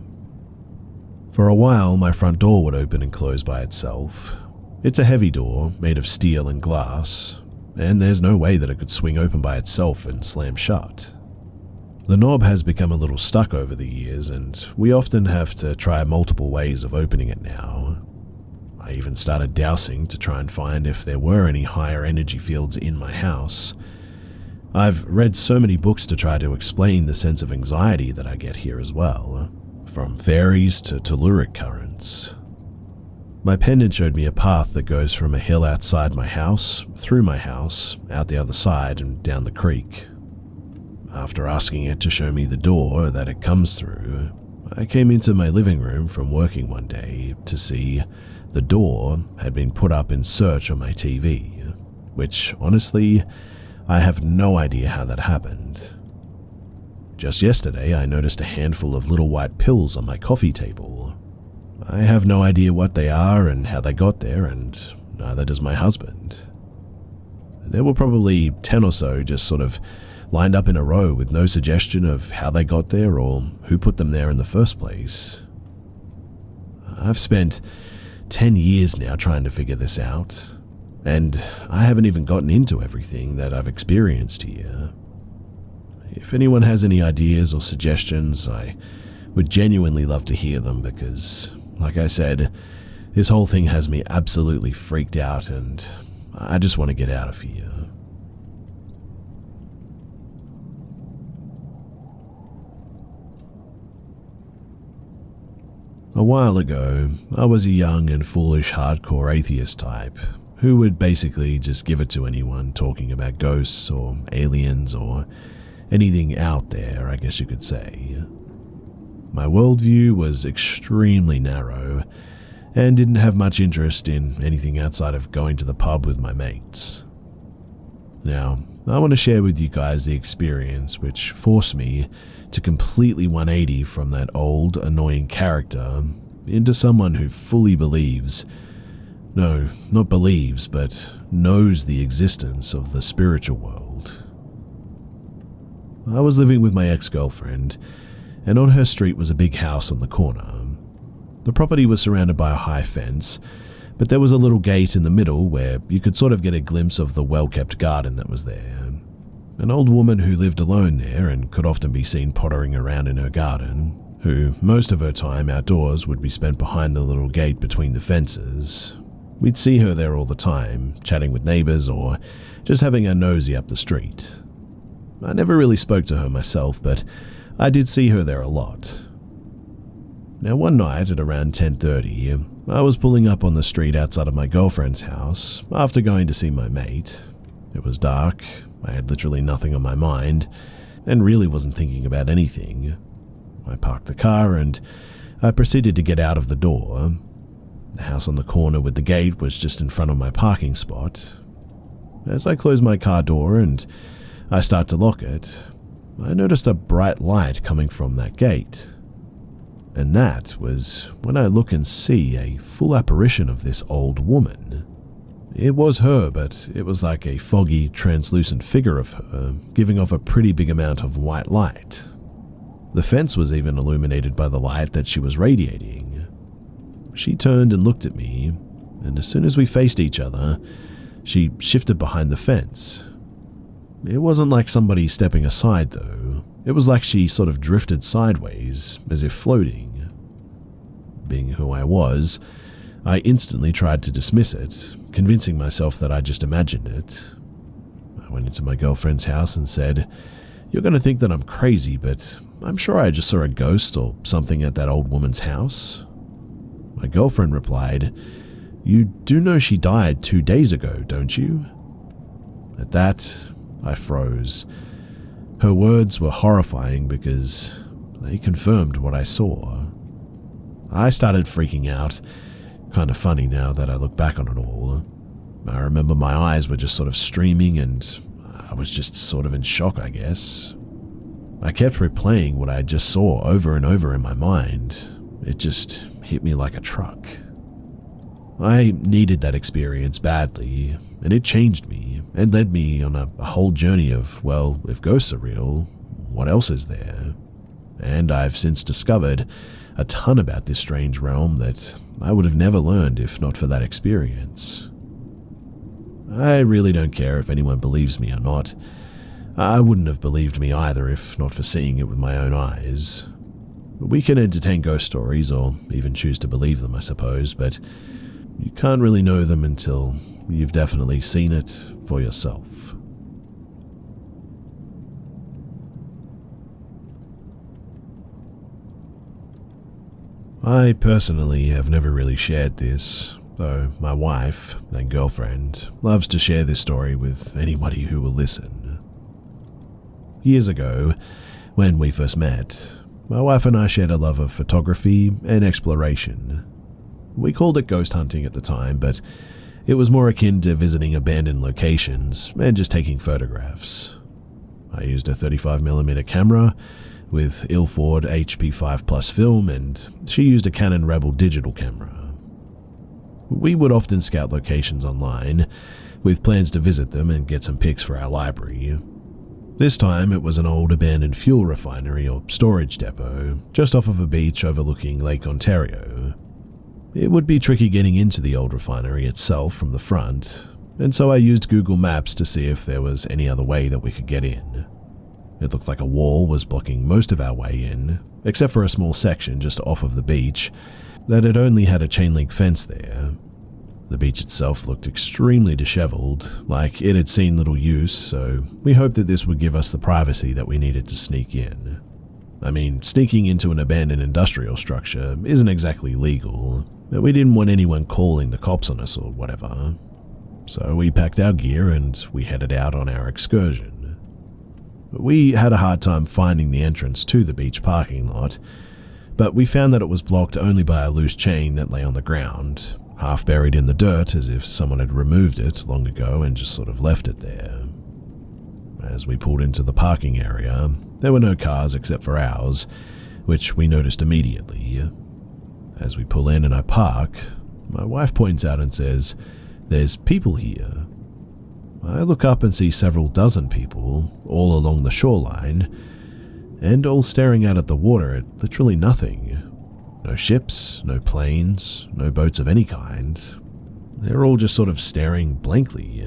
For a while, my front door would open and close by itself. It's a heavy door, made of steel and glass, and there's no way that it could swing open by itself and slam shut. The knob has become a little stuck over the years, and we often have to try multiple ways of opening it now. I even started dowsing to try and find if there were any higher energy fields in my house. I've read so many books to try to explain the sense of anxiety that I get here as well, from fairies to telluric currents. My pendant showed me a path that goes from a hill outside my house, through my house, out the other side and down the creek. After asking it to show me the door that it comes through, I came into my living room from working one day to see the door had been put up in search on my TV, which honestly, I have no idea how that happened. Just yesterday, I noticed a handful of little white pills on my coffee table. I have no idea what they are and how they got there, and neither does my husband. There were probably 10 or so just sort of lined up in a row with no suggestion of how they got there or who put them there in the first place. I've spent 10 years now trying to figure this out. And I haven't even gotten into everything that I've experienced here. If anyone has any ideas or suggestions, I would genuinely love to hear them because, like I said, this whole thing has me absolutely freaked out and I just want to get out of here. A while ago, I was a young and foolish hardcore atheist type who would basically just give it to anyone talking about ghosts or aliens or anything out there, I guess you could say. My worldview was extremely narrow and didn't have much interest in anything outside of going to the pub with my mates. Now, I want to share with you guys the experience which forced me to completely 180 from that old, annoying character into someone who fully believes, no, not believes, but knows the existence of the spiritual world. I was living with my ex-girlfriend, and on her street was a big house on the corner. The property was surrounded by a high fence, but there was a little gate in the middle where you could sort of get a glimpse of the well-kept garden that was there. An old woman who lived alone there and could often be seen pottering around in her garden, who most of her time outdoors would be spent behind the little gate between the fences. We'd see her there all the time, chatting with neighbors or just having a nosy up the street. I never really spoke to her myself, but I did see her there a lot. Now one night at around 10:30, I was pulling up on the street outside of my girlfriend's house after going to see my mate. It was dark, I had literally nothing on my mind, and really wasn't thinking about anything. I parked the car and I proceeded to get out of the door. The house on the corner with the gate was just in front of my parking spot. As I closed my car door and I start to lock it, I noticed a bright light coming from that gate. And that was when I look and see a full apparition of this old woman. It was her, but it was like a foggy, translucent figure of her, giving off a pretty big amount of white light. The fence was even illuminated by the light that she was radiating. She turned and looked at me, and as soon as we faced each other, she shifted behind the fence. It wasn't like somebody stepping aside, though. It was like she sort of drifted sideways, as if floating. Being who I was, I instantly tried to dismiss it, convincing myself that I just imagined it. I went into my girlfriend's house and said, "You're going to think that I'm crazy, but I'm sure I just saw a ghost or something at that old woman's house." My girlfriend replied, "You do know she died 2 days ago, don't you?" At that, I froze. Her words were horrifying because they confirmed what I saw. I started freaking out. Kind of funny now that I look back on it all. I remember my eyes were just sort of streaming and I was just sort of in shock, I guess. I kept replaying what I just saw over and over in my mind. It just hit me like a truck. I needed that experience badly, and it changed me and led me on a whole journey of, well, if ghosts are real, what else is there? And I've since discovered a ton about this strange realm that I would have never learned if not for that experience. I really don't care if anyone believes me or not. I wouldn't have believed me either if not for seeing it with my own eyes. We can entertain ghost stories or even choose to believe them, I suppose, but you can't really know them until you've definitely seen it for yourself. I personally have never really shared this, though my wife and girlfriend loves to share this story with anybody who will listen. Years ago, when we first met, my wife and I shared a love of photography and exploration. We called it ghost hunting at the time, but it was more akin to visiting abandoned locations and just taking photographs. I used a 35mm camera with Ilford HP5 Plus film, and she used a Canon Rebel digital camera. We would often scout locations online, with plans to visit them and get some pics for our library. This time it was an old abandoned fuel refinery or storage depot, just off of a beach overlooking Lake Ontario. It would be tricky getting into the old refinery itself from the front, and so I used Google Maps to see if there was any other way that we could get in. It looked like a wall was blocking most of our way in, except for a small section just off of the beach that had only had a chain link fence there. The beach itself looked extremely disheveled, like it had seen little use, so we hoped that this would give us the privacy that we needed to sneak in. I mean, sneaking into an abandoned industrial structure isn't exactly legal, but we didn't want anyone calling the cops on us or whatever. So we packed our gear and we headed out on our excursion. We had a hard time finding the entrance to the beach parking lot, but we found that it was blocked only by a loose chain that lay on the ground, half buried in the dirt as if someone had removed it long ago and just sort of left it there. As we pulled into the parking area, there were no cars except for ours, which we noticed immediately. As we pull in and I park, my wife points out and says, "There's people here." I look up and see several dozen people, all along the shoreline, and all staring out at the water at literally nothing. No ships, no planes, no boats of any kind. They're all just sort of staring blankly.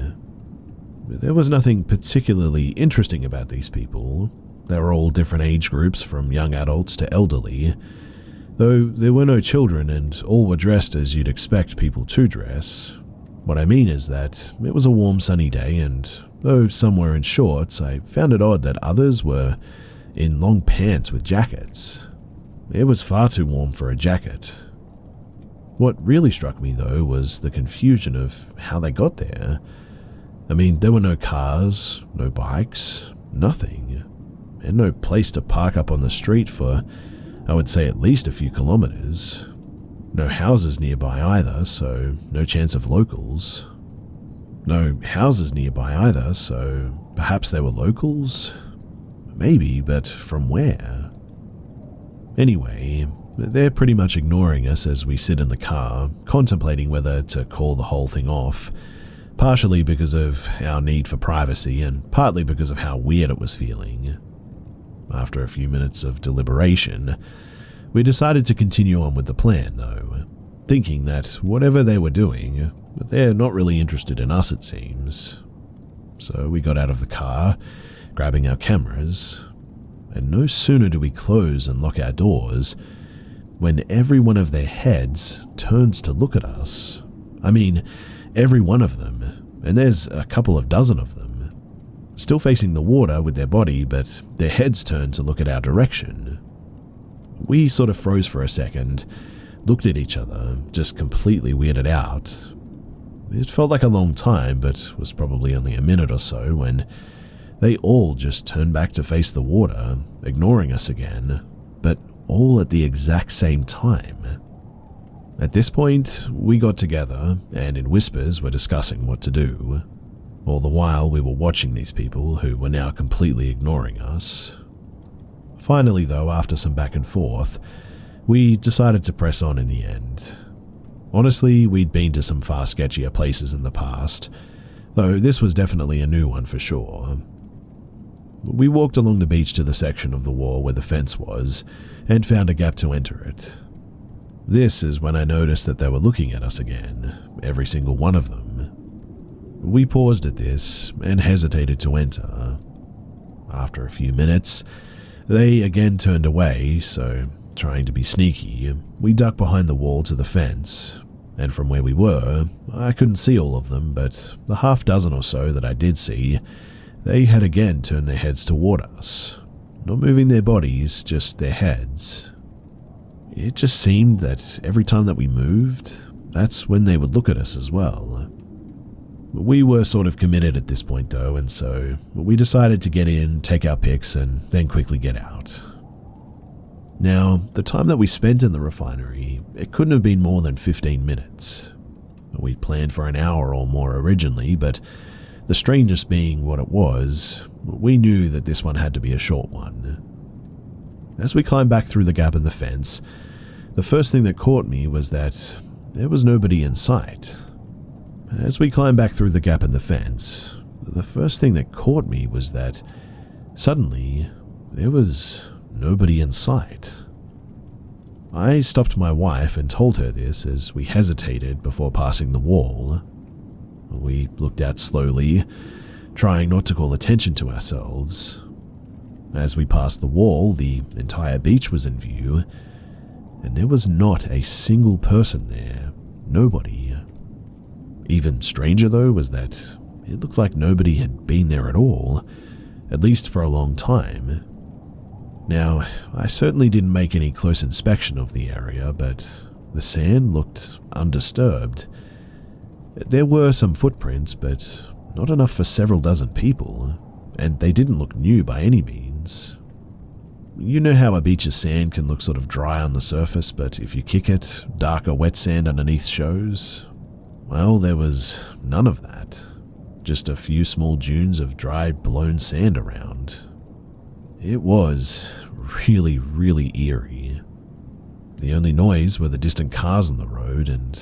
There was nothing particularly interesting about these people. They were all different age groups, from young adults to elderly, though there were no children and all were dressed as you'd expect people to dress. What I mean is that it was a warm sunny day, and though some were in shorts, I found it odd that others were in long pants with jackets. It was far too warm for a jacket. What really struck me though was the confusion of how they got there. I mean, there were no cars, no bikes, nothing, and no place to park up on the street for, I would say, at least a few kilometers. No houses nearby either, so no chance of locals. No houses nearby either, so perhaps they were locals? Maybe, but from where? Anyway, they're pretty much ignoring us as we sit in the car, contemplating whether to call the whole thing off, partially because of our need for privacy and partly because of how weird it was feeling. After a few minutes of deliberation, we decided to continue on with the plan though, thinking that whatever they were doing, they're not really interested in us it seems. So we got out of the car, grabbing our cameras, and no sooner do we close and lock our doors when every one of their heads turns to look at us. I mean, every one of them, and there's a couple of dozen of them, still facing the water with their body, but their heads turned to look at our direction. We sort of froze for a second, looked at each other, just completely weirded out. It felt like a long time, but was probably only a minute or so when they all just turned back to face the water, ignoring us again, but all at the exact same time. At this point, we got together and in whispers were discussing what to do. All the while we were watching these people who were now completely ignoring us. Finally though, after some back and forth, we decided to press on in the end. Honestly, we'd been to some far sketchier places in the past, though this was definitely a new one for sure. We walked along the beach to the section of the wall where the fence was and found a gap to enter it. This is when I noticed that they were looking at us again, every single one of them. We paused at this and hesitated to enter. After a few minutes, they again turned away, so trying to be sneaky, we ducked behind the wall to the fence, and from where we were, I couldn't see all of them, but the half dozen or so that I did see, they had again turned their heads toward us, not moving their bodies, just their heads. It just seemed that every time that we moved, that's when they would look at us as well. We were sort of committed at this point though, and so we decided to get in, take our pics, and then quickly get out. Now, the time that we spent in the refinery, it couldn't have been more than 15 minutes. We planned for an hour or more originally, but the strangest being what it was, we knew that this one had to be a short one. As we climbed back through the gap in the fence, the first thing that caught me was that there was nobody in sight. As we climbed back through the gap in the fence, the first thing that caught me was that suddenly there was nobody in sight. I stopped my wife and told her this as we hesitated before passing the wall. We looked out slowly, trying not to call attention to ourselves. As we passed the wall, the entire beach was in view, and there was not a single person there. Nobody. Even stranger, though, was that it looked like nobody had been there at all, at least for a long time. Now, I certainly didn't make any close inspection of the area, but the sand looked undisturbed. There were some footprints, but not enough for several dozen people, and they didn't look new by any means. You know how a beach's sand can look sort of dry on the surface, but if you kick it, darker wet sand underneath shows? Well, there was none of that. Just a few small dunes of dry, blown sand around. It was really, really eerie. The only noise were the distant cars on the road, and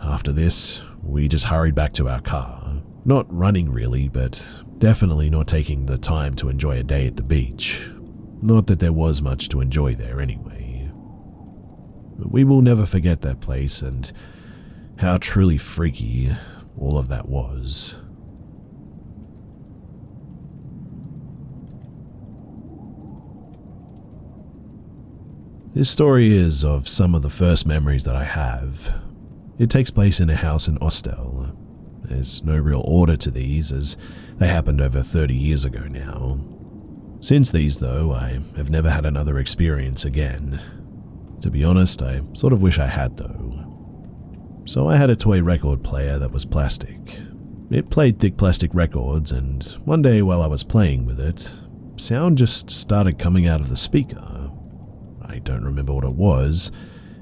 after this, we just hurried back to our car. Not running really, but definitely not taking the time to enjoy a day at the beach. Not that there was much to enjoy there anyway. We will never forget that place and how truly freaky all of that was. This story is of some of the first memories that I have. It takes place in a house in Ostel. There's no real order to these, as they happened over 30 years ago now. Since these, though, I have never had another experience again. To be honest, I sort of wish I had, though. So I had a toy record player that was plastic. It played thick plastic records, and one day while I was playing with it, sound just started coming out of the speaker. I don't remember what it was.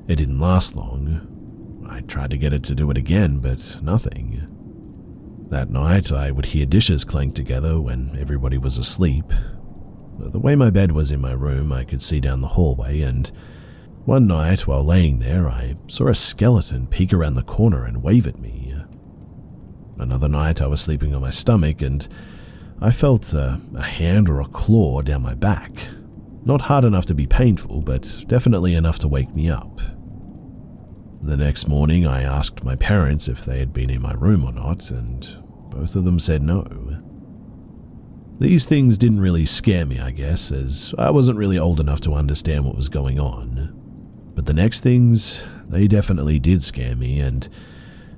It didn't last long. I tried to get it to do it again, but nothing. That night, I would hear dishes clank together when everybody was asleep. The way my bed was in my room, I could see down the hallway, and one night, while laying there, I saw a skeleton peek around the corner and wave at me. Another night, I was sleeping on my stomach, and I felt a hand or a claw down my back. Not hard enough to be painful, but definitely enough to wake me up. The next morning, I asked my parents if they had been in my room or not, and both of them said no. These things didn't really scare me, I guess, as I wasn't really old enough to understand what was going on. But the next things, they definitely did scare me and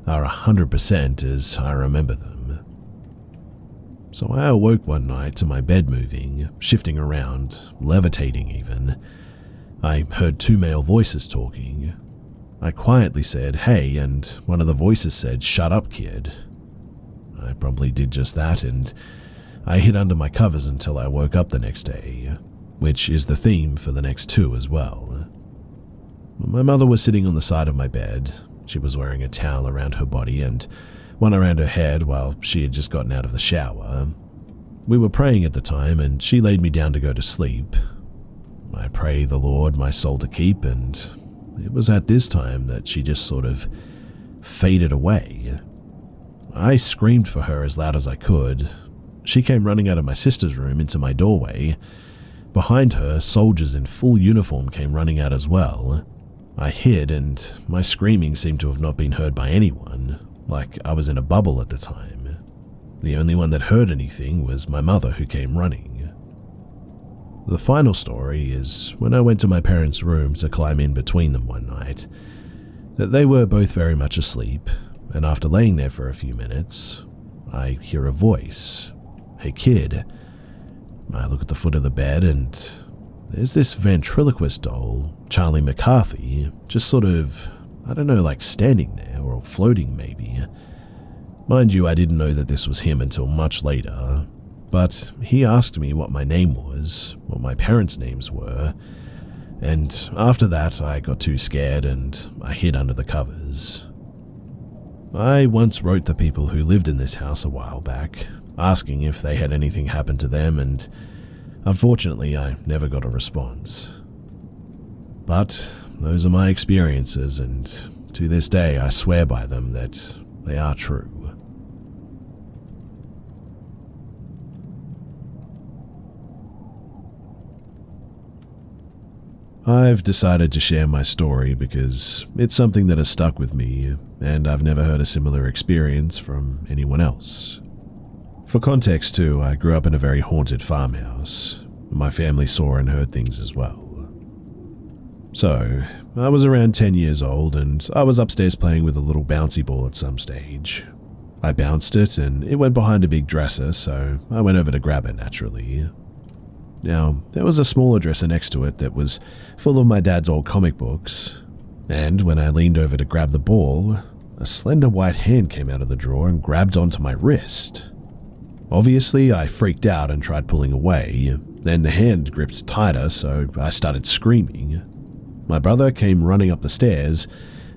are 100% as I remember them. So I awoke one night to my bed moving, shifting around, levitating even. I heard two male voices talking. I quietly said, "Hey," and one of the voices said, "Shut up, kid." I promptly did just that, and I hid under my covers until I woke up the next day, which is the theme for the next two as well. My mother was sitting on the side of my bed. She was wearing a towel around her body and one around her head while she had just gotten out of the shower. We were praying at the time, and she laid me down to go to sleep. I pray the Lord my soul to keep, and it was at this time that she just sort of faded away. I screamed for her as loud as I could. She came running out of my sister's room into my doorway. Behind her, soldiers in full uniform came running out as well. I hid, and my screaming seemed to have not been heard by anyone, like I was in a bubble at the time. The only one that heard anything was my mother, who came running. The final story is when I went to my parents' room to climb in between them one night. They were both very much asleep, and after laying there for a few minutes, I hear a voice. "Hey kid." I look at the foot of the bed, and there's this ventriloquist doll, Charlie McCarthy, just sort of, I don't know, like standing there, or floating maybe. Mind you, I didn't know that this was him until much later, but he asked me what my name was, what my parents' names were, and after that I got too scared and I hid under the covers. I once wrote the people who lived in this house a while back, asking if they had anything happen to them, and unfortunately I never got a response. But those are my experiences, and to this day I swear by them that they are true. I've decided to share my story because it's something that has stuck with me, and I've never heard a similar experience from anyone else. For context too, I grew up in a very haunted farmhouse. My family saw and heard things as well. So, I was around 10 years old and I was upstairs playing with a little bouncy ball at some stage. I bounced it and it went behind a big dresser, so I went over to grab it naturally. Now, there was a smaller dresser next to it that was full of my dad's old comic books, and when I leaned over to grab the ball, a slender white hand came out of the drawer and grabbed onto my wrist. Obviously, I freaked out and tried pulling away. Then the hand gripped tighter, so I started screaming. My brother came running up the stairs,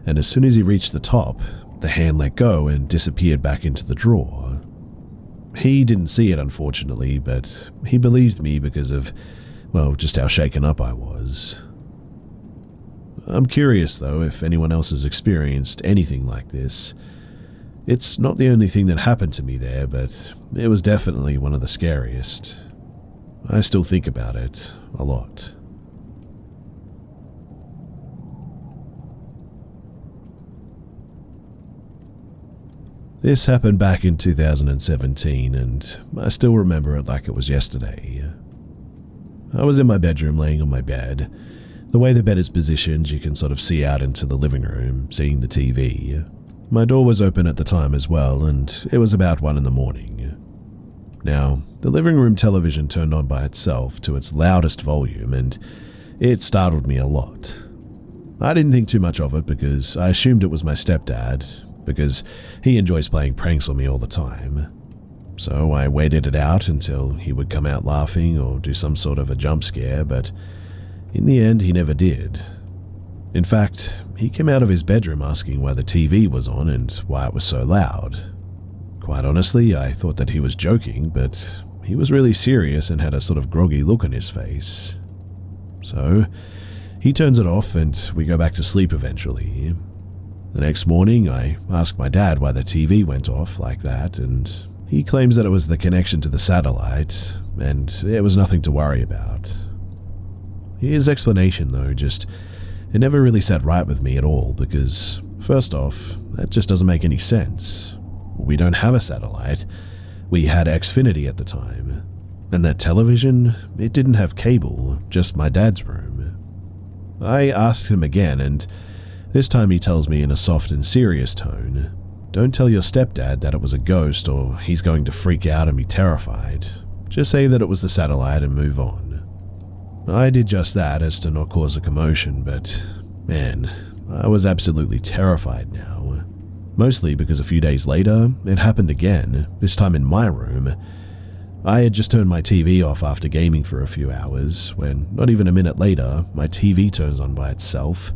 and as soon as he reached the top, the hand let go and disappeared back into the drawer. He didn't see it, unfortunately, but he believed me because of, well, just how shaken up I was. I'm curious, though, if anyone else has experienced anything like this. It's not the only thing that happened to me there, but it was definitely one of the scariest. I still think about it a lot. This happened back in 2017, and I still remember it like it was yesterday. I was in my bedroom laying on my bed. The way the bed is positioned, you can sort of see out into the living room, seeing the TV. My door was open at the time as well, and it was about 1 a.m. Now, the living room television turned on by itself to its loudest volume, and it startled me a lot. I didn't think too much of it because I assumed it was my stepdad, because he enjoys playing pranks on me all the time. So I waited it out until he would come out laughing or do some sort of a jump scare, but in the end he never did. In fact, he came out of his bedroom asking why the TV was on and why it was so loud. Quite honestly, I thought that he was joking, but he was really serious and had a sort of groggy look on his face. So, he turns it off and we go back to sleep eventually. The next morning, I ask my dad why the TV went off like that, and he claims that it was the connection to the satellite, and it was nothing to worry about. His explanation, though, it never really sat right with me at all, because, first off, that just doesn't make any sense. We don't have a satellite. We had Xfinity at the time. And that television, it didn't have cable, just my dad's room. I asked him again, and this time he tells me in a soft and serious tone, "Don't tell your stepdad that it was a ghost or he's going to freak out and be terrified. Just say that it was the satellite and move on." I did just that as to not cause a commotion, but man, I was absolutely terrified now. Mostly because a few days later, it happened again, this time in my room. I had just turned my TV off after gaming for a few hours, when not even a minute later, my TV turns on by itself.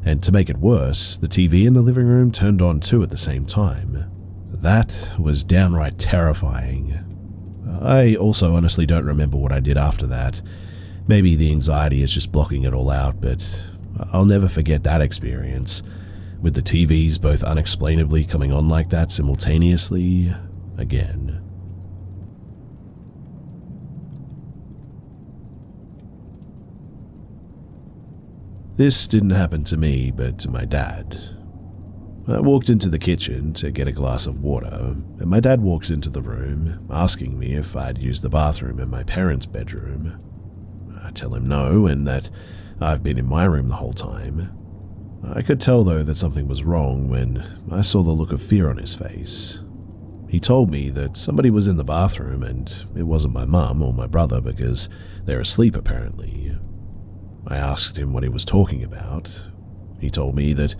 And to make it worse, the TV in the living room turned on too at the same time. That was downright terrifying. I also honestly don't remember what I did after that. Maybe the anxiety is just blocking it all out, but I'll never forget that experience, with the TVs both unexplainably coming on like that simultaneously again. This didn't happen to me, but to my dad. I walked into the kitchen to get a glass of water, and my dad walks into the room, asking me if I'd used the bathroom in my parents' bedroom. I tell him no, and that I've been in my room the whole time. I could tell, though, that something was wrong when I saw the look of fear on his face. He told me that somebody was in the bathroom, and it wasn't my mum or my brother because they're asleep apparently. I asked him what he was talking about. He told me that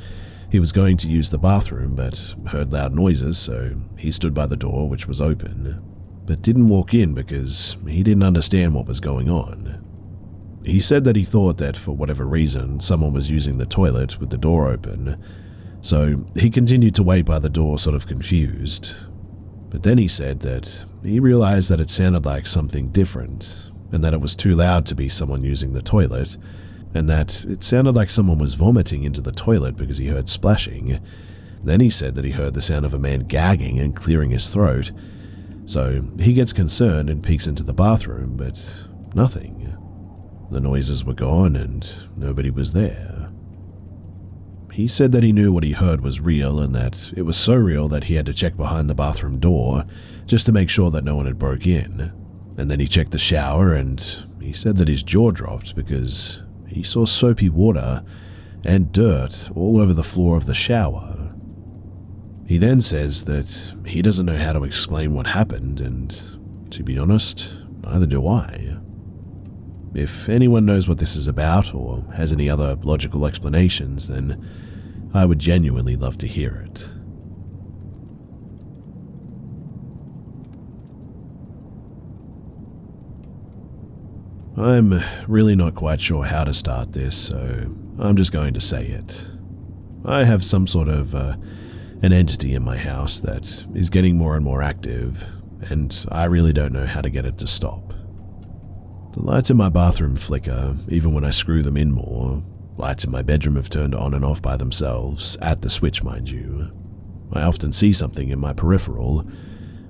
he was going to use the bathroom but heard loud noises, so he stood by the door, which was open, but didn't walk in because he didn't understand what was going on. He said that he thought that for whatever reason someone was using the toilet with the door open, so he continued to wait by the door sort of confused. But then he said that he realized that it sounded like something different, and that it was too loud to be someone using the toilet, and that it sounded like someone was vomiting into the toilet because he heard splashing. Then he said that he heard the sound of a man gagging and clearing his throat, so he gets concerned and peeks into the bathroom, but nothing. The noises were gone and nobody was there. He said that he knew what he heard was real and that it was so real that he had to check behind the bathroom door just to make sure that no one had broke in. And then he checked the shower and he said that his jaw dropped because he saw soapy water and dirt all over the floor of the shower. He then says that he doesn't know how to explain what happened, and to be honest, neither do I. If anyone knows what this is about or has any other logical explanations, then I would genuinely love to hear it. I'm really not quite sure how to start this, so I'm just going to say it. I have some sort of an entity in my house that is getting more and more active, and I really don't know how to get it to stop. The lights in my bathroom flicker, even when I screw them in more. Lights in my bedroom have turned on and off by themselves, at the switch, mind you. I often see something in my peripheral.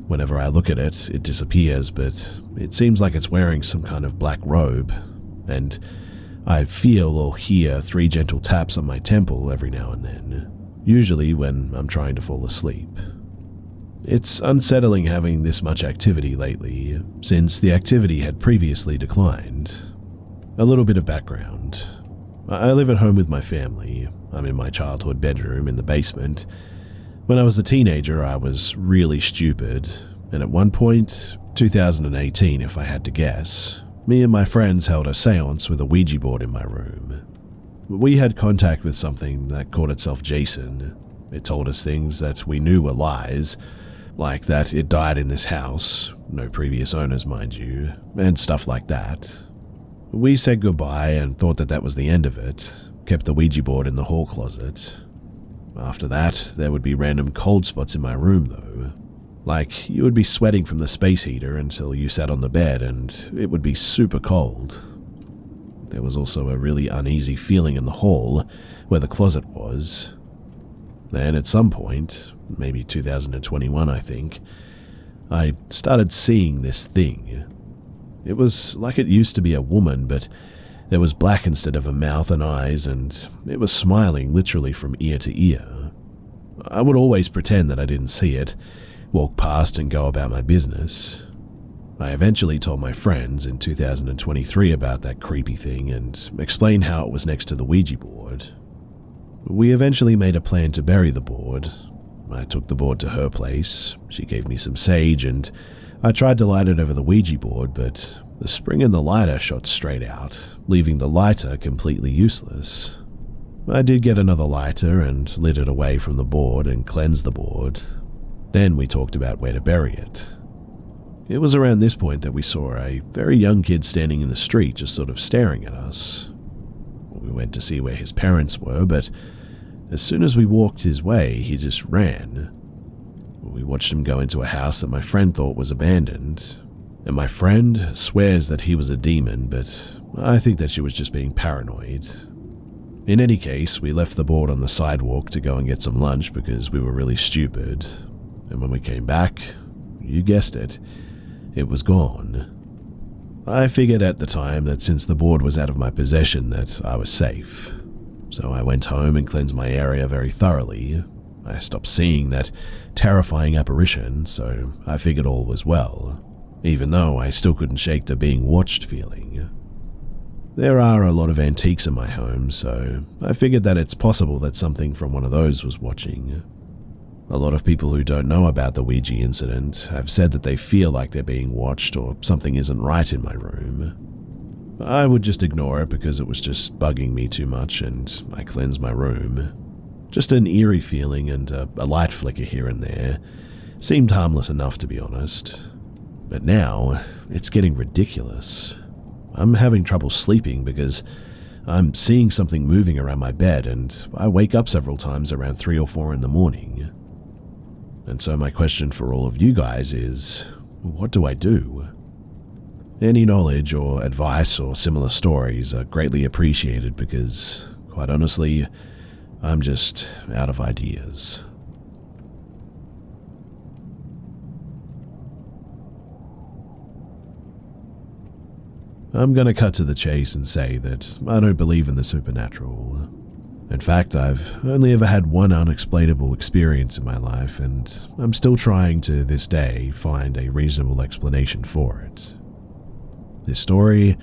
Whenever I look at it, it disappears, but it seems like it's wearing some kind of black robe, and I feel or hear 3 gentle taps on my temple every now and then, usually when I'm trying to fall asleep. It's unsettling having this much activity lately, since the activity had previously declined. A little bit of background. I live at home with my family. I'm in my childhood bedroom in the basement. When I was a teenager, I was really stupid, and at one point, 2018 if I had to guess, me and my friends held a seance with a Ouija board in my room. We had contact with something that called itself Jason. It told us things that we knew were lies, like that it died in this house, no previous owners mind you, and stuff like that. We said goodbye and thought that that was the end of it, kept the Ouija board in the hall closet. After that, there would be random cold spots in my room though. Like, you would be sweating from the space heater until you sat on the bed and it would be super cold. There was also a really uneasy feeling in the hall where the closet was. Then at some point, maybe 2021 I think, I started seeing this thing. It was like it used to be a woman, but there was black instead of a mouth and eyes, and it was smiling literally from ear to ear. I would always pretend that I didn't see it, walk past and go about my business. I eventually told my friends in 2023 about that creepy thing and explained how it was next to the Ouija board. We eventually made a plan to bury the board. I took the board to her place, she gave me some sage, and I tried to light it over the Ouija board, but the spring in the lighter shot straight out, leaving the lighter completely useless. I did get another lighter and lit it away from the board and cleansed the board. Then we talked about where to bury it. It was around this point that we saw a very young kid standing in the street just sort of staring at us. We went to see where his parents were, but as soon as we walked his way, he just ran. We watched him go into a house that my friend thought was abandoned, and my friend swears that he was a demon, but I think that she was just being paranoid. In any case, we left the board on the sidewalk to go and get some lunch because we were really stupid, and when we came back, you guessed it, it was gone. I figured at the time that since the board was out of my possession that I was safe, so I went home and cleansed my area very thoroughly. I stopped seeing that terrifying apparition, so I figured all was well, even though I still couldn't shake the being watched feeling. There are a lot of antiques in my home, so I figured that it's possible that something from one of those was watching. A lot of people who don't know about the Ouija incident have said that they feel like they're being watched or something isn't right in my room. I would just ignore it because it was just bugging me too much and I cleansed my room. Just an eerie feeling and a light flicker here and there. Seemed harmless enough, to be honest. But now, it's getting ridiculous. I'm having trouble sleeping because I'm seeing something moving around my bed and I wake up several times around 3 or 4 in the morning. And so my question for all of you guys is, what do I do? Any knowledge or advice or similar stories are greatly appreciated because, quite honestly, I'm just out of ideas. I'm gonna cut to the chase and say that I don't believe in the supernatural. In fact, I've only ever had one unexplainable experience in my life, and I'm still trying to this day find a reasonable explanation for it. This story,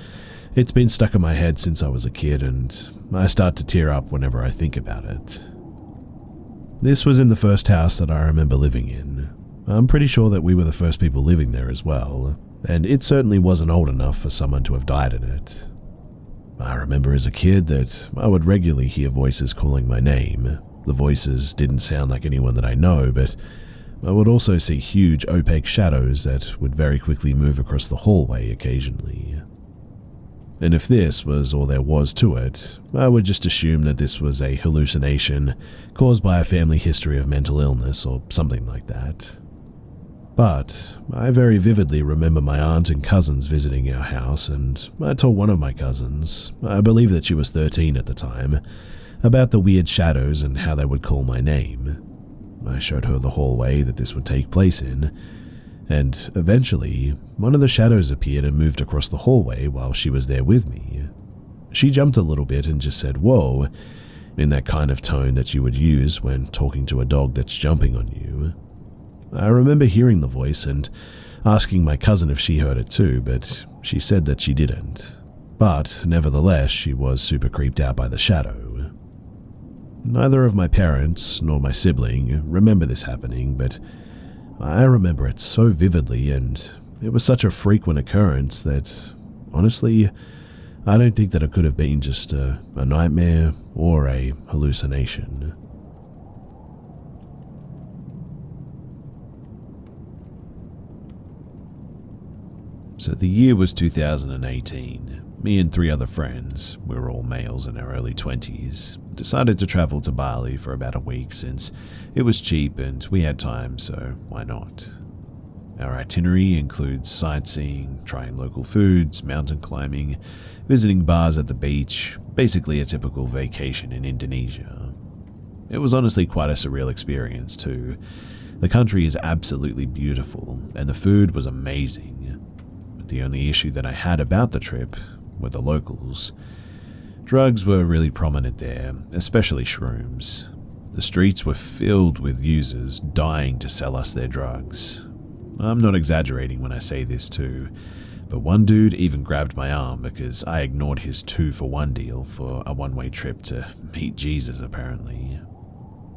it's been stuck in my head since I was a kid, and I start to tear up whenever I think about it. This was in the first house that I remember living in. I'm pretty sure that we were the first people living there as well, and it certainly wasn't old enough for someone to have died in it. I remember as a kid that I would regularly hear voices calling my name. The voices didn't sound like anyone that I know, but I would also see huge opaque shadows that would very quickly move across the hallway occasionally. And if this was all there was to it, I would just assume that this was a hallucination caused by a family history of mental illness or something like that. But I very vividly remember my aunt and cousins visiting our house, and I told one of my cousins, I believe that she was 13 at the time, about the weird shadows and how they would call my name. I showed her the hallway that this would take place in, and eventually, one of the shadows appeared and moved across the hallway while she was there with me. She jumped a little bit and just said, "Whoa," in that kind of tone that you would use when talking to a dog that's jumping on you. I remember hearing the voice and asking my cousin if she heard it too, but she said that she didn't. But nevertheless, she was super creeped out by the shadow. Neither of my parents nor my sibling remember this happening, but I remember it so vividly, and it was such a frequent occurrence that, honestly, I don't think that it could have been just a nightmare or a hallucination. So the year was 2018. Me and 3 other friends, we were all males in our early 20s, decided to travel to Bali for about a week since it was cheap and we had time, so why not? Our itinerary includes sightseeing, trying local foods, mountain climbing, visiting bars at the beach, basically a typical vacation in Indonesia. It was honestly quite a surreal experience too. The country is absolutely beautiful and the food was amazing. The only issue that I had about the trip were the locals. Drugs were really prominent there, especially shrooms. The streets were filled with users dying to sell us their drugs. I'm not exaggerating when I say this too, but one dude even grabbed my arm because I ignored his 2-for-1 deal for a one-way trip to meet Jesus apparently.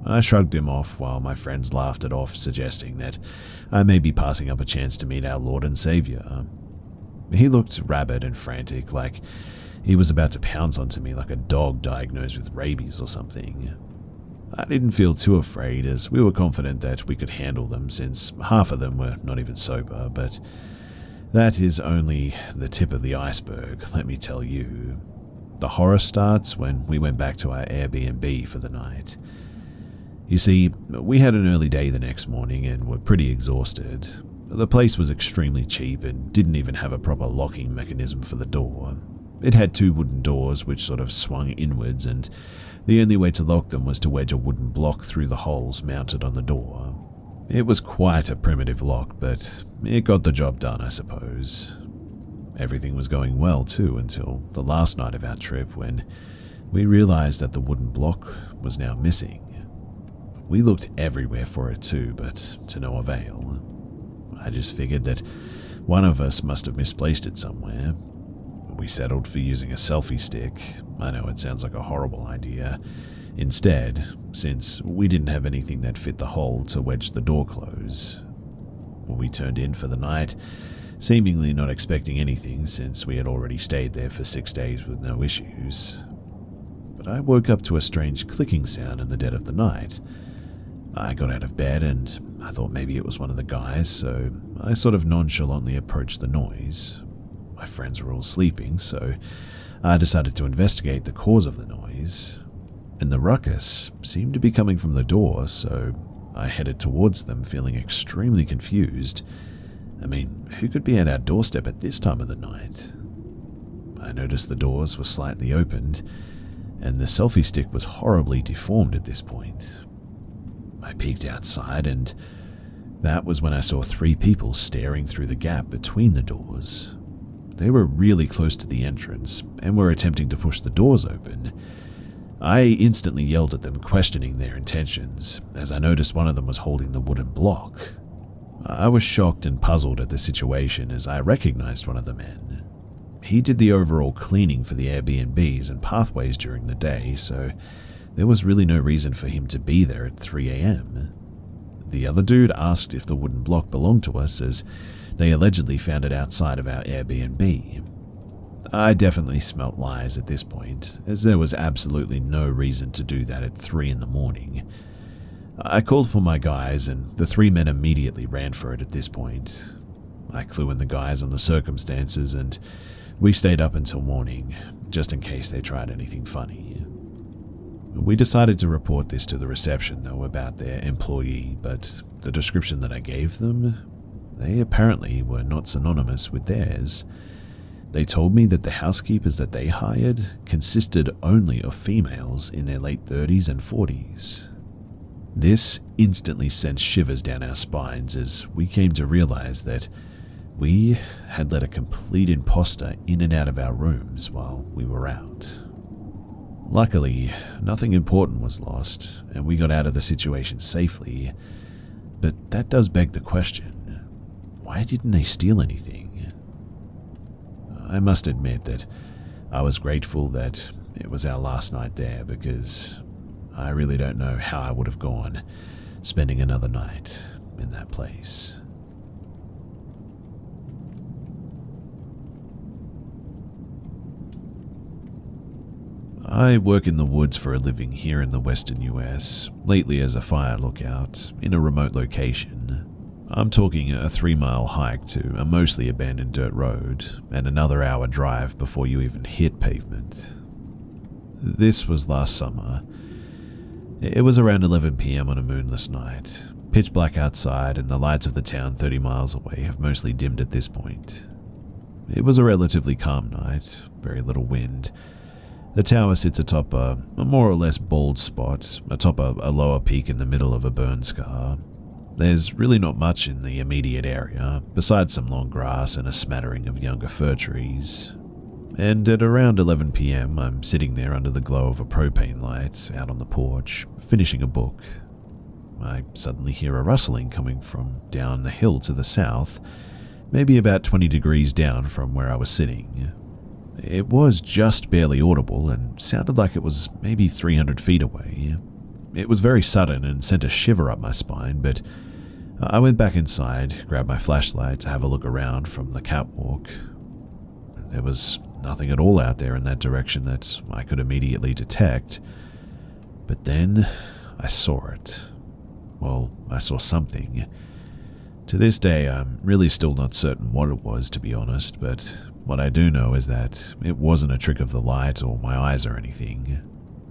I shrugged him off while my friends laughed it off, suggesting that I may be passing up a chance to meet our Lord and Savior. He looked rabid and frantic, like he was about to pounce onto me like a dog diagnosed with rabies or something. I didn't feel too afraid as we were confident that we could handle them since half of them were not even sober, but that is only the tip of the iceberg, let me tell you. The horror starts when we went back to our Airbnb for the night. You see, we had an early day the next morning and were pretty exhausted. The place was extremely cheap and didn't even have a proper locking mechanism for the door. It had 2 wooden doors which sort of swung inwards, and the only way to lock them was to wedge a wooden block through the holes mounted on the door. It was quite a primitive lock, but it got the job done, I suppose. Everything was going well too until the last night of our trip when we realized that the wooden block was now missing. We looked everywhere for it too, but to no avail. I just figured that one of us must have misplaced it somewhere. We settled for using a selfie stick. I know it sounds like a horrible idea. Instead, since we didn't have anything that fit the hole to wedge the door close. We turned in for the night, seemingly not expecting anything since we had already stayed there for 6 days with no issues. But I woke up to a strange clicking sound in the dead of the night. I got out of bed and I thought maybe it was one of the guys, so I sort of nonchalantly approached the noise. My friends were all sleeping, so I decided to investigate the cause of the noise. And the ruckus seemed to be coming from the door, so I headed towards them feeling extremely confused. I mean, who could be at our doorstep at this time of the night? I noticed the doors were slightly opened, and the selfie stick was horribly deformed at this point. I peeked outside, and that was when I saw 3 people staring through the gap between the doors. they were really close to the entrance and were attempting to push the doors open. I instantly yelled at them, questioning their intentions, as I noticed one of them was holding the wooden block. I was shocked and puzzled at the situation as I recognized one of the men. He did the overall cleaning for the Airbnbs and pathways during the day, so there was really no reason for him to be there at 3 a.m. The other dude asked if the wooden block belonged to us, as they allegedly found it outside of our Airbnb. I definitely smelt lies at this point, as there was absolutely no reason to do that at 3 in the morning. I called for my guys, and the 3 men immediately ran for it at this point. I clued in the guys on the circumstances, and we stayed up until morning, just in case they tried anything funny. We decided to report this to the reception, though, about their employee, but the description that I gave them, they apparently were not synonymous with theirs. They told me that the housekeepers that they hired consisted only of females in their late 30s and 40s. This instantly sent shivers down our spines as we came to realize that we had let a complete imposter in and out of our rooms while we were out. Luckily, nothing important was lost, and we got out of the situation safely, but that does beg the question, why didn't they steal anything? I must admit that I was grateful that it was our last night there, because I really don't know how I would have gone spending another night in that place. I work in the woods for a living here in the western US, lately as a fire lookout, in a remote location. I'm talking a 3-mile hike to a mostly abandoned dirt road, and another hour drive before you even hit pavement. This was last summer. It was around 11 p.m. on a moonless night, pitch black outside, and the lights of the town 30 miles away have mostly dimmed at this point. It was a relatively calm night, very little wind. The tower sits atop a more or less bald spot, atop a lower peak in the middle of a burn scar. There's really not much in the immediate area, besides some long grass and a smattering of younger fir trees. And at around 11 p.m, I'm sitting there under the glow of a propane light out on the porch, finishing a book. I suddenly hear a rustling coming from down the hill to the south, maybe about 20 degrees down from where I was sitting. It was just barely audible and sounded like it was maybe 300 feet away. It was very sudden and sent a shiver up my spine, but I went back inside, grabbed my flashlight to have a look around from the catwalk. There was nothing at all out there in that direction that I could immediately detect. But then I saw it. Well, I saw something. To this day, I'm really still not certain what it was, to be honest, but what I do know is that it wasn't a trick of the light or my eyes or anything.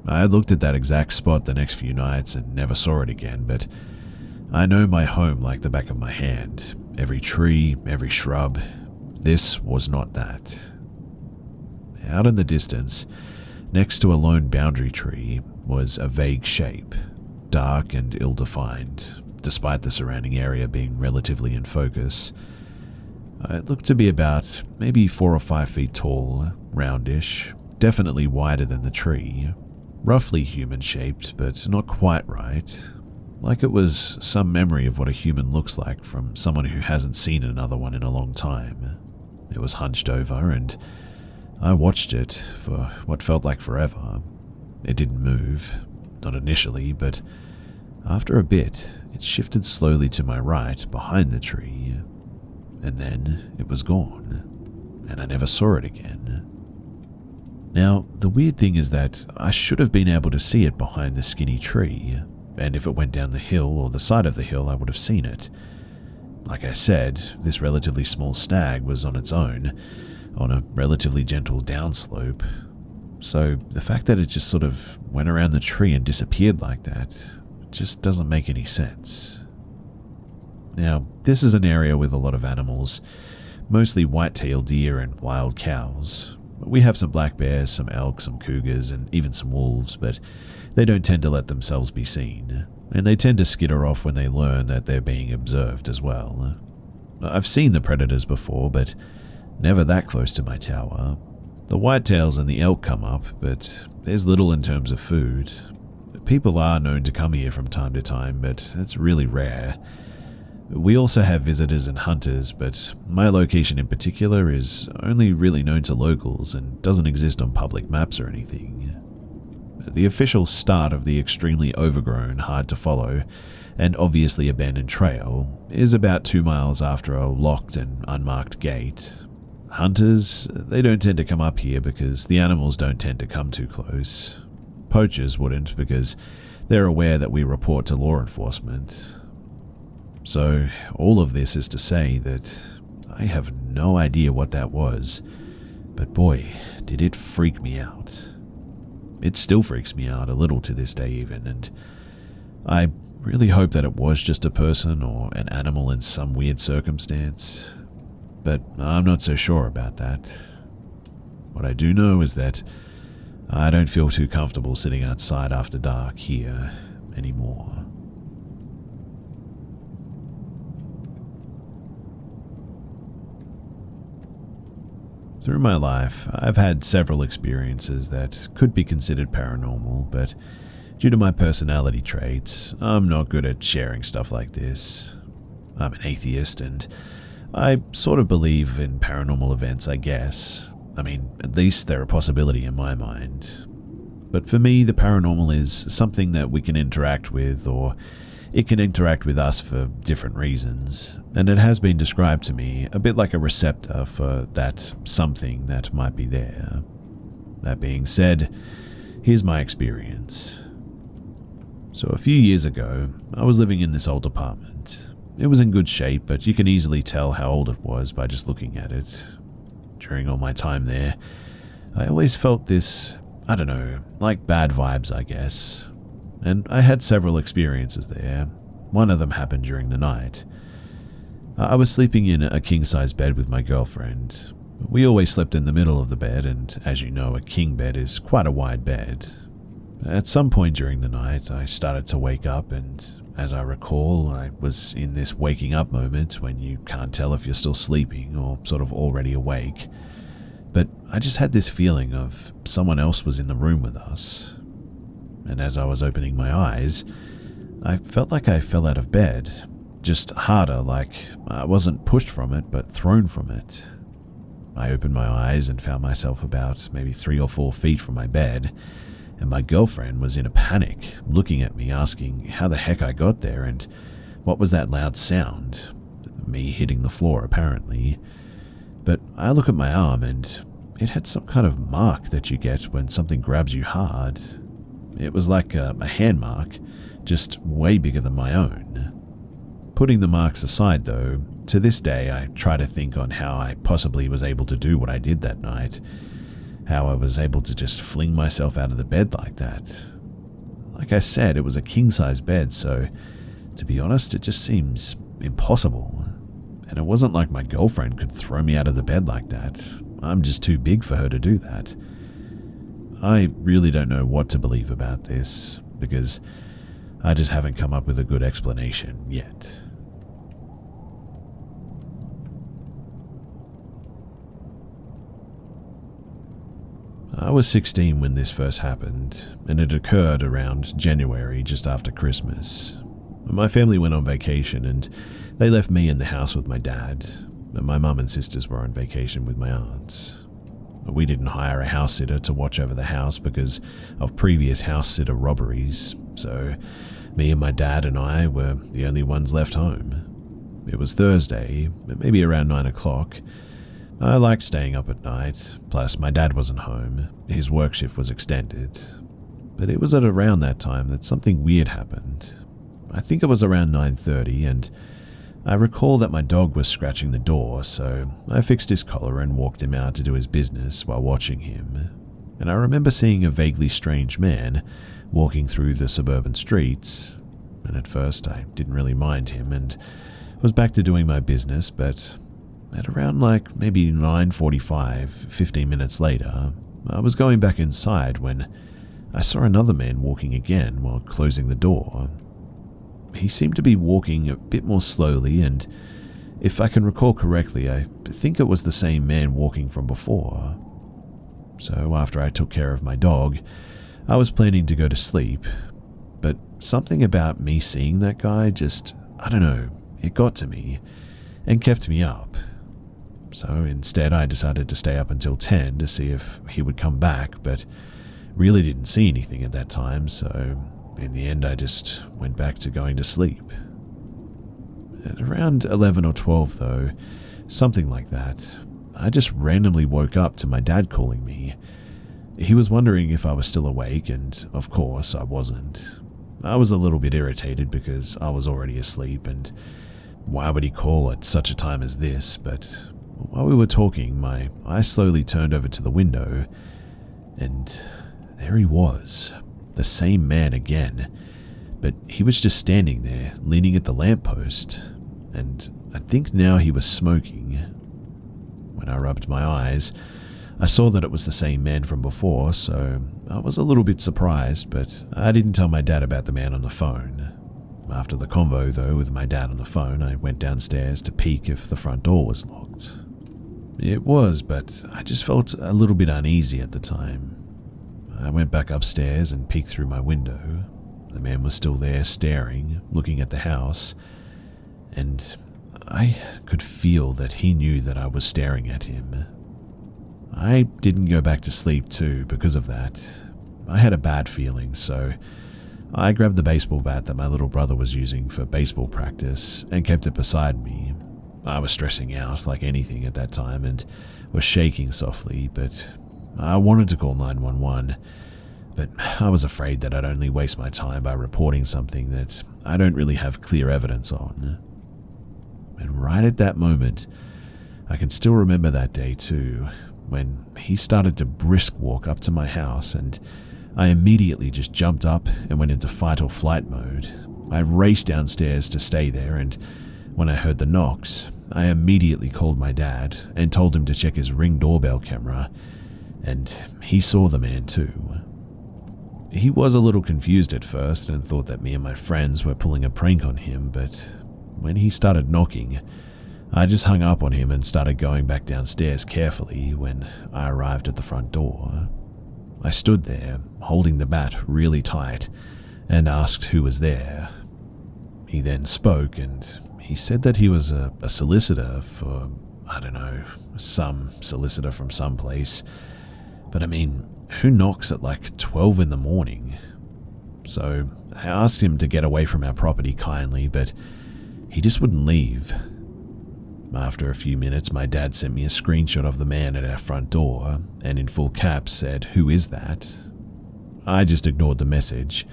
I looked at that exact spot the next few nights and never saw it again, but I know my home like the back of my hand. Every tree, every shrub. This was not that. Out in the distance, next to a lone boundary tree, was a vague shape, dark and ill-defined, despite the surrounding area being relatively in focus. It looked to be about maybe 4 or 5 feet tall, roundish, definitely wider than the tree, roughly human-shaped, but not quite right, like it was some memory of what a human looks like from someone who hasn't seen another one in a long time. It was hunched over, and I watched it for what felt like forever. It didn't move, not initially, but after a bit, it shifted slowly to my right behind the tree, and then it was gone, and I never saw it again. Now, the weird thing is that I should have been able to see it behind the skinny tree, and if it went down the hill or the side of the hill, I would have seen it. Like I said, this relatively small snag was on its own, on a relatively gentle downslope, so the fact that it just sort of went around the tree and disappeared like that just doesn't make any sense. Now, this is an area with a lot of animals, mostly white-tailed deer and wild cows. We have some black bears, some elk, some cougars, and even some wolves, but they don't tend to let themselves be seen, and they tend to skitter off when they learn that they're being observed as well. I've seen the predators before, but Never that close to my tower. The whitetails and the elk come up, but there's little in terms of food. People are known to come here from time to time, but it's really rare. We also have visitors and hunters, but my location in particular is only really known to locals and doesn't exist on public maps or anything. The official start of the extremely overgrown, hard to follow, and obviously abandoned trail is about 2 miles after a locked and unmarked gate. Hunters, they don't tend to come up here because the animals don't tend to come too close. Poachers wouldn't because they're aware that we report to law enforcement. So all of this is to say that I have no idea what that was, but boy, did it freak me out. It still freaks me out a little to this day even, and I really hope that it was just a person or an animal in some weird circumstance, but I'm not so sure about that. What I do know is that I don't feel too comfortable sitting outside after dark here anymore. Through my life, I've had several experiences that could be considered paranormal, but due to my personality traits, I'm not good at sharing stuff like this. I'm an atheist, and I sort of believe in paranormal events, I guess. I mean, at least they're a possibility in my mind. But for me, the paranormal is something that we can interact with, or it can interact with us for different reasons, and it has been described to me a bit like a receptor for that something that might be there. That being said, here's my experience. So a few years ago, I was living in this old apartment. It was in good shape, but you can easily tell how old it was by just looking at it. During all my time there, I always felt this, I don't know, like bad vibes, I guess. And I had several experiences there. One of them happened during the night. I was sleeping in a king-size bed with my girlfriend. We always slept in the middle of the bed, and as you know, a king bed is quite a wide bed. At some point during the night, I started to wake up, and as I recall, I was in this waking up moment when you can't tell if you're still sleeping or sort of already awake. But I just had this feeling of someone else was in the room with us. And as I was opening my eyes, I felt like I fell out of bed, just harder, like I wasn't pushed from it, but thrown from it. I opened my eyes and found myself about maybe 3 or 4 feet from my bed, and my girlfriend was in a panic, looking at me, asking how the heck I got there and what was that loud sound. Me hitting the floor, apparently. But I look at my arm and it had some kind of mark that you get when something grabs you hard. It was like a hand mark, just way bigger than my own. Putting the marks aside though, to this day I try to think on how I possibly was able to do what I did that night. How I was able to just fling myself out of the bed like that. Like I said, it was a king-size bed, so to be honest, it just seems impossible. And it wasn't like my girlfriend could throw me out of the bed like that. I'm just too big for her to do that. I really don't know what to believe about this, because I just haven't come up with a good explanation yet. I was 16 when this first happened, and it occurred around January, just after Christmas. My family went on vacation, and they left me in the house with my dad, and my mum and sisters were on vacation with my aunts. We didn't hire a house sitter to watch over the house because of previous house sitter robberies, so me and my dad and I were the only ones left home. It was Thursday, maybe around 9 o'clock. I liked staying up at night, plus my dad wasn't home, his work shift was extended. But it was at around that time that something weird happened. I think it was around 9:30, and I recall that my dog was scratching the door, so I fixed his collar and walked him out to do his business while watching him. And I remember seeing a vaguely strange man walking through the suburban streets, and at first I didn't really mind him and was back to doing my business, but at around maybe 9:45, 15 minutes later, I was going back inside when I saw another man walking again while closing the door. He seemed to be walking a bit more slowly, and If I can recall correctly, I think it was the same man walking from before. So after I took care of my dog, I was planning to go to sleep, but something about me seeing that guy just, I don't know, it got to me and kept me up. So instead I decided to stay up until 10 to see if he would come back, but really didn't see anything at that time, so in the end I just went back to going to sleep. At around 11 or 12 though, something like that, I just randomly woke up to my dad calling me. He was wondering if I was still awake, and of course I wasn't. I was a little bit irritated because I was already asleep, and why would he call at such a time as this? But while we were talking, my eye slowly turned over to the window, and there he was, the same man again, but he was just standing there, leaning at the lamppost, and I think now he was smoking. When I rubbed my eyes, I saw that it was the same man from before, so I was a little bit surprised, but I didn't tell my dad about the man on the phone. After the convo, though, with my dad on the phone, I went downstairs to peek if the front door was locked. It was, but I just felt a little bit uneasy at the time. I went back upstairs and peeked through my window. The man was still there staring, looking at the house, and I could feel that he knew that I was staring at him. I didn't go back to sleep too because of that. I had a bad feeling, so I grabbed the baseball bat that my little brother was using for baseball practice and kept it beside me. I was stressing out like anything at that time and was shaking softly, but I wanted to call 911, but I was afraid that I'd only waste my time by reporting something that I don't really have clear evidence on. And right at that moment, I can still remember that day too, when he started to brisk walk up to my house, and I immediately just jumped up and went into fight or flight mode. I raced downstairs to stay there, and when I heard the knocks, I immediately called my dad and told him to check his Ring doorbell camera, and he saw the man too. He was a little confused at first and thought that me and my friends were pulling a prank on him, but when he started knocking, I just hung up on him and started going back downstairs carefully when I arrived at the front door. I stood there, holding the bat really tight, and asked who was there. He then spoke, and he said that he was a solicitor for, I don't know, some solicitor from someplace. But I mean, who knocks at like 12 in the morning? So I asked him to get away from our property kindly, but he just wouldn't leave. After a few minutes, my dad sent me a screenshot of the man at our front door, and in full caps said, "Who is that?" I just ignored the message.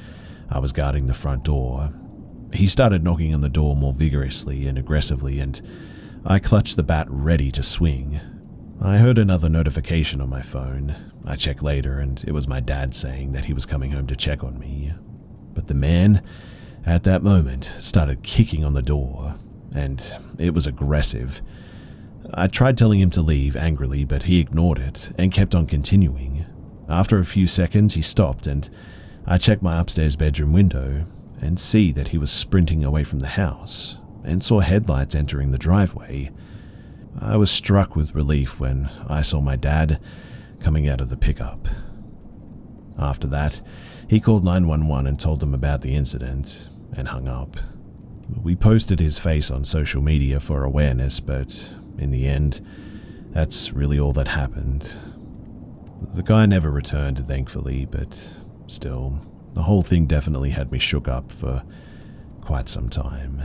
I was guarding the front door. He started knocking on the door more vigorously and aggressively, and I clutched the bat ready to swing. I heard another notification on my phone. I checked later, and it was my dad saying that he was coming home to check on me. But the man, at that moment, started kicking on the door, and it was aggressive. I tried telling him to leave angrily, but he ignored it and kept on continuing. After a few seconds, he stopped, and I checked my upstairs bedroom window and see that he was sprinting away from the house and saw headlights entering the driveway. I was struck with relief when I saw my dad coming out of the pickup. After that, he called 911 and told them about the incident and hung up. We posted his face on social media for awareness, but in the end, that's really all that happened. The guy never returned, thankfully, but still, the whole thing definitely had me shook up for quite some time.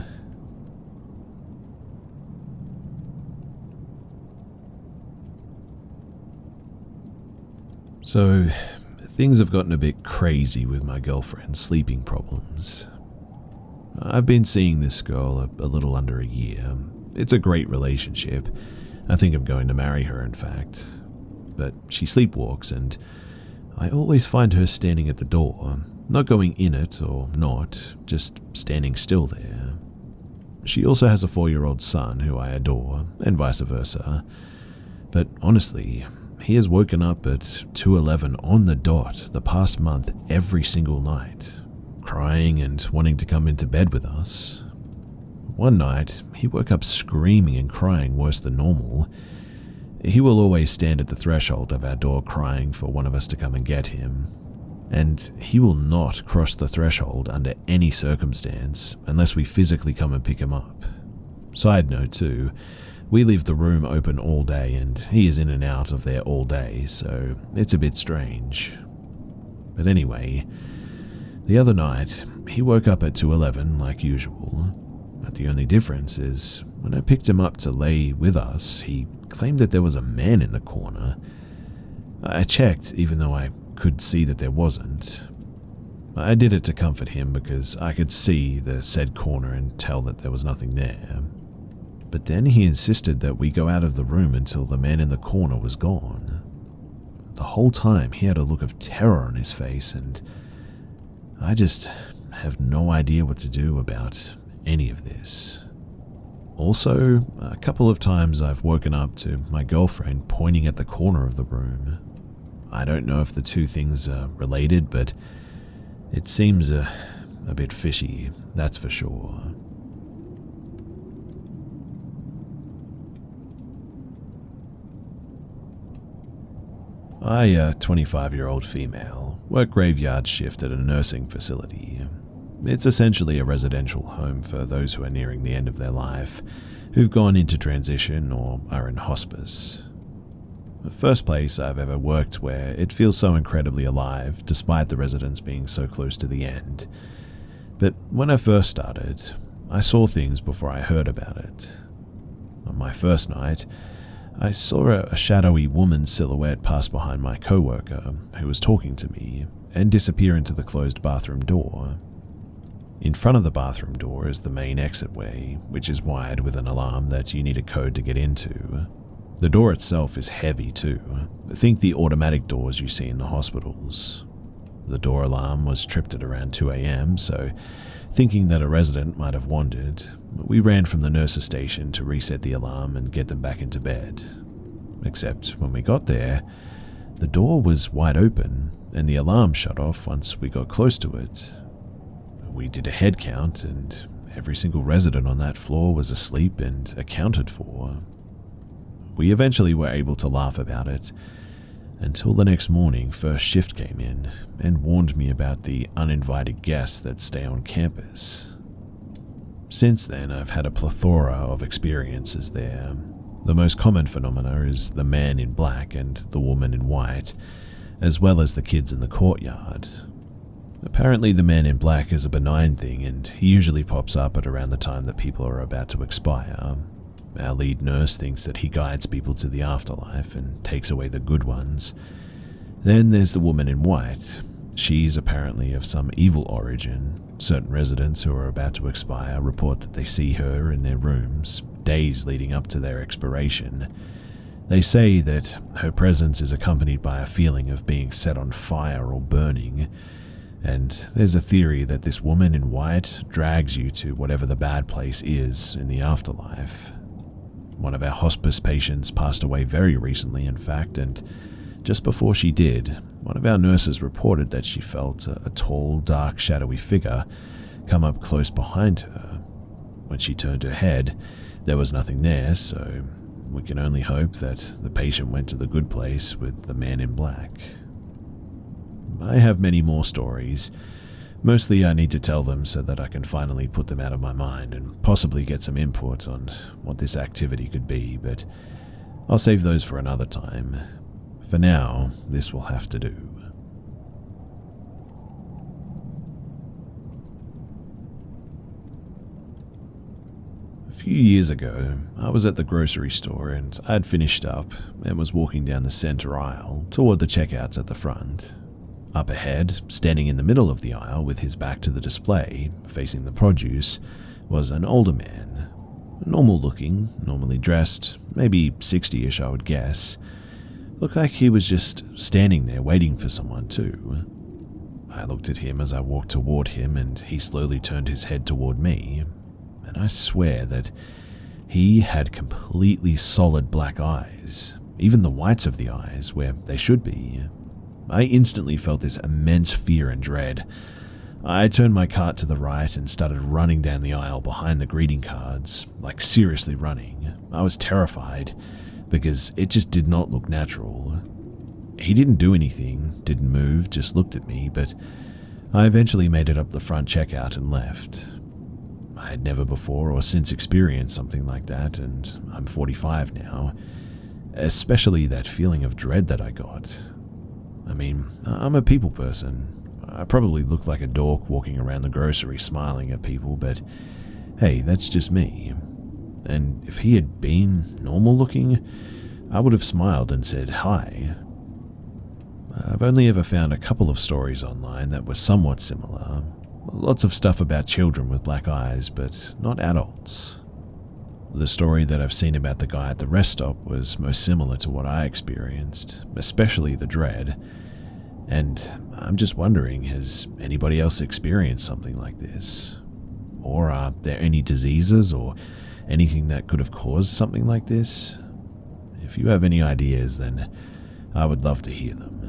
So, things have gotten a bit crazy with my girlfriend's sleeping problems. I've been seeing this girl a little under a year. It's a great relationship. I think I'm going to marry her, in fact. But she sleepwalks, and I always find her standing at the door, not going in it or not, just standing still there. She also has a 4-year-old son who I adore, and vice versa. But honestly, he has woken up at 2:11 on the dot the past month every single night, crying and wanting to come into bed with us. One night, he woke up screaming and crying worse than normal. He will always stand at the threshold of our door crying for one of us to come and get him. And he will not cross the threshold under any circumstance unless we physically come and pick him up. Side note too, we leave the room open all day and he is in and out of there all day, so it's a bit strange. But anyway, the other night, he woke up at 2:11 like usual. But the only difference is, when I picked him up to lay with us, he claimed that there was a man in the corner. I checked, even though I could see that there wasn't. I did it to comfort him because I could see the said corner and tell that there was nothing there. But then he insisted that we go out of the room until the man in the corner was gone. The whole time he had a look of terror on his face, and I just have no idea what to do about any of this. Also, a couple of times I've woken up to my girlfriend pointing at the corner of the room. I don't know if the two things are related, but it seems a bit fishy, that's for sure. I, a 25-year-old female, work graveyard shift at a nursing facility. It's essentially a residential home for those who are nearing the end of their life, who've gone into transition or are in hospice. The first place I've ever worked where it feels so incredibly alive, despite the residents being so close to the end. But when I first started, I saw things before I heard about it. On my first night, I saw a shadowy woman silhouette pass behind my coworker, who was talking to me, and disappear into the closed bathroom door. In front of the bathroom door is the main exitway, which is wired with an alarm that you need a code to get into. The door itself is heavy too. Think the automatic doors you see in the hospitals. The door alarm was tripped at around 2 a.m, so thinking that a resident might have wandered, we ran from the nurse's station to reset the alarm and get them back into bed. Except when we got there, the door was wide open and the alarm shut off once we got close to it. We did a head count and every single resident on that floor was asleep and accounted for. We eventually were able to laugh about it, until the next morning first shift came in and warned me about the uninvited guests that stay on campus. Since then, I've had a plethora of experiences there. The most common phenomena is the man in black and the woman in white, as well as the kids in the courtyard. Apparently the man in black is a benign thing and he usually pops up at around the time that people are about to expire. Our lead nurse thinks that he guides people to the afterlife and takes away the good ones. Then there's the woman in white. She's apparently of some evil origin. Certain residents who are about to expire report that they see her in their rooms, days leading up to their expiration. They say that her presence is accompanied by a feeling of being set on fire or burning, and there's a theory that this woman in white drags you to whatever the bad place is in the afterlife. One of our hospice patients passed away very recently, in fact, and just before she did, one of our nurses reported that she felt a tall, dark, shadowy figure come up close behind her. When she turned her head, there was nothing there, so we can only hope that the patient went to the good place with the man in black. I have many more stories. Mostly I need to tell them so that I can finally put them out of my mind and possibly get some input on what this activity could be, but I'll save those for another time. For now, this will have to do. A few years ago, I was at the grocery store and I'd finished up and was walking down the center aisle toward the checkouts at the front. Up ahead, standing in the middle of the aisle with his back to the display, facing the produce, was an older man. Normal looking, normally dressed, maybe 60-ish I would guess. Looked like he was just standing there waiting for someone too. I looked at him as I walked toward him and he slowly turned his head toward me, and I swear that he had completely solid black eyes, even the whites of the eyes where they should be. I instantly felt this immense fear and dread. I turned my cart to the right and started running down the aisle behind the greeting cards, like seriously running. I was terrified because it just did not look natural. He didn't do anything, didn't move, just looked at me, but I eventually made it up the front checkout and left. I had never before or since experienced something like that, and I'm 45 now. Especially that feeling of dread that I got. I mean, I'm a people person. I probably look like a dork walking around the grocery smiling at people, but hey, that's just me. And if he had been normal looking, I would have smiled and said hi. I've only ever found a couple of stories online that were somewhat similar. Lots of stuff about children with black eyes, but not adults. The story that I've seen about the guy at the rest stop was most similar to what I experienced, especially the dread. And I'm just wondering, has anybody else experienced something like this? Or are there any diseases or anything that could have caused something like this? If you have any ideas, then I would love to hear them.